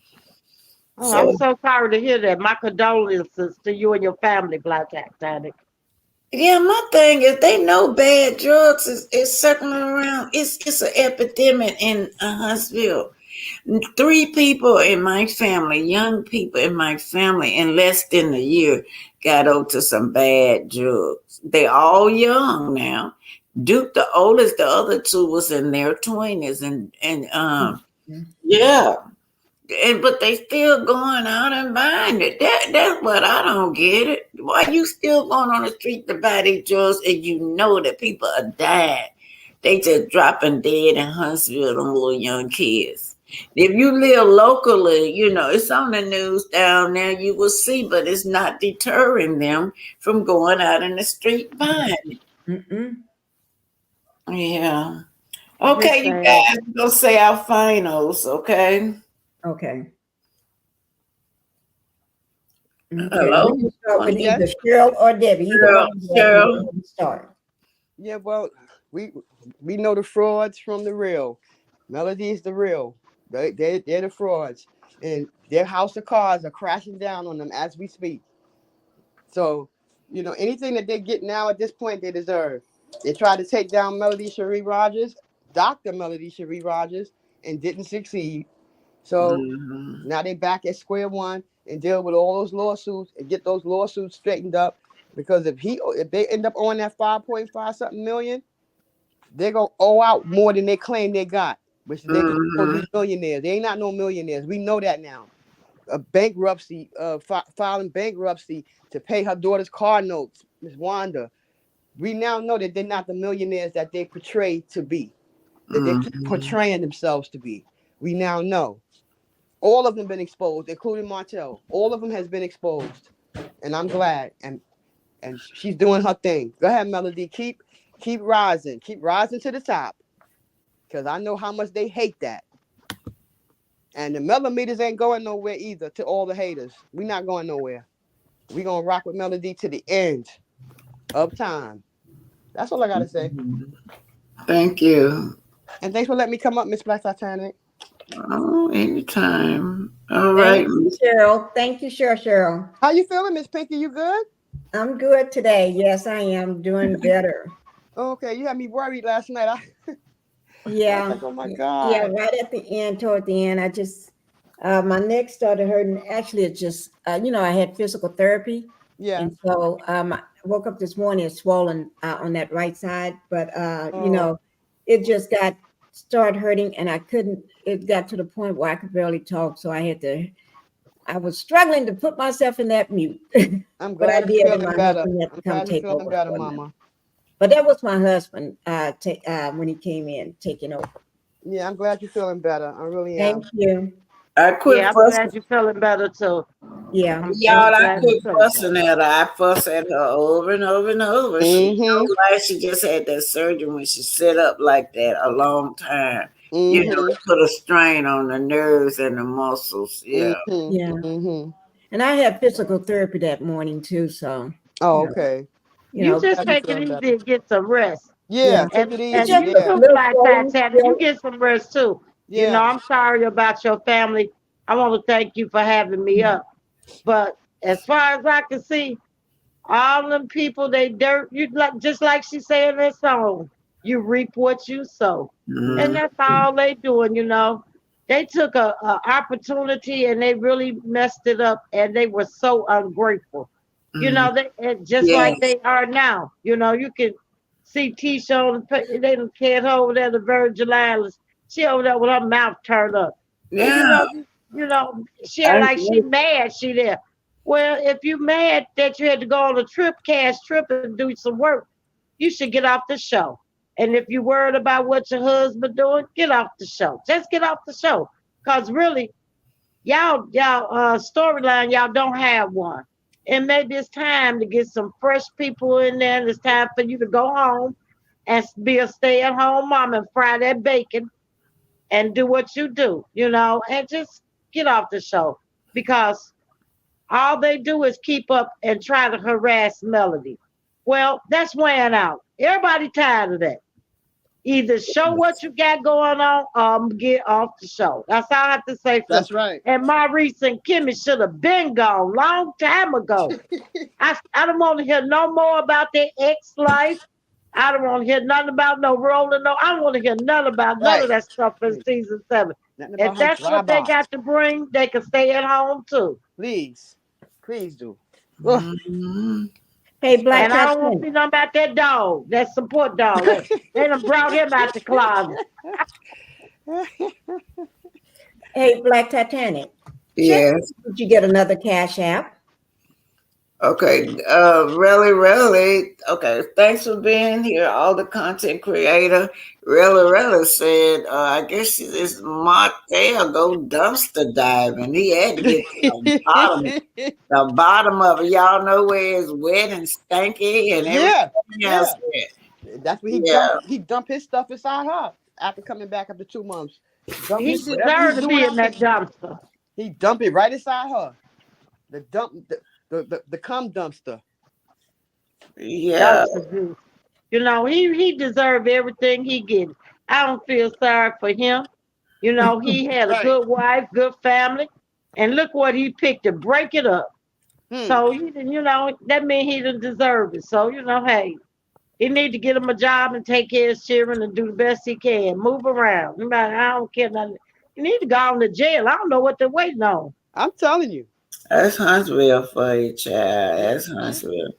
Oh, I'm so sorry to hear that. My condolences to you and your family, Black Titanic. Yeah, my thing is they know bad drugs is circling around. It's an epidemic in Huntsville. 3 people in my family, young people in my family, in less than a year, got onto some bad drugs. They all young now. Duke, the oldest, the other 2 was in their 20s, but they still going out and buying it. That's what I don't get it. Why you still going on the street to buy these drugs and you know that people are dying? They just dropping dead in Huntsville, them little young kids. If you live locally, it's on the news down there, you will see, but it's not deterring them from going out in the street buying it. Yeah. Okay, you saying. guys, we're gonna say our finals, okay? Okay. Okay. Hello? We can start with Yes. either Cheryl or Debbie. Either one of you Cheryl. can start. Yeah, well, we know the frauds from the real. Melody's the real. They're the frauds. And their house of cards are crashing down on them as we speak. So, anything that they get now at this point, they deserve. They tried to take down Melody Cherie Rogers, Dr. Melody Cherie Rogers, and didn't succeed. So now they back at square one and deal with all those lawsuits and get those lawsuits straightened up. Because if they end up on that 5.5 something million, they're gonna owe out more than they claim they got, which they supposed to be millionaires. They ain't not no millionaires. We know that now. A bankruptcy, filing bankruptcy to pay her daughter's car notes, Miss Wanda. We now know that they're not the millionaires that they portray to be, that they're portraying themselves to be. We now know. All of them been exposed, including Martell. All of them has been exposed, and I'm glad. And she's doing her thing. Go ahead, Melody. Keep rising. Keep rising to the top, because I know how much they hate that. And the millimeters ain't going nowhere either. To all the haters, we not going nowhere. We gonna rock with Melody to the end of time. That's all I gotta say. Thank you. And thanks for letting me come up, Miss Black Titanic. Oh, anytime. All Thank right. you, Cheryl. Thank you, Cheryl. How you feeling, Miss Pinky? You good? I'm good today. Yes, I am doing better. Okay, you had me worried last night. Yeah. I was like, oh my God. Yeah, right at the end, toward the end, I just my neck started hurting. Actually, it just I had physical therapy. Yeah. And so I woke up this morning, it's swollen on that right side, but it just started hurting, and it got to the point where I could barely talk. So I was struggling to put myself in that mute. I'm But I glad did, you're and feeling my better. husband had to I'm come glad you're take feeling over better, for me. Mama. But that was my husband when he came in, taking over. Yeah, I'm glad you're feeling better. I really am. Thank you. I quit Yeah, I'm fussing. glad you're feeling better too. Yeah. Y'all, I glad quit you're feeling fussing at her. I fuss at her over and over and over. She like she just had that surgery when she sit up like that a long time. It put a strain on the nerves and the muscles. Yeah. Yeah. And I had physical therapy that morning too. So. Oh, okay. You just take it easy and get some rest. Yeah, take And it easy. you too, Black Titanic, you get some rest too. Yeah. I'm sorry about your family. I want to thank you for having me up. But as far as I can see, all them people, they dirt. You just like she said in that song, you reap what you sow. And that's all they doing, They took a opportunity and they really messed it up, and they were so ungrateful. They just like they are now. You can see Tisha on they can't over there the Virgin Islands. She over there with her mouth turned up. Yeah. And she like she mad she there. Well, if you mad that you had to go on a cash trip and do some work, you should get off the show. And if you're worried about what your husband doing, get off the show. Just get off the show. Because really, y'all storyline, y'all don't have one. And maybe it's time to get some fresh people in there. And it's time for you to go home and be a stay-at-home mom and fry that bacon and do what you do, and just get off the show. Because all they do is keep up and try to harass Melody. Well, that's wearing out. Everybody tired of that. Either show what you got going on or get off the show. That's all I have to say. That's right. And Maurice and Kimmy should have been gone long time ago. I don't want to hear no more about their ex-life. I don't want to hear nothing about no rolling. I don't want to hear nothing about none of that stuff in season 7. If that's what they got to bring, they can stay at home too. Please do. Hey, Black and I don't want to see nothing about that dog, that support dog. They done brought him out the closet. Hey, Black Titanic. Yes. Did you get another Cash App? Okay. Really. Okay. Thanks for being here. All the content creator. Really said, I guess this Martell go dumpster diving. He had to get to the bottom of it. Y'all know where it's wet and stanky and everything else. That's where he dumped his stuff inside her. after coming back after 2 months. Dump He his, whatever deserved he's to doing be in out that there, dumpster. he dump it right inside her. The cum dumpster. Yeah. Dumpster juice. You know, he deserved everything he get. I don't feel sorry for him. You know, he had a Right. good wife, good family, and look what he picked to break it up. So he didn't, you know, that means he didn't deserve it. So, you know, hey, he need to get him a job and take care of his children and do the best he can. Move around. I don't care nothing. You need to go on to jail. I don't know what they're waiting on. I'm telling you. That's Huntsville for you, child. That's Huntsville.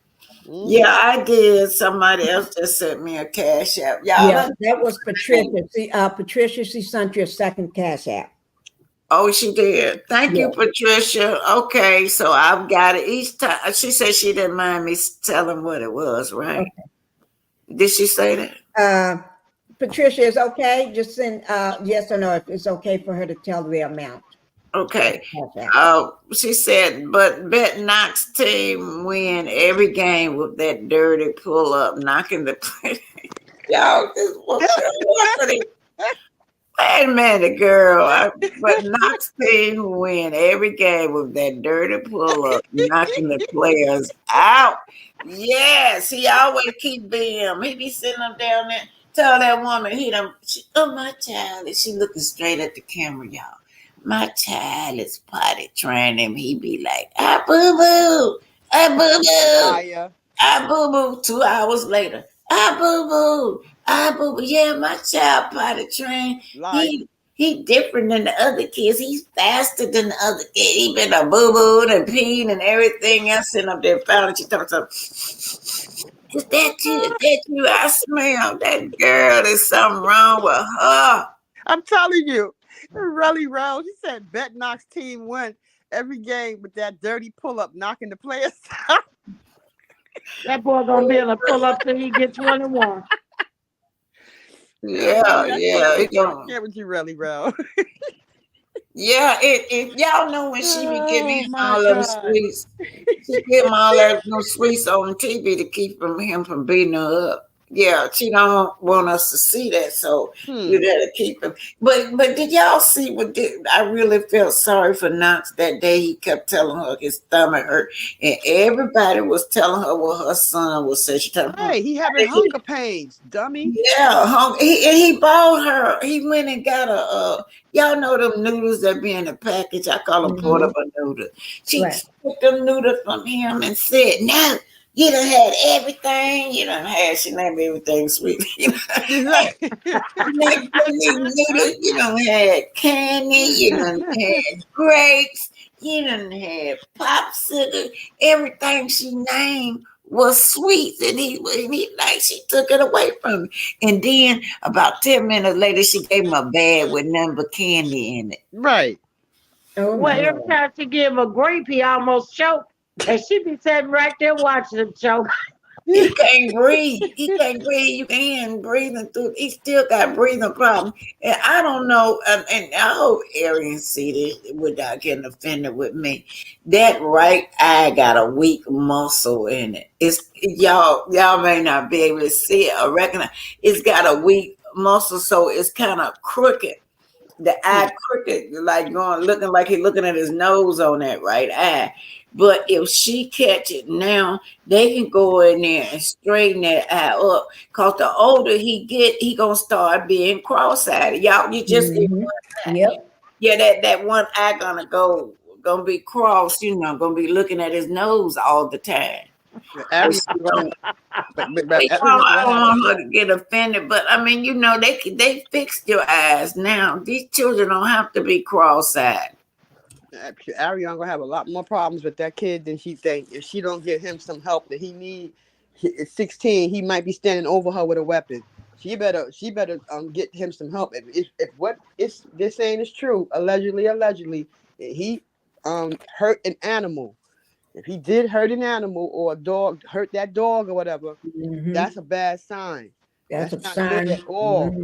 Yeah, I did. Somebody else just sent me a cash app. Y'all, Yeah, that was Patricia. See, Patricia, she sent you a second cash app. oh, she did. Thank you, Patricia. Okay, so I've got it each time. She said she didn't mind me telling what it was, right? Okay. Did she say that? Patricia, is okay? Just send yes or no if it's okay for her to tell the amount. Okay. She said, but bet Knox team win every game with that dirty pull up, knocking the play. Y'all, this wait a minute, girl. But Knox team win every game with that dirty pull up, knocking the players out. Yes, he always keep being. He be sitting up down there. Tell that woman oh my child, and she looking straight at the camera, y'all. My child is potty training him. He be like, I boo boo, I boo boo, I boo boo. 2 hours later, I boo boo, I boo boo. Yeah, my child potty trained. He different than the other kids. He's faster than the other kid. He been a boo boo and peeing and everything else. Sitting up there, found she talking to. Is that you? Is that you? I smell that girl. There's something wrong with her. I'm telling you. Really, Rose. He said bet Knox team win every game with that dirty pull-up, knocking the players out. That boy gonna be able to pull up till he gets 21. Yeah. I can't with you, really, Rose. Yeah, if y'all know when she be giving him all those sweets, she give him all those sweets on TV to keep him from beating her up. Yeah, she don't want us to see that, so you gotta keep him. But did y'all see I really felt sorry for Knox that day. He kept telling her his stomach hurt, and everybody was telling her what her son was saying. Hey, he having hunger pains, dummy. Yeah, he bought her. He went and got y'all know them noodles that be in the package. I call them portable noodles. She took them noodles from him and said, "No, you done had everything. You done had." She named everything sweet. You done had candy. You done had grapes. You done had popsicle. Everything she named was sweet, and he like she took it away from him. And then about 10 minutes later, she gave him a bag with nothing but candy in it. Right. Oh, well, every time she give him a grape, he almost choked, and she be sitting right there watching him choke. He can't breathe. You can hear him breathing through. He still got breathing problem. And I don't know. And I hope Arian see this without getting offended with me. That right eye got a weak muscle in it. It's y'all may not be able to see it or recognize. It's got a weak muscle, so it's kind of crooked. The eye crooked, like looking like he's looking at his nose on that right eye. But if she catch it now, they can go in there and straighten that eye up. Cause the older he get, he gonna start being cross-eyed. Y'all, you just that one eye gonna be crossed. Gonna be looking at his nose all the time. I don't want her to get offended, but I mean, they fixed your eyes now. These children don't have to be cross-eyed. Ariana gonna have a lot more problems with that kid than she think. If she don't give him some help that he need, at 16, he might be standing over her with a weapon. She better get him some help. If what they're saying is true, allegedly, he hurt an animal. If he did hurt an animal or a dog, hurt that dog or whatever, that's a bad sign. That's a not sign. good at all.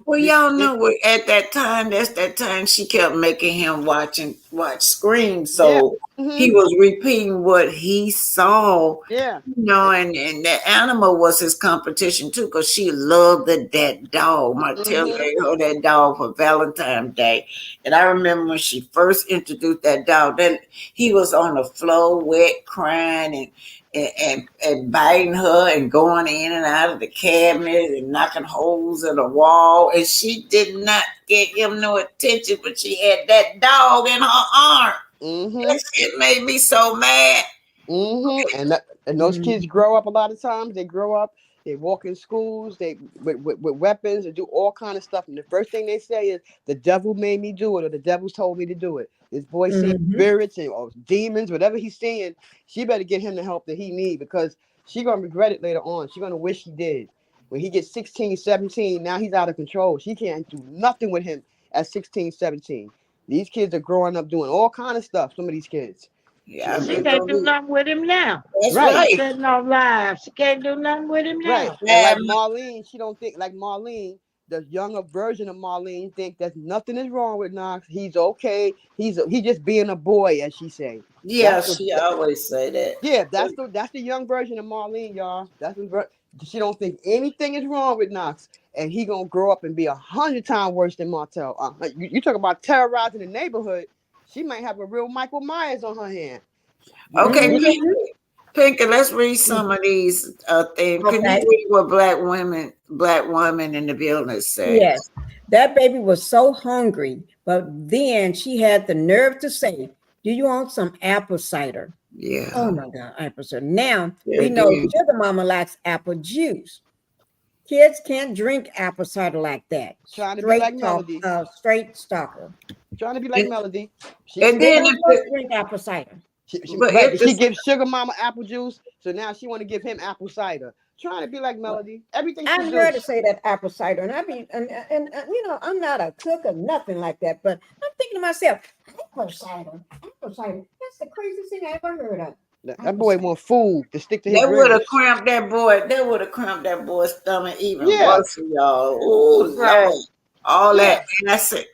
Well, y'all know at that time, that's that time she kept making him watching Scream, Yeah. so he was repeating what he saw. Yeah. And the animal was his competition too, because she loved that dog. Martell gave her that dog for Valentine's Day. And I remember when she first introduced that dog, then he was on the floor, wet, crying and biting her and going in and out of the cabinet and knocking holes in the wall. And she did not get him no attention, but she had that dog in her arm. It made me so mad. And those kids grow up a lot of times. They grow up, they walk in schools, they with weapons and do all kind of stuff. And the first thing they say is, "The devil made me do it," or "The devil's told me to do it." This boy sees spirits or demons, whatever he's seeing. She better get him the help that he needs, because she's gonna regret it later on. She's gonna wish he did. When he gets 16, 17, now he's out of control. She can't do nothing with him at 16, 17. These kids are growing up doing all kind of stuff. Some of these kids. Yeah, she can't do nothing with him now. That's right. She's sitting on live. She can't do nothing with him now. Right. And like Marlene, she don't think like Marlene. The younger version of Marlene think that nothing is wrong with Knox. He's okay. He's just being a boy, as she say. Yeah, she always say that. Yeah, that's the young version of Marlene, y'all. She don't think anything is wrong with Knox, and he gonna grow up and be 100 times worse than Martell. You talk about terrorizing the neighborhood. She might have a real Michael Myers on her hand. Okay, Pinky, let's read some of these things. Can you read what black women in the building say? Yes, that baby was so hungry, but then she had the nerve to say, "Do you want some apple cider?" Yeah. Oh my God, apple cider. Now we know Sugar Mama likes apple juice. Kids can't drink apple cider like that. Trying to be like Melody. Straight stalker. Trying to be like Melody. And then they drink apple cider. She gives Sugar Mama apple juice, so now she want to give him apple cider. Trying to be like Melody. Everything. I heard her say that apple cider, and and you know, I'm not a cook or nothing like that, but I'm thinking to myself, apple cider. That's the craziest thing I ever heard of. That boy want food to stick to his. That would have cramped that boy. That would have cramped that boy's stomach even worse, y'all. Oh, Lord. All that acid.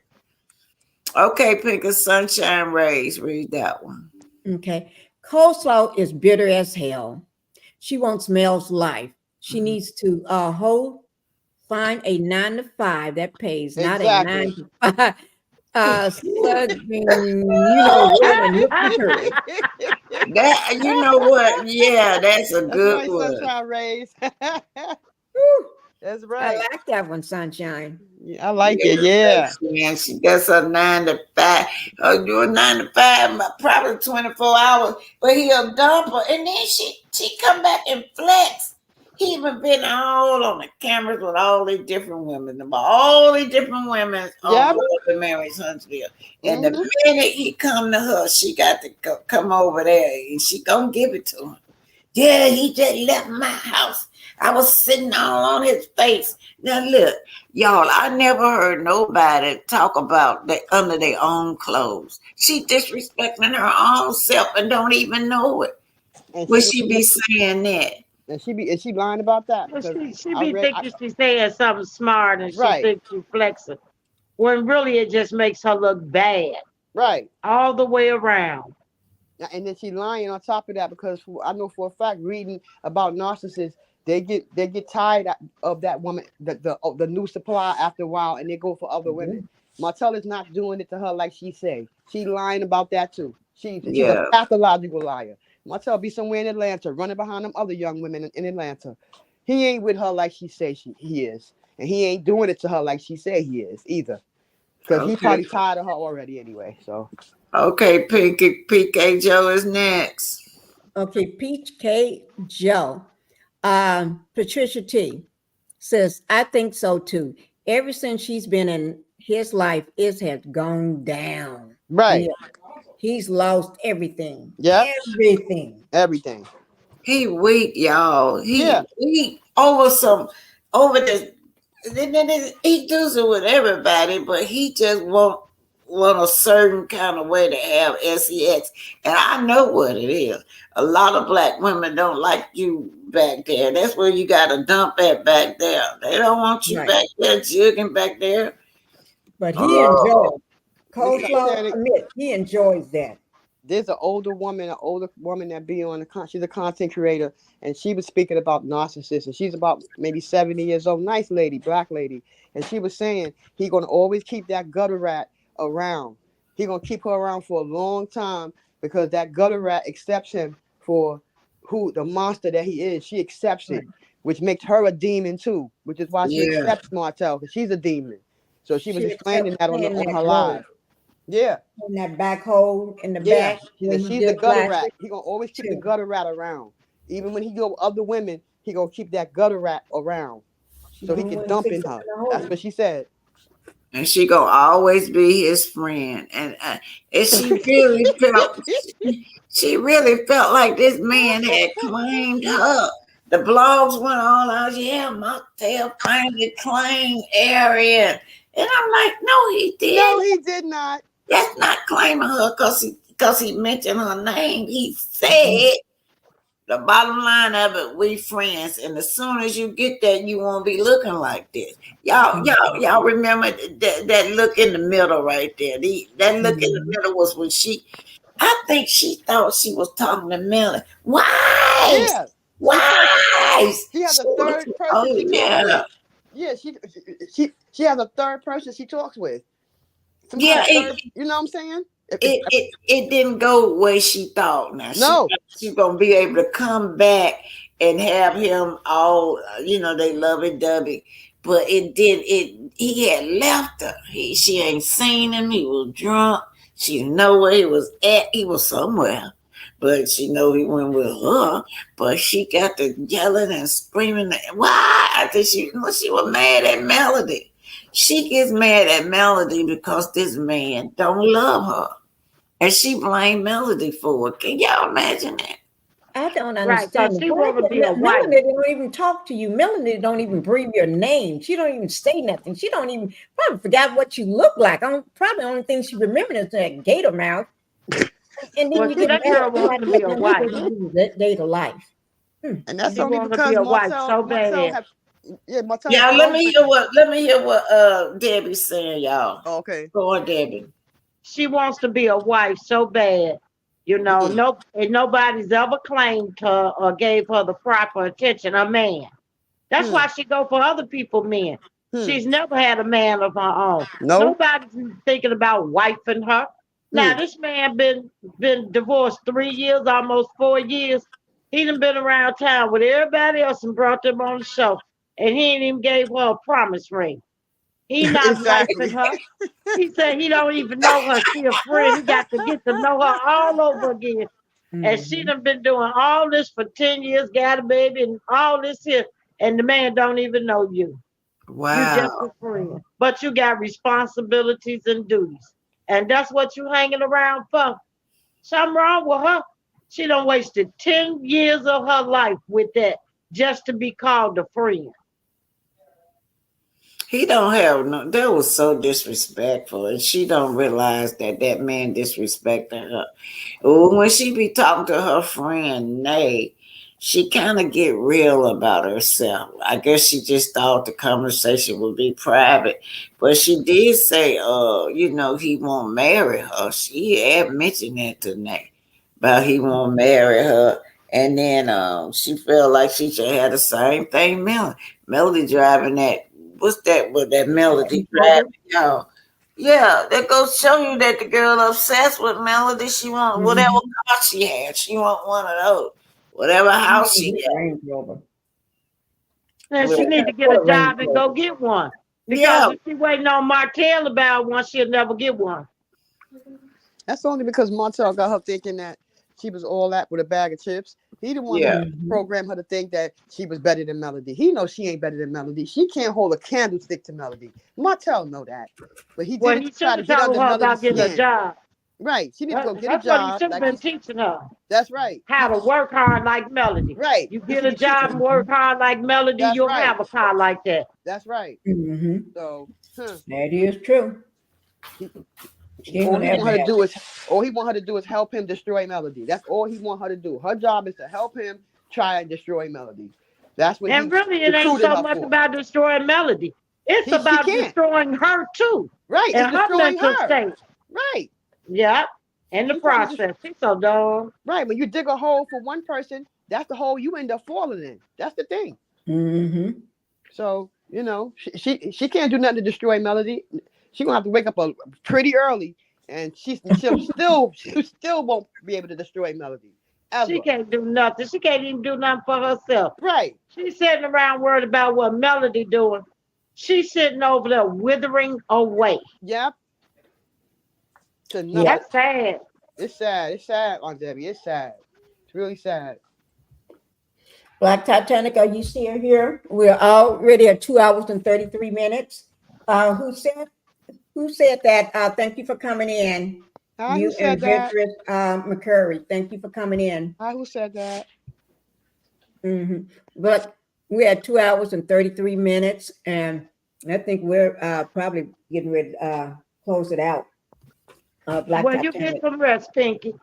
Okay, pick a sunshine rays. Read that one. Okay. Coleslaw is bitter as hell. She wants Mel's life. She needs to find a 9 to 5 that pays, not a 9 to 5. Slugging, that, you know what? Yeah, that's a good one. Sunshine rays. That's right. I like that one, Sunshine. Yeah, I like it. Yeah. She does a 9 to 5. Do a 9 to 5, probably 24 hours. But he'll dump her, and then she come back and flex. He even been all on the cameras with all these different women, on the Mary's Huntsville. And the minute he come to her, she got to come over there, and she gonna give it to him. Yeah, he just left my house. I was sitting all on his face. Now look, y'all, I never heard nobody talk about they under their own clothes. She disrespecting her own self and don't even know it. Would she be saying that? And is she lying about that? Well, she be thinking she's saying something smart, and she thinks she's flexing. When really it just makes her look bad. Right. All the way around. And then she lying on top of that, because I know for a fact, reading about narcissists, they get tired of that woman, the new supply after a while, and they go for other women. Martell is not doing it to her like she say. She lying about that too. She's a pathological liar. Martell be somewhere in Atlanta, running behind them other young women in Atlanta. He ain't with her like she say he is, and he ain't doing it to her like she say he is either, because he's probably tired of her already anyway. So. Okay, PK Joe is next. Okay, PK Joe. Patricia T says, I think so too. Ever since she's been in his life, it has gone down. Right. He's lost everything. Yeah. Everything. He weak, y'all. He over this. He does it with everybody, but he just want a certain kind of way to have sex. And I know what it is. A lot of black women don't like you back there. That's where you got to dump at back there. They don't want you back there, jugging back there. But he enjoyed. Coleslaw, admit he enjoys that. There's an older woman that be on she's a content creator, and she was speaking about narcissists, and she's about maybe 70 years old, nice lady, black lady, and she was saying he gonna always keep that gutter rat around. He gonna keep her around for a long time because that gutter rat accepts him for who the monster that he is. She accepts it, which makes her a demon too, which is why she accepts Martell, because she's a demon. So she was explaining that on her live. Yeah. In that back hole in the back. She's the gutter rat. He gonna always keep the gutter rat around. Even when he go with other women, he gonna keep that gutter rat around. So he can dump in her. That's what she said. And she gonna always be his friend. And she really felt like this man had claimed her. The blogs went all out, Martell finally claimed area. And I'm like, no, he did. No, he did not. That's not claiming her because he mentioned her name. He said the bottom line of it, we friends. And as soon as you get that, you won't be looking like this. Y'all remember that look in the middle right there. That look in the middle was when I think she thought she was talking to Melanie. Why? Yeah. Why? She has a third person she talks with. Yeah, she has a third person she talks with. You know what I'm saying? It didn't go the way she thought. Now she's gonna be able to come back and have him all, they lovey-dovey. But he had left her. She ain't seen him. He was drunk. She didn't know where he was at. He was somewhere. But she know he went with her. But she got to yelling and screaming. Why? I think she was mad at Melody. She gets mad at Melody because this man don't love her. And she blamed Melody for it. Can y'all imagine that? I don't understand. Right, she want to be a wife. Melody don't even talk to you. Melody don't even breathe your name. She don't even say nothing. She don't even probably forgot what you look like. Probably the only thing she remembered is that gator mouth. And then you get that girl wants to be a wife. That date of life. And that's only because Martell bad. Yeah, let me hear what Debbie's saying, y'all. Okay. Go on, Debbie. She wants to be a wife so bad. And nobody's ever claimed her or gave her the proper attention, a man. That's why she go for other people men. She's never had a man of her own. Nobody's thinking about wifing her. Now, this man been divorced 3 years, almost 4 years. He done been around town with everybody else and brought them on the show. And he ain't even gave her a promise ring. He not wifing her. He said he don't even know her. She a friend. He got to get to know her all over again. And she done been doing all this for 10 years, got a baby and all this here. And the man don't even know you. Wow. You just a friend. But you got responsibilities and duties. And that's what you hanging around for. Something wrong with her. She done wasted 10 years of her life with that just to be called a friend. He don't have that was so disrespectful, and she don't realize that man disrespected her. When she be talking to her friend Nay, she kind of get real about herself. I guess she just thought the conversation would be private, but she did say, he won't marry her. She had mentioned that to Nay about he won't marry her, and then she felt like she should have the same thing. Melody driving that. What's that with that Melody driving, y'all? Yeah, that goes show you that the girl obsessed with Melody. She want whatever car she had. She want one of those. Whatever house she had. Now she need to get a job and go get one. Because if she waiting on Martell about one, she'll never get one. That's only because Martell got her thinking that she was all that with a bag of chips. He didn't want to program her to think that she was better than Melody. He knows she ain't better than Melody. She can't hold a candlestick to Melody. Martell know that. But he didn't try to get under Melody's about getting a job. Right. She need to go get a job. That's what he should have been teaching her. That's right. How to work hard like Melody. Right. You get a job and work hard like Melody, you'll have a car like that. That's right. Mm-hmm. So that is true. All he want her to do is help him destroy Melody. That's all he want her to do. Her job is to help him try and destroy Melody. That's what. And really, it ain't so much about destroying Melody. It's about destroying her too. Right. And her mental state. Right. Yeah. In the process. She's so dumb. Right. When you dig a hole for one person, that's the hole you end up falling in. That's the thing. Mm-hmm. So, she can't do nothing to destroy Melody. She's gonna have to wake up pretty early, and she still won't be able to destroy Melody. Ever. She can't do nothing. She can't even do nothing for herself. Right. She's sitting around worried about what Melody doing. She's sitting over there withering away. Yep. To nothing. That's sad. It's sad. It's sad, Aunt Debbie. It's sad. It's really sad. Black Titanic, are you still here? We're already at 2 hours and 33 minutes. Who said that? Thank you for coming in. Hi, You who said and that? Beatrice McCurry. Thank you for coming in. Hi, who said that? Mm-hmm. But we're at 2 hours and 33 minutes, and I think we're probably getting ready to close it out. Black Well, you Titanic. get some rest, Pinky.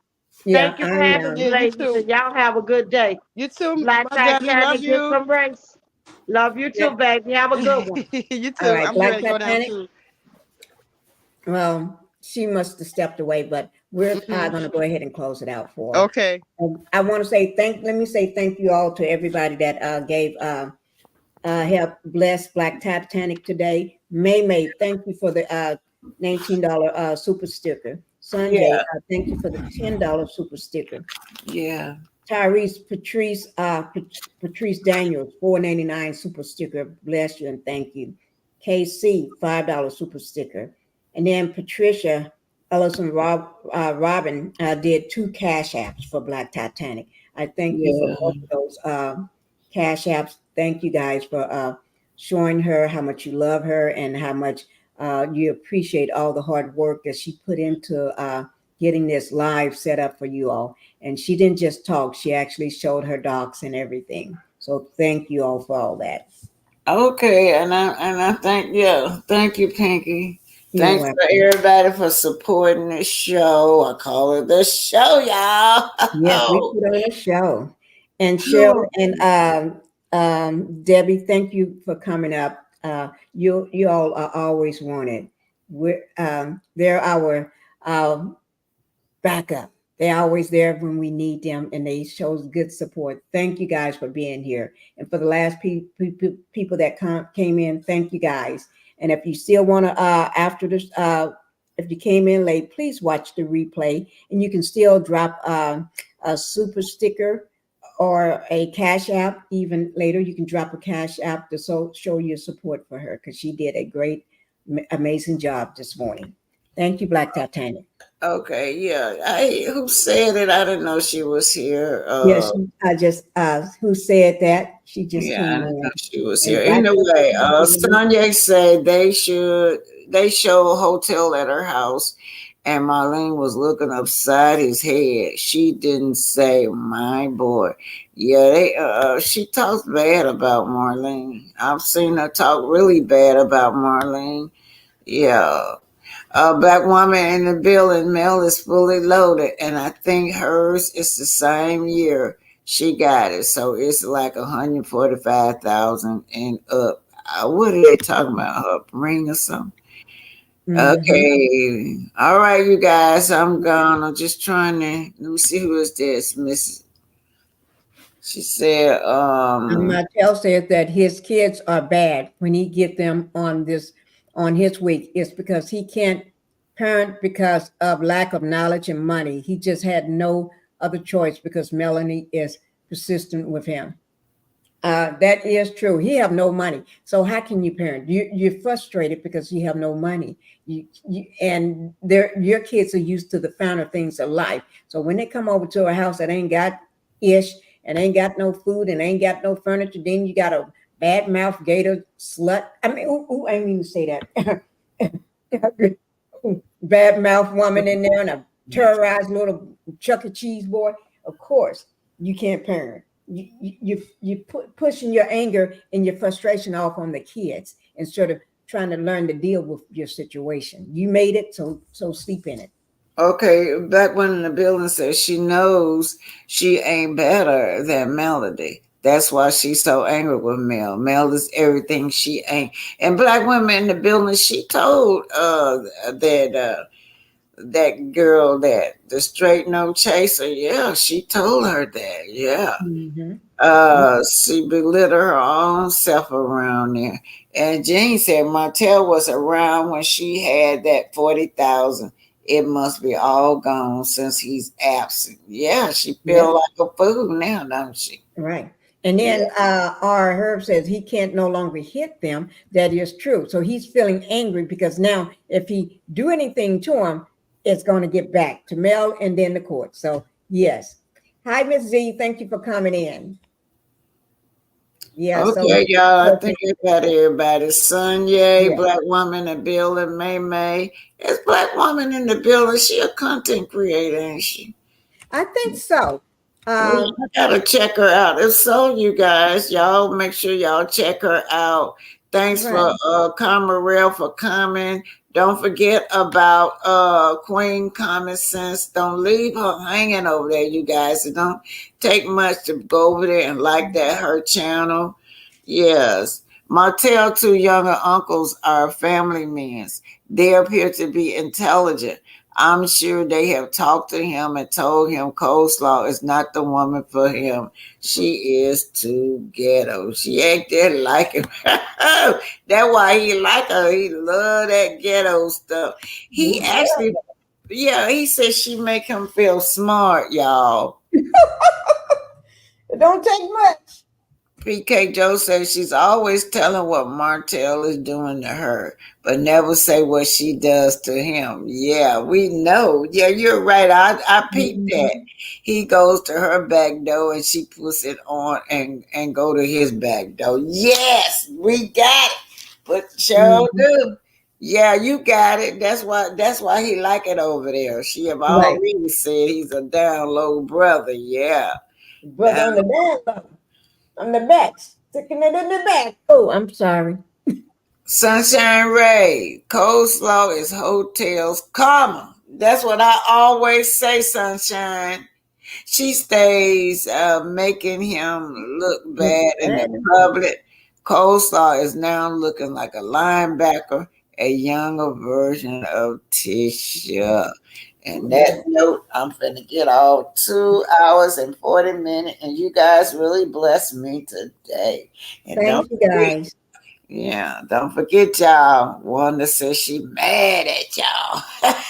Yeah, Thank you for I having am. me, Yeah, you ladies, too. and y'all have a good day. You too, Black my daddy. Love Titanic, get you. some rest. Love you too, Yeah. baby. Have a good one. You too. All right, I'm Black ready to go down Titanic. too. Well, she must have stepped away, but we're going to go ahead and close it out for her. Okay. I want to say let me say thank you all to everybody that gave help bless Black Titanic today. May, thank you for the $19 super sticker. Sunday, thank you for the $10 super sticker. Yeah. Tyrese Patrice Daniels, $4.99 super sticker. Bless you and thank you. KC, $5 super sticker. And then Patricia Ellison Robin did 2 cash apps for Black Titanic. I thank you for both of those cash apps. Thank you guys for showing her how much you love her and how much you appreciate all the hard work that she put into getting this live set up for you all. And she didn't just talk, she actually showed her docs and everything. So thank you all for all that. Okay, and I thank you, Pinky. You're Thanks welcome. for everybody for supporting this show. I call it the show, y'all. Yes, we put on a show. And Cheryl and Debbie, thank you for coming up. You all are always wanted. They're our backup. They're always there when we need them, and they show good support. Thank you guys for being here. And for the last people that came in, thank you guys. And if you still want to, after this, if you came in late, please watch the replay, and you can still drop a super sticker or a cash app. Even later, you can drop a cash app to show your support for her, because she did a great, amazing job this morning. Thank you, Black Titanic. Okay, yeah. Who said it? I didn't know she was here. Yes, I just who said that? She just I came didn't know in. she was And here. Black Anyway, Titanic- Sonia said they show a hotel at her house, and Marlene was looking upside his head. She didn't say, "My boy." Yeah, she talks bad about Marlene. I've seen her talk really bad about Marlene. Yeah. Black woman in the building, mail is fully loaded, and I think hers is the same year she got it. So it's like 145,000 and up. What are they talking about? Her ring or something? Okay. All right, you guys. I'm gone. I'm just trying to let me see who is this. Miss She said, Martel says that his kids are bad when he get them on his week. It's because he can't parent because of lack of knowledge and money. He just had no other choice because Melanie is persistent with him. That is true. He have no money. So how can you parent? You're frustrated because you have no money. And your kids are used to the finer things of life. So when they come over to a house that ain't got ish and ain't got no food and ain't got no furniture, then you got a bad mouth gator slut. I mean, I didn't mean to say that. Bad mouth woman in there and a terrorized little Chuck E. Cheese boy. Of course, you can't parent. You pushing your anger and your frustration off on the kids instead of trying to learn to deal with your situation. You made it, so sleep in it. okay, back when in the building says she knows she ain't better than Melody. That's why she's so angry with Mel. Mel is everything she ain't. And black women in the building, she told that that girl, that the straight no chaser. Yeah, she told her that. Yeah. Mhm. She belittled her own self around there. And Jean said Martell was around when she had that 40,000. It must be all gone since he's absent. Yeah, she feel like a fool now, don't she? Right. And then R. Herb says he can't no longer hit them. That is true. So he's feeling angry because now if he do anything to him, it's going to get back to Mel and then the court. So yes. Hi, Miss Z. Thank you for coming in. Yeah. Okay, y'all. I So think I got everybody. Sonya, Black Woman in the building, May May. Is Black Woman in the building? She a content creator, ain't she? I think so. I gotta check her out. If so, you guys, y'all make sure y'all check her out. Thanks for Camarel for coming. Don't forget about Queen Common Sense. Don't leave her hanging over there, you guys. It don't take much to go over there and like that her channel. Yes. Martell two younger uncles are family men. They appear to be intelligent. I'm sure they have talked to him and told him coleslaw is not the woman for him. She is too ghetto. She acted like him. That's why he like her. He love that ghetto stuff. He actually, he said she make him feel smart, y'all. It don't take much. PK Joe says she's always telling what Martell is doing to her, but never say what she does to him. Yeah, we know. Yeah, you're right. I peeped that. He goes to her back door and she puts it on and go to his back door. Yes, we got it. But sure do. Yeah, you got it. That's why he like it over there. She have already said he's a down low brother. Yeah. Brother on the down low. On the back, sticking it in the back. Oh, I'm sorry. Sunshine Ray, coleslaw is hotels karma. That's what I always say, Sunshine. She stays making him look bad in the public. Coleslaw is now looking like a linebacker, a younger version of Tisha. And that note, I'm finna get all 2 hours and 40 minutes, and you guys really blessed me today. And Thank you, guys. Yeah, don't forget y'all. Wanda says she mad at y'all.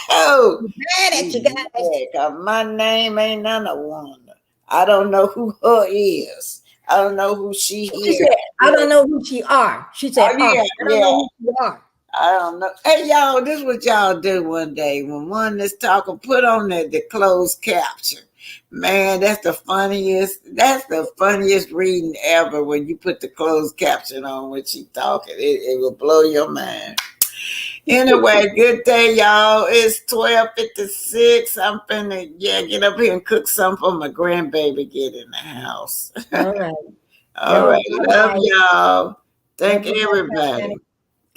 Oh, mad at you guys. Cause my name ain't none of Wanda. I don't know who her is. I don't know who she is. Said, I don't know who she are. She said, I don't know who you are. I don't know. Hey, y'all, this is what y'all do one day. When one is talking, put on the closed caption. Man, that's the funniest reading ever when you put the closed caption on when she talking. It will blow your mind. Anyway, good day, y'all. It's 12:56. I'm finna get up here and cook something for my grandbaby get in the house. All right. All right. Love y'all. Thank everybody.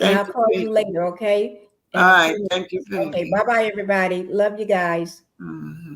And I'll call you later, okay? All right. Thank you. Okay. Bye-bye, everybody. Love you guys. Mm-hmm.